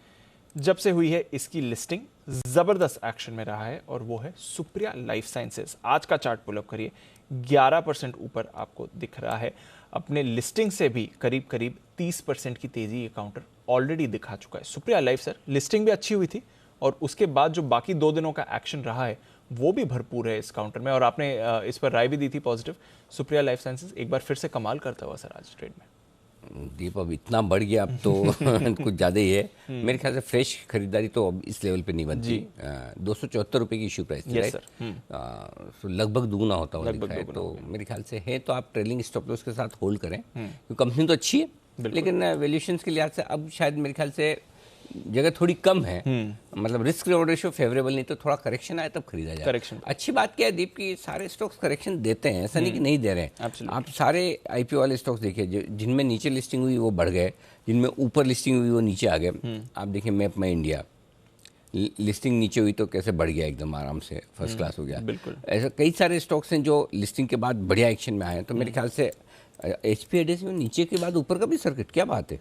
जब से हुई है इसकी लिस्टिंग जबरदस्त एक्शन में रहा है और वो है सुप्रिया लाइफ साइंसेज। आज का चार्ट पुल अप करिए, 11% ऊपर आपको दिख रहा है। अपने लिस्टिंग से भी करीब 30% की तेजी ये काउंटर ऑलरेडी दिखा चुका है। सुप्रिया लाइफ सर, लिस्टिंग भी अच्छी हुई थी और उसके बाद जो बाकी 2 दिनों का एक्शन रहा है वो भी भरपूर है इस काउंटर में, और आपने इस पर राय भी दी थी पॉजिटिव। सुप्रिया लाइफ साइंसेज एक बार फिर से कमाल करता हुआ सर आज ट्रेड में। दीप अब इतना बढ़ गया अब तो कुछ ज़्यादा ही है। मेरे ख्याल से फ्रेश खरीदारी तो अब इस लेवल पे नहीं बनती। 274 रुपये की इशू प्राइस थी, तो लगभग दुगुना होता हुआ दिख रहा है। तो मेरे ख्याल से है तो आप ट्रेलिंग स्टॉप लॉस के साथ होल्ड करें क्योंकि कंपनी तो अच्छी है, लेकिन वैल्यूएशंस के लिहाज से अब शायद मेरे ख्याल से जगह थोड़ी कम है। मतलब रिस्क रिवॉर्ड रेशियो फेवरेबल नहीं, तो थोड़ा करेक्शन आए तब खरीदा जाए। करेक्शन अच्छी बात क्या है दीप की सारे स्टॉक्स करेक्शन देते हैं, ऐसा नहीं कि नहीं दे रहे हैं। आप सारे आईपीओ वाले स्टॉक्स देखिए, जिनमें नीचे लिस्टिंग हुई वो बढ़ गए, जिनमें ऊपर लिस्टिंग हुई वो नीचे आ गए। आप देखिए मैप में इंडिया, लिस्टिंग नीचे हुई तो कैसे बढ़ गया, एकदम आराम से फर्स्ट क्लास हो गया। बिल्कुल ऐसा कई सारे स्टॉक्स हैं जो लिस्टिंग के बाद बढ़िया एक्शन में आए हैं। तो मेरे ख्याल से HPADS में नीचे के बाद ऊपर का भी सर्किट, क्या बात है।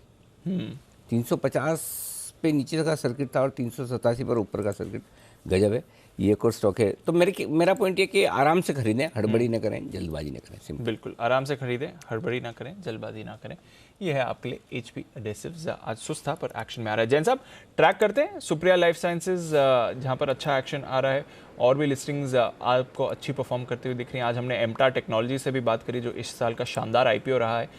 350 पे नीचे का सर्किट था और 387 पर ऊपर का सर्किट, गजब है। ये एक और स्टॉक है। तो मेरा पॉइंट ये कि आराम से खरीदें, हड़बड़ी न करें, जल्दबाजी न करें। सिंपल, बिल्कुल आराम से खरीदें, हड़बड़ी ना करें, जल्दबाजी ना करें। ये है आपके लिए HP एडेसिव्स। आज सुस्त था पर एक्शन में आ रहा है। जैन साहब ट्रैक करते हैं सुप्रिया लाइफ साइंसेज, जहाँ पर अच्छा एक्शन आ रहा है और भी लिस्टिंग्स आपको अच्छी परफॉर्म करते हुए दिख रही हैं। आज हमने एमटा टेक्नोलॉजी से भी बात करी जो इस साल का शानदार IPO रहा है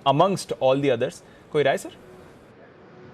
अमंगस्ट ऑल दी अदर्स। कोई राय सर?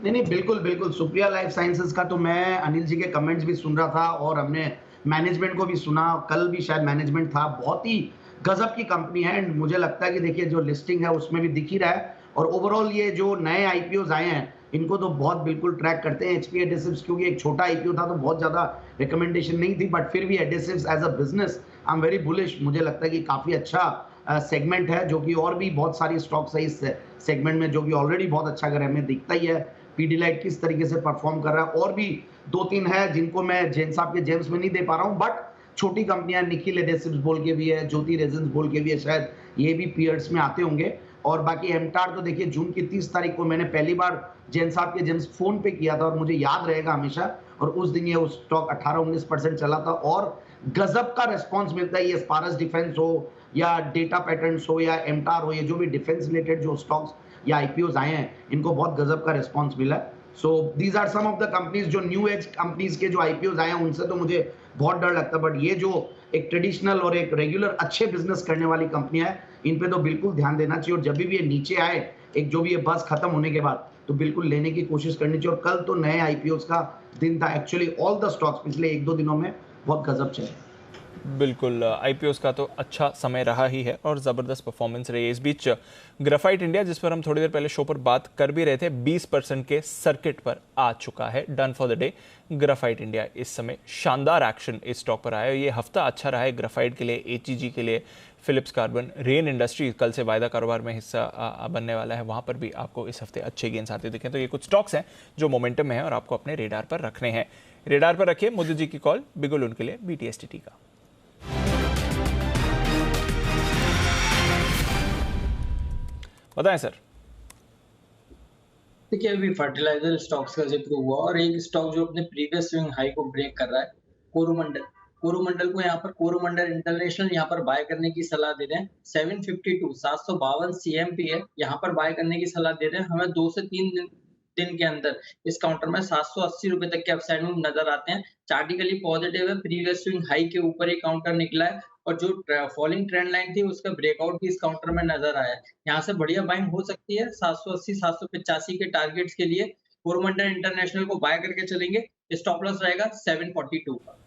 नहीं, बिल्कुल सुप्रिया लाइफ साइंसेज का तो मैं अनिल जी के कमेंट्स भी सुन रहा था और हमने मैनेजमेंट को भी सुना, कल भी शायद मैनेजमेंट था। बहुत ही गजब की कंपनी है एंड मुझे लगता है कि देखिए जो लिस्टिंग है उसमें भी दिख ही रहा है, और ओवरऑल ये जो नए IPOs आए हैं इनको तो बहुत बिल्कुल ट्रैक करते हैं। HP एडेसिव्स क्योंकि एक छोटा IPO था तो बहुत ज़्यादा रिकमेंडेशन नहीं थी, बट फिर भी adhesives as a business I am very bullish. मुझे लगता है कि काफ़ी अच्छा सेगमेंट है, जो कि और भी बहुत सारी स्टॉक्स है इस सेगमेंट में जो कि ऑलरेडी बहुत अच्छा कर रहे हैं। हमें दिखता ही है पीडीलाइट किस तरीके से परफॉर्म कर रहा है, और भी 2-3 है जिनको मैं जैन साहब के जेम्स में नहीं दे पा रहा हूं, बट छोटी कंपनियां निखिल एडेसिव्स बोल के भी है, ज्योति रेजिन्स बोल के भी है, शायद ये भी पीयर्स में आते होंगे। और बाकी एमटार तो देखिए जून की 30 तारीख को मैंने पहली बार जैन साहब के जेम्स फोन पे किया था और मुझे याद रहेगा हमेशा, और उस दिन ये उस स्टॉक 18-19% चला था और गजब का रेस्पॉन्स मिलता है। ये स्पारस डिफेंस हो या डेटा पैटर्न्स हो या एमटार हो, ये जो भी डिफेंस रिलेटेड जो स्टॉक्स या आईपीओज आए हैं, इनको बहुत गजब का रेस्पॉन्स मिला है। So these are some of the companies जो न्यू एज कंपनीज के जो आईपीओज आए हैं, उनसे तो मुझे बहुत डर लगता है, बट ये जो एक ट्रेडिशनल और एक रेगुलर अच्छे बिजनेस करने वाली कंपनियां है, इन पे तो बिल्कुल ध्यान देना चाहिए। और जब भी ये नीचे आए, एक जो भी ये बस खत्म होने के बाद, तो बिल्कुल लेने की कोशिश करनी चाहिए। और कल तो नए आईपीओज का दिन था, एक्चुअली ऑल द स्टॉक्स पिछले 1-2 दिनों में बहुत गजब चले। बिल्कुल, आईपीओस का तो अच्छा समय रहा ही है और ज़बरदस्त परफॉर्मेंस रही है। इस बीच ग्रेफाइट इंडिया, जिस पर हम थोड़ी देर पहले शो पर बात कर भी रहे थे, 20% के सर्किट पर आ चुका है। Done for the day graphite India इस समय शानदार एक्शन इस स्टॉक पर आया। ये हफ्ता अच्छा रहा है ग्रेफाइट के लिए, एचईजी के लिए, फिलिप्स कार्बन, रेन इंडस्ट्री कल से वायदा कारोबार में हिस्सा बनने वाला है, वहाँ पर भी आपको इस हफ्ते अच्छे गेंस आते दिखें। तो ये कुछ स्टॉक्स हैं जो मोमेंटम में है और आपको अपने रेडार पर रखने हैं। रेडार पर रखिए मोदी जी की कॉल, बिगुल उनके लिए BTSTT का। बताएं सर। देखिए, अभी फर्टिलाइजर स्टॉक्स का जिक्र हुआ और एक स्टॉक जो अपने प्रीवियस स्विंग हाई को ब्रेक कर रहा है, कोरोमंडल को यहाँ पर कोरोमंडल इंटरनेशनल यहाँ पर बाय करने की सलाह दे रहे हैं। 752 CMP है, यहाँ पर बाय करने की सलाह दे रहे हैं। हमें 2 से 3 दिन के अंदर इस काउंटर में 780 रुपए तक के अपसाइड मूव नजर आते हैं। चार्टिकली पॉजिटिव है, प्रीवियस स्विंग हाई के ऊपर ही काउंटर निकला है और जो फॉलिंग ट्रेंड लाइन थी उसका ब्रेकआउट भी इस काउंटर में नजर आया है। यहाँ से बढ़िया बाइंग हो सकती है 780-785 के टारगेट्स के लिए। कोरोमंडल इंटरनेशनल को बाय करके चलेंगे, स्टॉप लॉस रहेगा 742 का।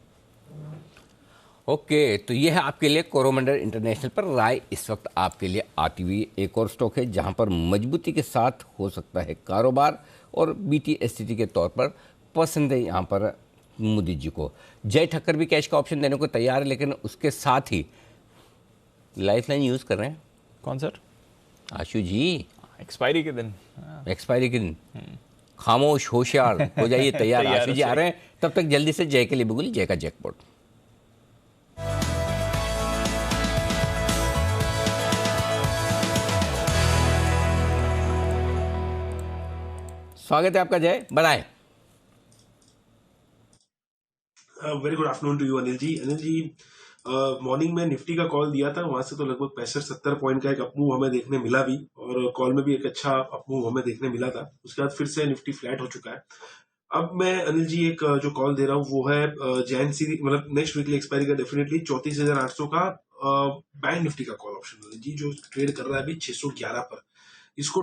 ओके, तो ये है आपके लिए कोरोमंडल इंटरनेशनल पर राय इस वक्त आपके लिए आती हुई। एक और स्टॉक है जहां पर मजबूती के साथ हो सकता है कारोबार और BTSTT के तौर पर पसंद है यहाँ पर मोदी जी को। जय ठक्कर भी कैश का ऑप्शन देने को तैयार है, लेकिन उसके साथ ही लाइफलाइन यूज कर रहे हैं। कौन सर? आशु जी, एक्सपायरी के दिन। खामोश होशियार हो जाइए तैयार। आशु जी आ रहे हैं, तब तक जल्दी से जय के लिए बिगुल, जय का जैकपॉट। स्वागत है आपका जय, बनाए। Very good afternoon to you Anil ji. Morning में निफ्टी का कॉल दिया था, वहां से तो लगभग 65-70 पॉइंट का एक अपमूव हमें देखने मिला भी, और कॉल में भी एक अच्छा अपमूव हमें देखने मिला था। उसके बाद फिर से निफ्टी फ्लैट हो चुका है। अब मैं अनिल जी एक जो कॉल दे रहा हूँ वो है जैन सीरीज, मतलब नेक्स्ट वीकली एक्सपायरी का डेफिनेटली 34,800 का बैंक निफ्टी का कॉल ऑप्शन अनिल जी, जो ट्रेड कर रहा है अभी 611 पर। इसको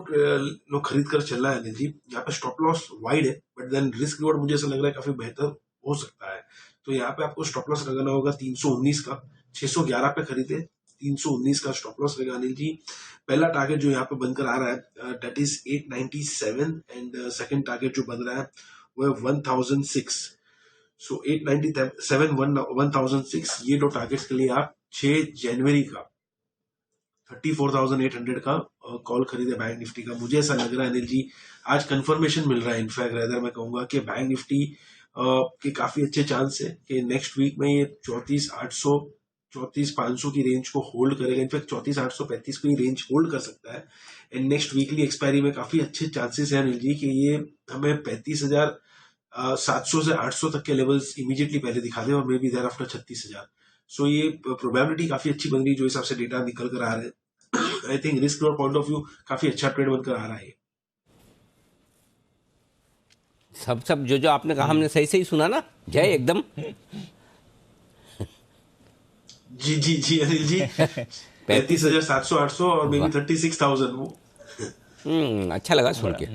खरीद कर चल रहा है अनिल जी। यहाँ पे स्टॉप लॉस वाइड है, बट देन रिस्क रिवॉर्ड मुझे ऐसा लग रहा है काफी बेहतर हो सकता है। तो यहाँ पे आपको स्टॉप लॉस लगाना होगा 319 का। 611 पे खरीदे, 319 का स्टॉप लॉस लगा अनिल जी। पहला टारगेट जो यहाँ पे बनकर आ रहा है that is 897 and second target जो बन रहा है वो है 1006। सो 897 1006, ये दो टारगेट्स के लिए आप 6 जनवरी का 34,800 का कॉल खरीदे बैंक निफ्टी का। मुझे ऐसा लग रहा है अनिल जी, आज कंफर्मेशन मिल रहा है, इनफैक्ट रेदर मैं कहूंगा कि बैंक निफ्टी के काफी अच्छे चांस है कि नेक्स्ट वीक में ये 34,800 34,500 की रेंज को होल्ड करेगा। इनफैक्ट 34,835 की रेंज होल्ड कर सकता है। एंड नेक्स्ट वीकली एक्सपायरी में काफी अच्छे चांसेस है अनिल जी कि ये हमें 35,700 से 800 तक के लेवल्स इमीडिएटली पहले दिखा दे और मे बी देयर आफ्टर 36,000। सो ये प्रोबेबिलिटी काफी अच्छी बन रही है जो हिसाब से डेटा निकल कर आ रहे हैं। आई थिंक रिस्क और पॉइंट ऑफ व्यू काफी अच्छा ट्रेड बनकर आ रहा है। सब जो आपने कहा हमने सही सुना ना जय, एकदम। जी अनिल जी 35,700 800 और मे बी 36,000 वो अच्छा लगा सुन के।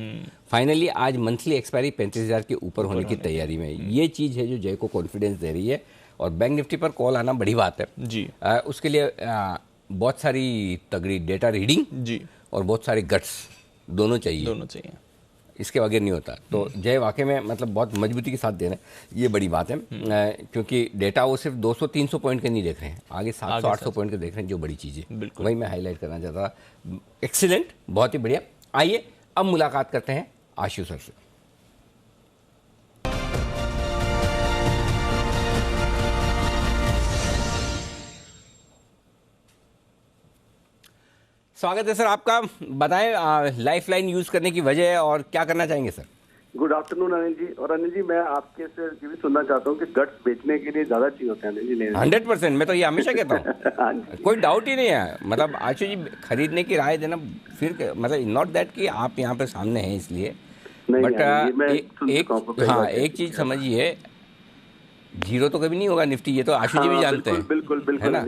फाइनली आज मंथली एक्सपायरी 35,000 के ऊपर होने की तैयारी में, ये चीज है जो जय को कॉन्फिडेंस दे रही है। और बैंक निफ्टी पर कॉल आना बड़ी बात है जी। उसके लिए बहुत सारी तगड़ी डेटा रीडिंग जी और बहुत सारी गट्स दोनों चाहिए, इसके बगैर नहीं होता। तो जय वाकई में मतलब बहुत मजबूती के साथ दे रहे हैं, ये बड़ी बात है। क्योंकि डेटा वो सिर्फ 200-300 पॉइंट के नहीं देख रहे हैं, आगे 700-800 पॉइंट के देख रहे हैं, जो बड़ी चीज़ है वही मैं हाईलाइट करना चाहता था। एक्सीलेंट, बहुत ही बढ़िया। आइए अब मुलाकात करते हैं आशु सर से। स्वागत है सर आपका। बताएं लाइफलाइन यूज करने की वजह और क्या करना चाहेंगे सर। गुड आफ्टरनून अनिल जी। और अनिल जी, मैं आपके से ये भी सुनना चाहता हूँ कि गट्स बेचने के लिए ज्यादा चाहिए होते हैं अनिल जी। 100%, मैं तो ये हमेशा कहता हूँ, कोई डाउट ही नहीं है। मतलब आशु जी, खरीदने की राय देना फिर मतलब नॉट दैट कि आप यहाँ पे सामने हैं इसलिए, बट हाँ एक चीज समझिए, जीरो तो कभी नहीं होगा निफ्टी, ये तो आशु जी भी जानते हैं। बिल्कुल है ना,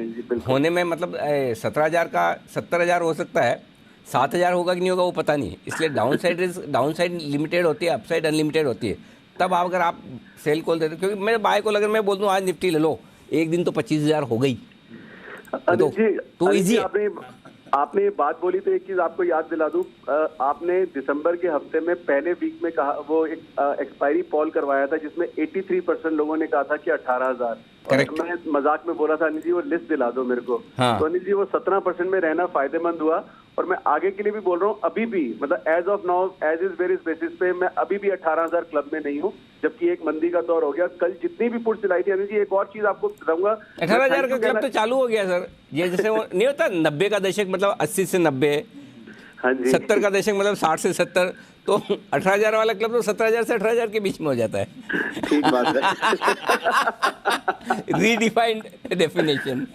होने में मतलब 17,000 का 70,000 हो सकता है, 7,000 होगा कि नहीं होगा वो पता नहीं। इसलिए डाउन साइड लिमिटेड होती है, अपसाइड अनलिमिटेड होती है। तब अगर आप सेल कॉल देते, क्योंकि मेरे बाय कॉल अगर मैं बोल दूं आज निफ्टी ले लो, एक दिन तो 25,000 हो गई तो इजी है। आपने ये बात बोली तो एक चीज आपको याद दिला दूं, आपने दिसंबर के हफ्ते में पहले वीक में कहा, वो एक एक्सपायरी पोल करवाया था जिसमें 83% लोगों ने कहा था कि 18,000। मैं मजाक में बोला था अनिल जी वो लिस्ट दिला दो मेरे को। तो अनिल जी वो 17% में रहना फायदेमंद हुआ। और मैं आगे के लिए भी बोल रहा हूँ, अभी भी मतलब as of now as is various basis पे मैं अभी भी 18,000 क्लब में नहीं हूँ, जबकि एक मंदी का दौर हो गया। कल जितनी भी पुट सिलाई थी अनिल जी, एक और चीज आपको बताऊंगा, 18,000 का क्लब तो चालू हो गया सर। ये जैसे वो नहीं होता 90 का दशक मतलब 80 से 90, 70 का दशक मतलब 60 से 70, तो 18,000 वाला क्लब तो 17,000 से 18,000 के बीच में हो जाता है। ठीक बात है। Redefined definition.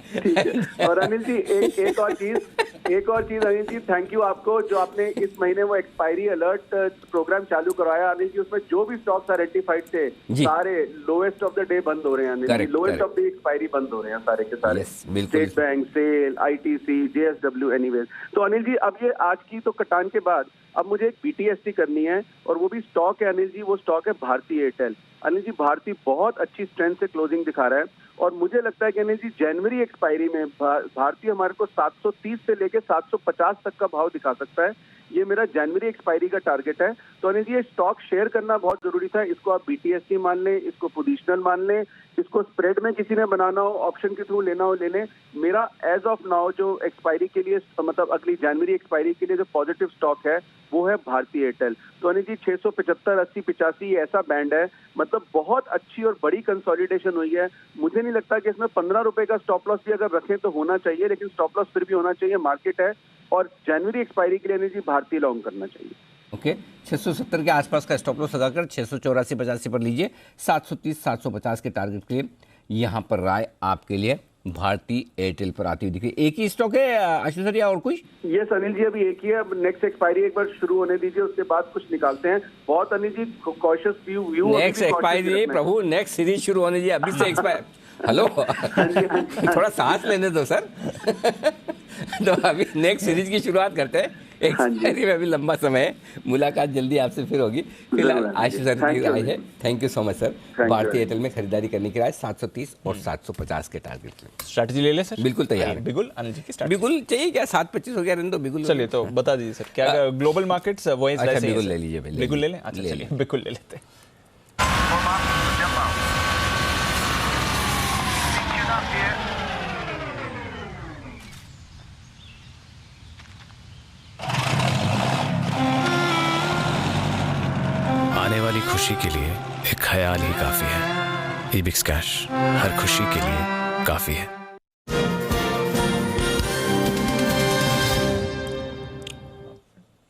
और अनिल जी एक और चीज अनिल जी, थैंक यू आपको जो आपने इस महीने वो एक्सपायरी अलर्ट प्रोग्राम चालू करवाया अनिल जी। उसमें जो भी स्टॉक्स आइडेंटिफाइड थे सारे लोएस्ट ऑफ द डे बंद हो रहे हैं Anil ji, lowest of the expiry बंद हो रहे हैं सारे के सारे। State Bank, SAIL, ITC, JSW, anyways. तो अनिल जी अब ये आज की तो कटान के बाद अब मुझे एक BTST करनी है, और वो भी स्टॉक है अनिल जी, वो स्टॉक है भारती एयरटेल। अनिल जी भारती बहुत अच्छी स्ट्रेंथ से क्लोजिंग दिखा रहा है, और मुझे लगता है कि अनिल जी जनवरी एक्सपायरी में भारती हमारे को 730 से लेके 750 तक का भाव दिखा सकता है। ये मेरा जनवरी एक्सपायरी का टारगेट है। तो अनिल जी ये स्टॉक शेयर करना बहुत जरूरी था। इसको आप BTST मान लें, इसको पोजिशनल मान लें, इसको स्प्रेड में किसी ने बनाना हो, ऑप्शन के थ्रू लेना हो ले लें। मेरा एज ऑफ नाउ जो एक्सपायरी के लिए मतलब अगली जनवरी एक्सपायरी के लिए जो पॉजिटिव स्टॉक है वो है भारती एयरटेल। तो अनिल जी 675, 80, 85 ऐसा बैंड है, मतलब बहुत अच्छी और बड़ी कंसोलिडेशन हुई है। मुझे नहीं लगता कि इसमें 15 रुपए का स्टॉप लॉस भी अगर रखें तो होना चाहिए, लेकिन स्टॉप लॉस फिर भी होना चाहिए, मार्केट है। और जनवरी एक्सपायरी के लिए अनिल जी भारती लॉन्ग करना चाहिए। ओके 670 के आसपास का स्टॉप लॉस लगाकर 684-85 पर लीजिए। 730-750 के टारगेट के लिए यहाँ पर राय आपके लिए भारती एयरटेल पर आती हुई दिख रही है। एक ही स्टॉक है आशु सर या और कुछ? यस अनिल जी अभी एक ही है। नेक्स्ट एक्सपायरी एक बार शुरू होने दीजिए, उसके बाद कुछ निकालते हैं। बहुत Anil ji cautious view next expiry प्रभु, नेक्स्ट सीरीज शुरू होने दीजिए, अभी से एक्सपायर। हेलो थोड़ा सांस लेने दो सर। तो अभी नेक्स्ट सीरीज की शुरुआत करते हैं। एक्सपायरी में अभी लंबा समय है, मुलाकात जल्दी आपसे फिर होगी। फिलहाल आशीष सर की राय है। Thank you so much sir. भारतीय एयरटेल में खरीदारी करने की राय 730 और 750 के टारगेट की। स्ट्रैटेजी ले लें सर? बिल्कुल तैयार। बिल्कुल अनिल जी की बिल्कुल चाहिए क्या? 725 हो गया रहने दो बिल्कुल। चलिए तो बता दीजिए सर क्या ग्लोबल मार्केट्स वो बिल्कुल ले लीजिए। बिल्कुल ले लें? अच्छा चलिए बिल्कुल ले लेते हैं। आने वाली खुशी के लिए एक ख्याल ही काफी है। इबिक्स कैश हर खुशी के लिए काफी है।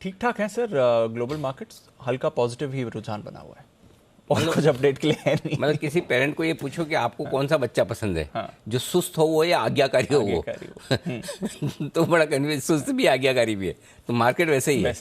ठीक ठाक है सर ग्लोबल मार्केट्स, हल्का पॉजिटिव ही रुझान बना हुआ है और कुछ अपडेट के लिए है नहीं। मतलब किसी पेरेंट को ये पूछो कि आपको कौन सा बच्चा पसंद है, जो सुस्त हो वो या आज्ञाकारी हो वो। तो बड़ा कन्फ्यूज, सुस्त भी आज्ञाकारी भी है। तो मार्केट वैसे ही है।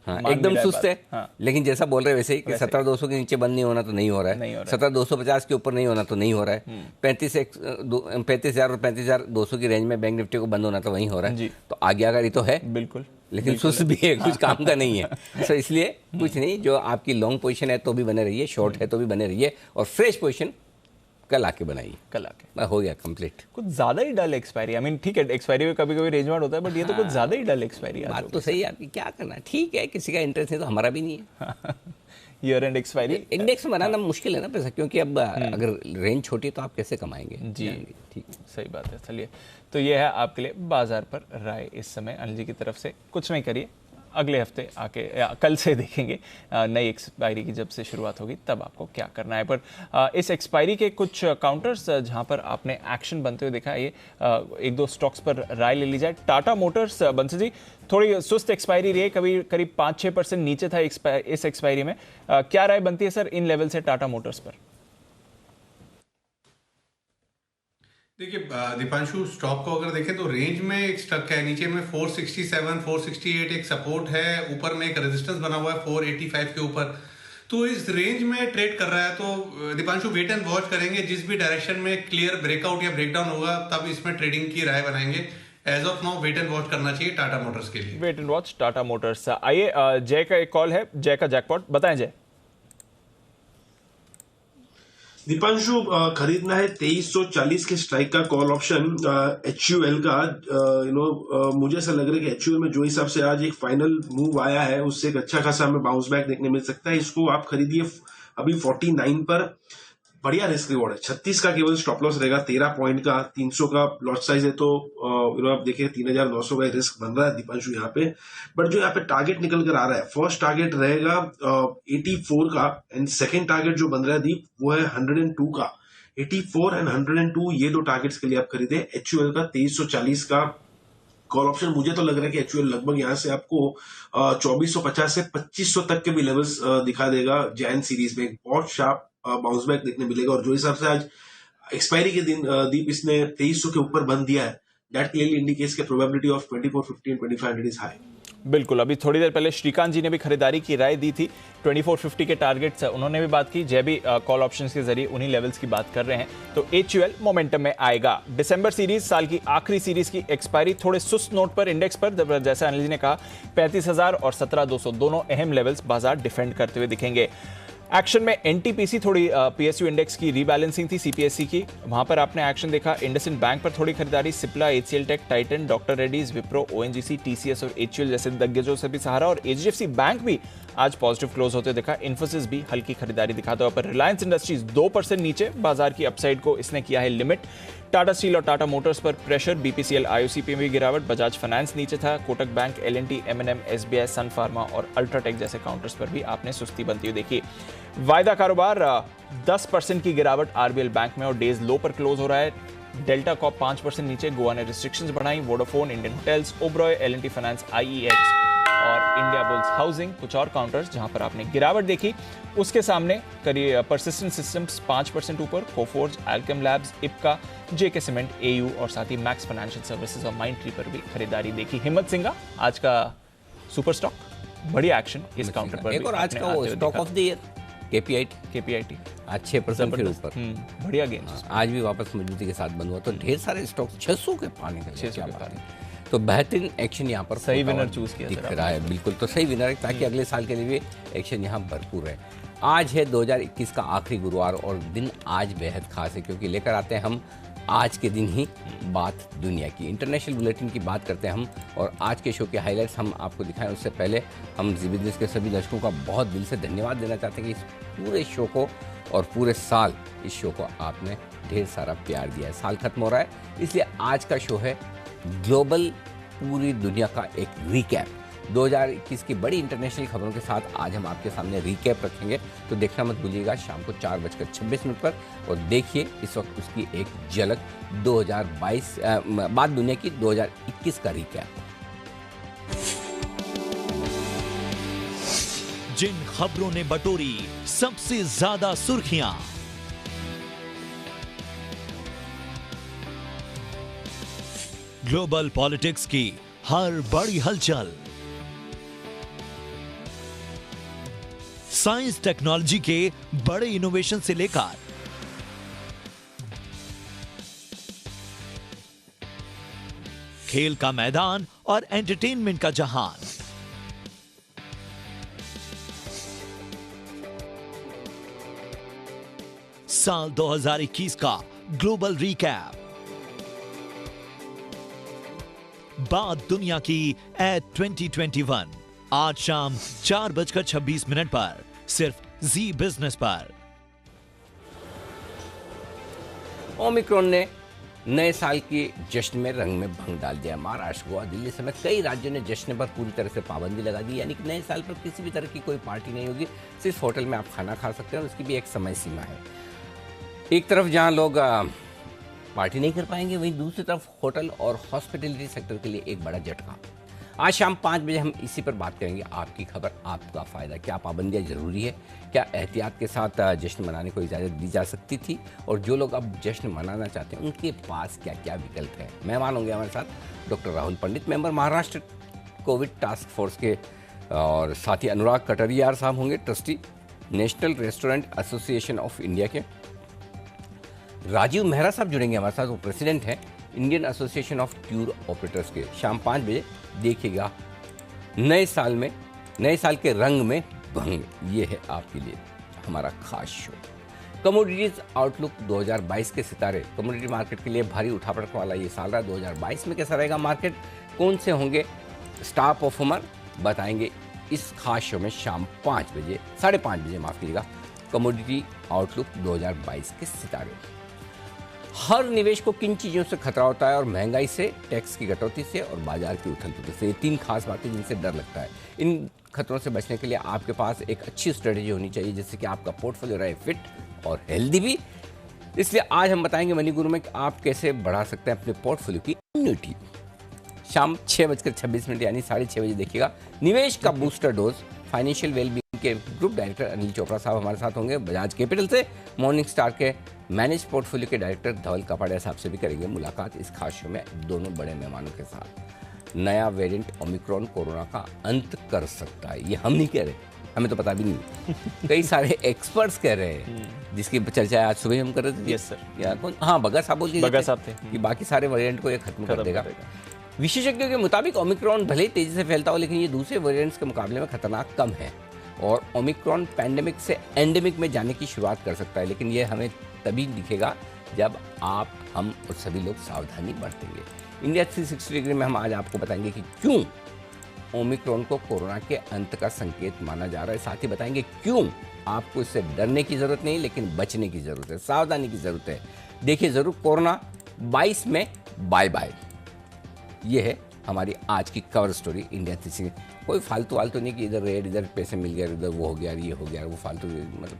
हाँ, एकदम सुस्त है। लेकिन जैसा बोल रहे वैसे ही कि 17,200 के नीचे बंद नहीं होना तो नहीं हो रहा है, 17,250 के ऊपर नहीं होना तो नहीं हो रहा है, 35,000 और 35,200 की रेंज में बैंक निफ्टी को बंद होना तो वहीं हो रहा है। तो आज्ञाकारी तो है बिल्कुल, लेकिन सुस्त भी है, कुछ काम का नहीं है। तो इसलिए कुछ नहीं, जो आपकी लॉन्ग पोजीशन है तो भी बने रहिए, शॉर्ट है तो भी बने रहिए, और फ्रेश पोजीशन कल आके बनाइए। कल आके हो गया कंप्लीट। कुछ ज्यादा ही डल एक्सपायरी। आई मीन ठीक है, एक्सपायरी में कभी कभी रेंज बाउंड होता है, बट ये तो कुछ ज्यादा ही डल एक्सपायरी। बात तो सही है आपकी, क्या करना, ठीक है, किसी का इंटरेस्ट नहीं तो हमारा भी नहीं है। ईयर एंड एक्सपायरी इंडेक्स में बनाना मुश्किल है ना पैसा, क्योंकि अब अगर रेंज छोटी है तो आप कैसे कमाएंगे जी। ठीक, सही बात है। चलिए तो ये है आपके लिए बाजार पर राय इस समय। अनिल जी की तरफ से कुछ नहीं करिए, अगले हफ्ते आके या कल से देखेंगे नई एक्सपायरी की जब से शुरुआत होगी तब आपको क्या करना है। पर इस एक्सपायरी के कुछ काउंटर्स जहां पर आपने एक्शन बनते हुए देखा, ये एक दो स्टॉक्स पर राय ले ली जाए। टाटा मोटर्स, बंसी जी, थोड़ी सुस्त एक्सपायरी रही है, कभी करीब 5-6% नीचे था इस एक्सपायरी में। क्या राय बनती है सर इन लेवल से टाटा मोटर्स पर? देखिए दीपांशु, स्टॉक को अगर देखें तो रेंज में एक स्टक है, नीचे में 467 468 एक सपोर्ट है, ऊपर में एक रेजिस्टेंस बना हुआ है 485 के ऊपर। तो इस रेंज में ट्रेड कर रहा है, तो दीपांशु वेट एंड वॉच करेंगे। जिस भी डायरेक्शन में क्लियर ब्रेकआउट या ब्रेकडाउन होगा तब इसमें ट्रेडिंग की राय बनाएंगे। As of now wait and watch करना चाहिए टाटा मोटर्स के लिए। Wait and watch Tata Motors. आइए जय का एक कॉल है, जय का जैकपॉट, बताएं जय। दीपांशु, खरीदना है 2340 के स्ट्राइक का कॉल ऑप्शन HUL का। मुझे ऐसा लग रहा है कि HUL में जो हिसाब से आज एक फाइनल मूव आया है उससे एक अच्छा खासा हमें बाउंस बैक देखने मिल सकता है। इसको आप खरीदिए अभी 49 पर, बढ़िया रिस्क रिवॉर्ड है। 36 का केवल स्टॉप लॉस रहेगा, 13 पॉइंट का, 300 का लॉट साइज है, तो आप देखिए 3900 का रिस्क बन रहा है दीपांशु यहाँ पे। बट जो यहाँ पे टारगेट निकल कर आ रहा है, फर्स्ट टारगेट रहेगा 84 का एंड सेकेंड टारगेट जो बन रहा है दीप वो है 102 का। 84 एंड 102 ये दो टारगेट्स के लिए आप खरीदे। HUL का 2340 का कॉल ऑप्शन। मुझे तो लग रहा है कि HUL लगभग यहाँ से आपको 2450 से 2500 तक के भी लेवल्स दिखा देगा। जैन सीरीज में बहुत शार्प बाउंस बैक देखने मिलेगा। और जो हिसाब से आज एक्सपायरी के दिन दीप इसने 2300 के ऊपर बंद दिया है, दैट क्लियरली इंडिकेट्स के probability of 2450 and 2500 is high. बिल्कुल, अभी थोड़ी देर पहले श्रीकांत जी ने भी खरीदारी की राय दी थी। 2450 के टारगेट्स उन्होंने भी बात की, जय भी कॉल ऑप्शंस के जरिए उन्हीं लेवल्स की बात कर रहे हैं। तो HUL मोमेंटम में आएगा। दिसंबर सीरीज, साल की आखिरी सीरीज की एक्सपायरी थोड़े सुस्त नोट पर इंडेक्स पर, जैसा अनिल जी ने कहा 35000 और 17200 दोनों अहम लेवल्स बाजार डिफेंड करते हुए दिखेंगे। एक्शन में NTPC, थोड़ी PSU इंडेक्स की रीबैलेंसिंग थी CPSE की, वहां पर आपने एक्शन देखा। इंडसइंड बैंक पर थोड़ी खरीदारी, Cipla, HCL tech, Titan, doctor Reddy's, विप्रो, ONGC, TCS और HUL जैसे दिग्गजों से भी सहारा। और HDFC बैंक भी आज पॉजिटिव क्लोज होते देखा। इन्फोसिस भी हल्की खरीदारी दिखाता हुआ। पर रिलायंस इंडस्ट्रीज 2% नीचे, बाजार की अपसाइड को इसने किया है लिमिट। टाटा स्टील और टाटा मोटर्स पर प्रेशर, BPCL, IOCP में भी गिरावट। बजाज फाइनेंस नीचे था। Kotak bank, L&T, M&M, SBI, सन फार्मा और अल्ट्राटेक जैसे काउंटर्स पर भी आपने सुस्ती बनती हुई देखी। वायदा कारोबार 10% की गिरावट RBL बैंक में और डेज लो पर क्लोज हो रहा है। डेल्टा कॉप 5% नीचे, गोवा ने रिस्ट्रिक्शंस बढ़ाई। Vodafone, Indian hotels, Oberoi, L&T finance, IEX और इंडिया बुल्स हाउसिंग कुछ और काउंटर्स जहां पर आपने गिरावट देखी। उसके सामने करिए परसिस्टेंट सिस्टम्स 5% ऊपर, Coforge, Alkem labs, Ipca, JK cement, AU और साथ ही मैक्स फाइनेंशियल सर्विसेज और माइंडट्री पर भी खरीदारी देखी। हिम्मत सिंह आज का सुपर स्टॉक, बढ़िया एक्शन इस काउंटर पर। एक और आज का वो stock of the year KPIT आज 6% फिर ऊपर, बढ़िया गेन। आज भी वापस मजबूती के साथ बंद हुआ। तो ढेर सारे स्टॉक 600 के पानी का 600 के पानी, तो बेहतरीन एक्शन यहाँ पर सही विनर चूज किया दिख रहा है। बिल्कुल, तो सही विनर है ताकि अगले साल के लिए भी एक्शन यहाँ भरपूर है। आज है 2021 का आखिरी गुरुवार और दिन आज बेहद खास है क्योंकि लेकर आते हैं हम आज के दिन ही बात दुनिया की, इंटरनेशनल बुलेटिन की बात करते हैं हम। और आज के शो के हाइलाइट्स हम आपको दिखाएं उससे पहले हम जी बिजनेस के सभी दर्शकों का बहुत दिल से धन्यवाद देना चाहते हैं कि इस पूरे शो को और पूरे साल इस शो को आपने ढेर सारा प्यार दिया है। साल खत्म हो रहा है, इसलिए आज का शो है ग्लोबल, पूरी दुनिया का एक रिकैप। 2021 की बड़ी इंटरनेशनल खबरों के साथ आज हम आपके सामने रिकैप रखेंगे, तो देखना मत भूलिएगा शाम को 4:26 पर। और देखिए इस वक्त उसकी एक झलक 2022 बात दुनिया की 2021 का रिकैप। जिन खबरों ने बटोरी सबसे ज्यादा सुर्खियां, ग्लोबल पॉलिटिक्स की हर बड़ी हलचल, साइंस टेक्नोलॉजी के बड़े इनोवेशन से लेकर खेल का मैदान और एंटरटेनमेंट का जहान, साल 2021 का ग्लोबल रिकैप, बात दुनिया की एट 2021, आज शाम 4:26 पर सिर्फ जी बिजनेस पर। ओमिक्रॉन ने नए साल के जश्न में रंग में भंग डाल दिया। महाराष्ट्र, गोवा, दिल्ली समेत कई राज्यों ने जश्न पर पूरी तरह से पाबंदी लगा दी, यानी कि नए साल पर किसी भी तरह की कोई पार्टी नहीं होगी, सिर्फ होटल में आप खाना खा सकते हैं और उसकी भी एक समय सीमा है। एक तरफ जहां लोग पार्टी नहीं कर पाएंगे, वहीं दूसरी तरफ होटल और हॉस्पिटैलिटी सेक्टर के लिए एक बड़ा झटका। आज शाम 5 बजे हम इसी पर बात करेंगे। आपकी खबर, आपका फायदा। क्या पाबंदियां जरूरी है? क्या एहतियात के साथ जश्न मनाने को इजाज़त दी जा सकती थी? और जो लोग अब जश्न मनाना चाहते हैं उनके पास क्या क्या विकल्प है? मेहमान होंगे हमारे साथ doctor Rahul Pandit, member Maharashtra covid task force के, और साथ ही अनुराग कटरियार साहब होंगे, trustee national restaurant association of India के। राजीव मेहरा साहब जुड़ेंगे हमारे साथ, वो प्रेसिडेंट हैं Indian association of tour operators के। शाम 5 बजे देखिएगा नए साल में, नए साल के रंग में भंग, ये है आपके लिए हमारा खास शो। कमोडिटीज आउटलुक 2022 के सितारे। कमोडिटी मार्केट के लिए भारी उठापटक वाला ये साल रहा। 2022 में कैसा रहेगा मार्केट, कौन से होंगे स्टार परफॉर्मर, बताएंगे इस खास शो में शाम 5 बजे, 5:30 बजे, माफ कीजिएगा। कमोडिटी आउटलुक 2022 के सितारे। हर निवेश को किन चीज़ों से खतरा होता है? और महंगाई से, टैक्स की कटौती से और बाजार की उथल पुथल से। ये 3 खास बातें जिनसे डर लगता है। इन खतरों से बचने के लिए आपके पास एक अच्छी स्ट्रेटेजी होनी चाहिए, जिससे कि आपका पोर्टफोलियो रहे फिट और हेल्दी भी। इसलिए आज हम बताएंगे मनी गुरु में कि आप कैसे बढ़ा सकते हैं अपने पोर्टफोलियो की इम्यूनिटी। शाम 6:26 यानी 6:30 बजे देखिएगा निवेश का बूस्टर डोज। फाइनेंशियल वेलबींग के ग्रुप डायरेक्टर अनिल चोपड़ा साहब हमारे साथ होंगे बजाज कैपिटल से। मॉर्निंग स्टार के मैनेज पोर्टफोलियो के डायरेक्टर धवल कपाड़िया साहब से भी करेंगे मुलाकात इस खास शो में, दोनों बड़े मेहमानों के साथ। नया वेरिएंट ओमिक्रॉन कोरोना का अंत कर सकता है, ये हम नहीं कह रहे, हमें तो पता भी नहीं, कई सारे एक्सपर्ट्स कह रहे हैं, जिसकी चर्चा आज सुबह हम कर रहे थे। Yes sir. या कौन? हाँ, बगा साहब बोल के, बगा साहब थे कि बाकी सारे वेरिएंट को ये खत्म कर देगा। विशेषज्ञों के मुताबिक ओमिक्रॉन भले ही तेजी से फैलता हो, लेकिन ये दूसरे वेरिएंट्स के मुकाबले में खतरनाक कम है और ओमिक्रॉन पैंडेमिक से एंडेमिक में जाने की शुरुआत कर सकता है। लेकिन ये हमें तभी दिखेगा जब आप, हम और सभी लोग सावधानी बरतेंगे। इंडिया 360 डिग्री में हम आज आपको बताएंगे कि क्यों ओमिक्रॉन को कोरोना के अंत का संकेत माना जा रहा है। साथ ही बताएंगे क्यों आपको इससे डरने की जरूरत नहीं, लेकिन बचने की जरूरत है, सावधानी की जरूरत है। देखिए जरूर, कोरोना 22 में बाय बाय, ये है हमारी आज की कवर स्टोरी इंडिया 360। कोई फालतू वालतू नहीं कि इधर रेड, इधर पैसे मिल गया, इधर वो हो गया, ये हो गया, वो फालतू, मतलब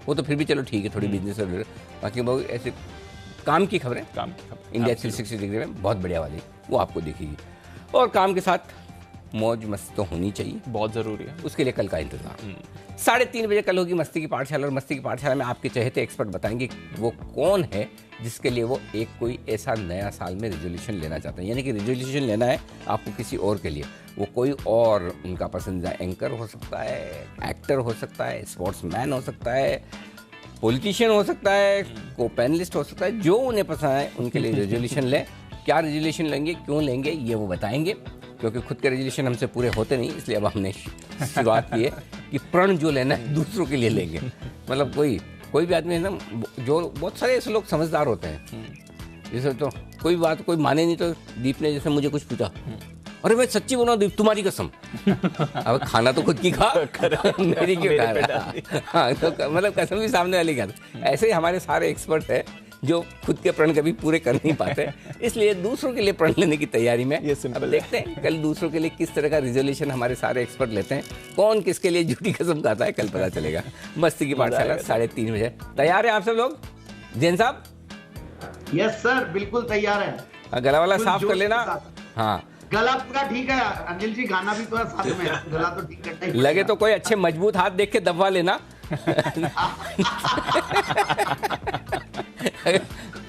वो तो फिर भी चलो ठीक है, थोड़ी बिजनेस से रिलेटेड, बाकी बहुत ऐसे काम की खबरें, काम की खबर इंडिया 360 डिग्री में बहुत बढ़िया वाली, वो आपको दिखेगी। और काम के साथ मौज मस्ती तो होनी चाहिए, बहुत ज़रूरी है, उसके लिए कल का इंतजार। 3:30 बजे कल होगी मस्ती की पाठशाला, और मस्ती की पाठशाला में आपके चहेते एक्सपर्ट बताएंगे वो कौन है जिसके लिए वो एक कोई ऐसा नया साल में रेजोल्यूशन लेना चाहते हैं। यानी कि रेजोल्यूशन लेना है आपको किसी और के लिए, वो कोई और उनका पसंदीदा एंकर हो सकता है, एक्टर हो सकता है, स्पोर्ट्समैन हो सकता है, पॉलिटिशियन हो सकता है, को पैनलिस्ट हो सकता है, जो उन्हें पसंद है उनके लिए रेजोल्यूशन लें। क्या रेजोल्यूशन लेंगे, क्यों लेंगे, ये वो बताएंगे, क्योंकि खुद के रेजोल्यूशन हमसे पूरे होते नहीं, इसलिए अब हमने शुरुआत की है कि प्रण जो लेना है दूसरों के लिए लेंगे। मतलब कोई भी आदमी है ना, जो बहुत सारे ऐसे लोग समझदार होते हैं, जैसे तो कोई बात कोई माने नहीं, तो दीप ने जैसे मुझे कुछ पूछा, अरे मैं सच्ची बोल रहा हूँ दीप, तुम्हारी कसम, अब खाना तो खुद की खा, मेरी क्यों खा रहा। हाँ, तो मतलब कसम भी सामने वाली का। ऐसे ही हमारे सारे एक्सपर्ट हैं जो खुद के प्रण कभी पूरे कर नहीं पाते, इसलिए दूसरों के लिए प्रण लेने की तैयारी में। अब देखते हैं कल दूसरों के लिए किस तरह का रिजोल्यूशन हमारे सारे एक्सपर्ट लेते हैं, कौन किसके लिए झूठी कसम खाता है, कल पता चलेगा। मस्ती की पाठशाला 3:30 बजे। तैयार है आप सब लोग? जैन साहब? यस सर, बिल्कुल तैयार है। गला वाला साफ कर लेना। हाँ, गला पूरा ठीक है अनिल जी, गाना भी थोड़ा साथ में, गला तो ठीक करना ही लगे तो कोई अच्छे मजबूत हाथ देख के दबवा लेना।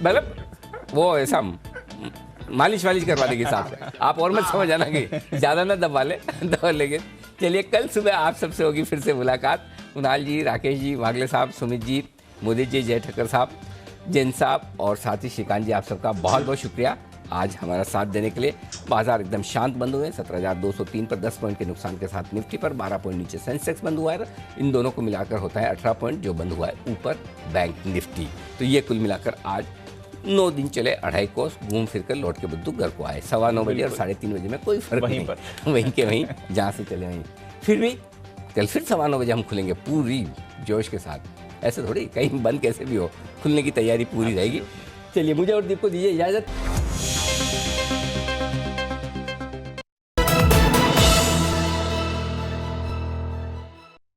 मतलब वो ऐसा मालिश वालिश करवा देगी साहब, आप और मत समझ आना कि ज्यादा ना दबा लेंगे। चलिए कल सुबह आप सबसे होगी फिर से मुलाकात। कुणाल जी, राकेश जी, वागले साहब, सुमित जी, मोदी जी, जय ठक्कर साहब, जैन साहब और साथ ही श्रीकांत जी, आप सबका बहुत बहुत शुक्रिया आज हमारा साथ देने के लिए। बाजार एकदम शांत बंद हुए, 17,203 पर 10 पॉइंट के नुकसान के साथ निफ्टी पर 12 पॉइंट नीचे सेंसेक्स बंद हुआ है। इन दोनों को मिलाकर होता है 18 पॉइंट जो बंद हुआ है ऊपर बैंक निफ्टी। तो ये कुल मिलाकर आज 9 दिन चले, 2.5 कोस घूम फिर कर लौट के बुद्धू घर को आए। 9:15 बजे और 3:30 बजे में कोई फर्क नहीं, वहीं के वहीं जहाँ से चले वहीं। फिर भी कल फिर 9:15 बजे हम खुलेंगे पूरी जोश के साथ, ऐसे थोड़ी कहीं बंद कैसे भी हो, खुलने की तैयारी पूरी रहेगी। चलिए मुझे और दीप को दीजिए इजाजत।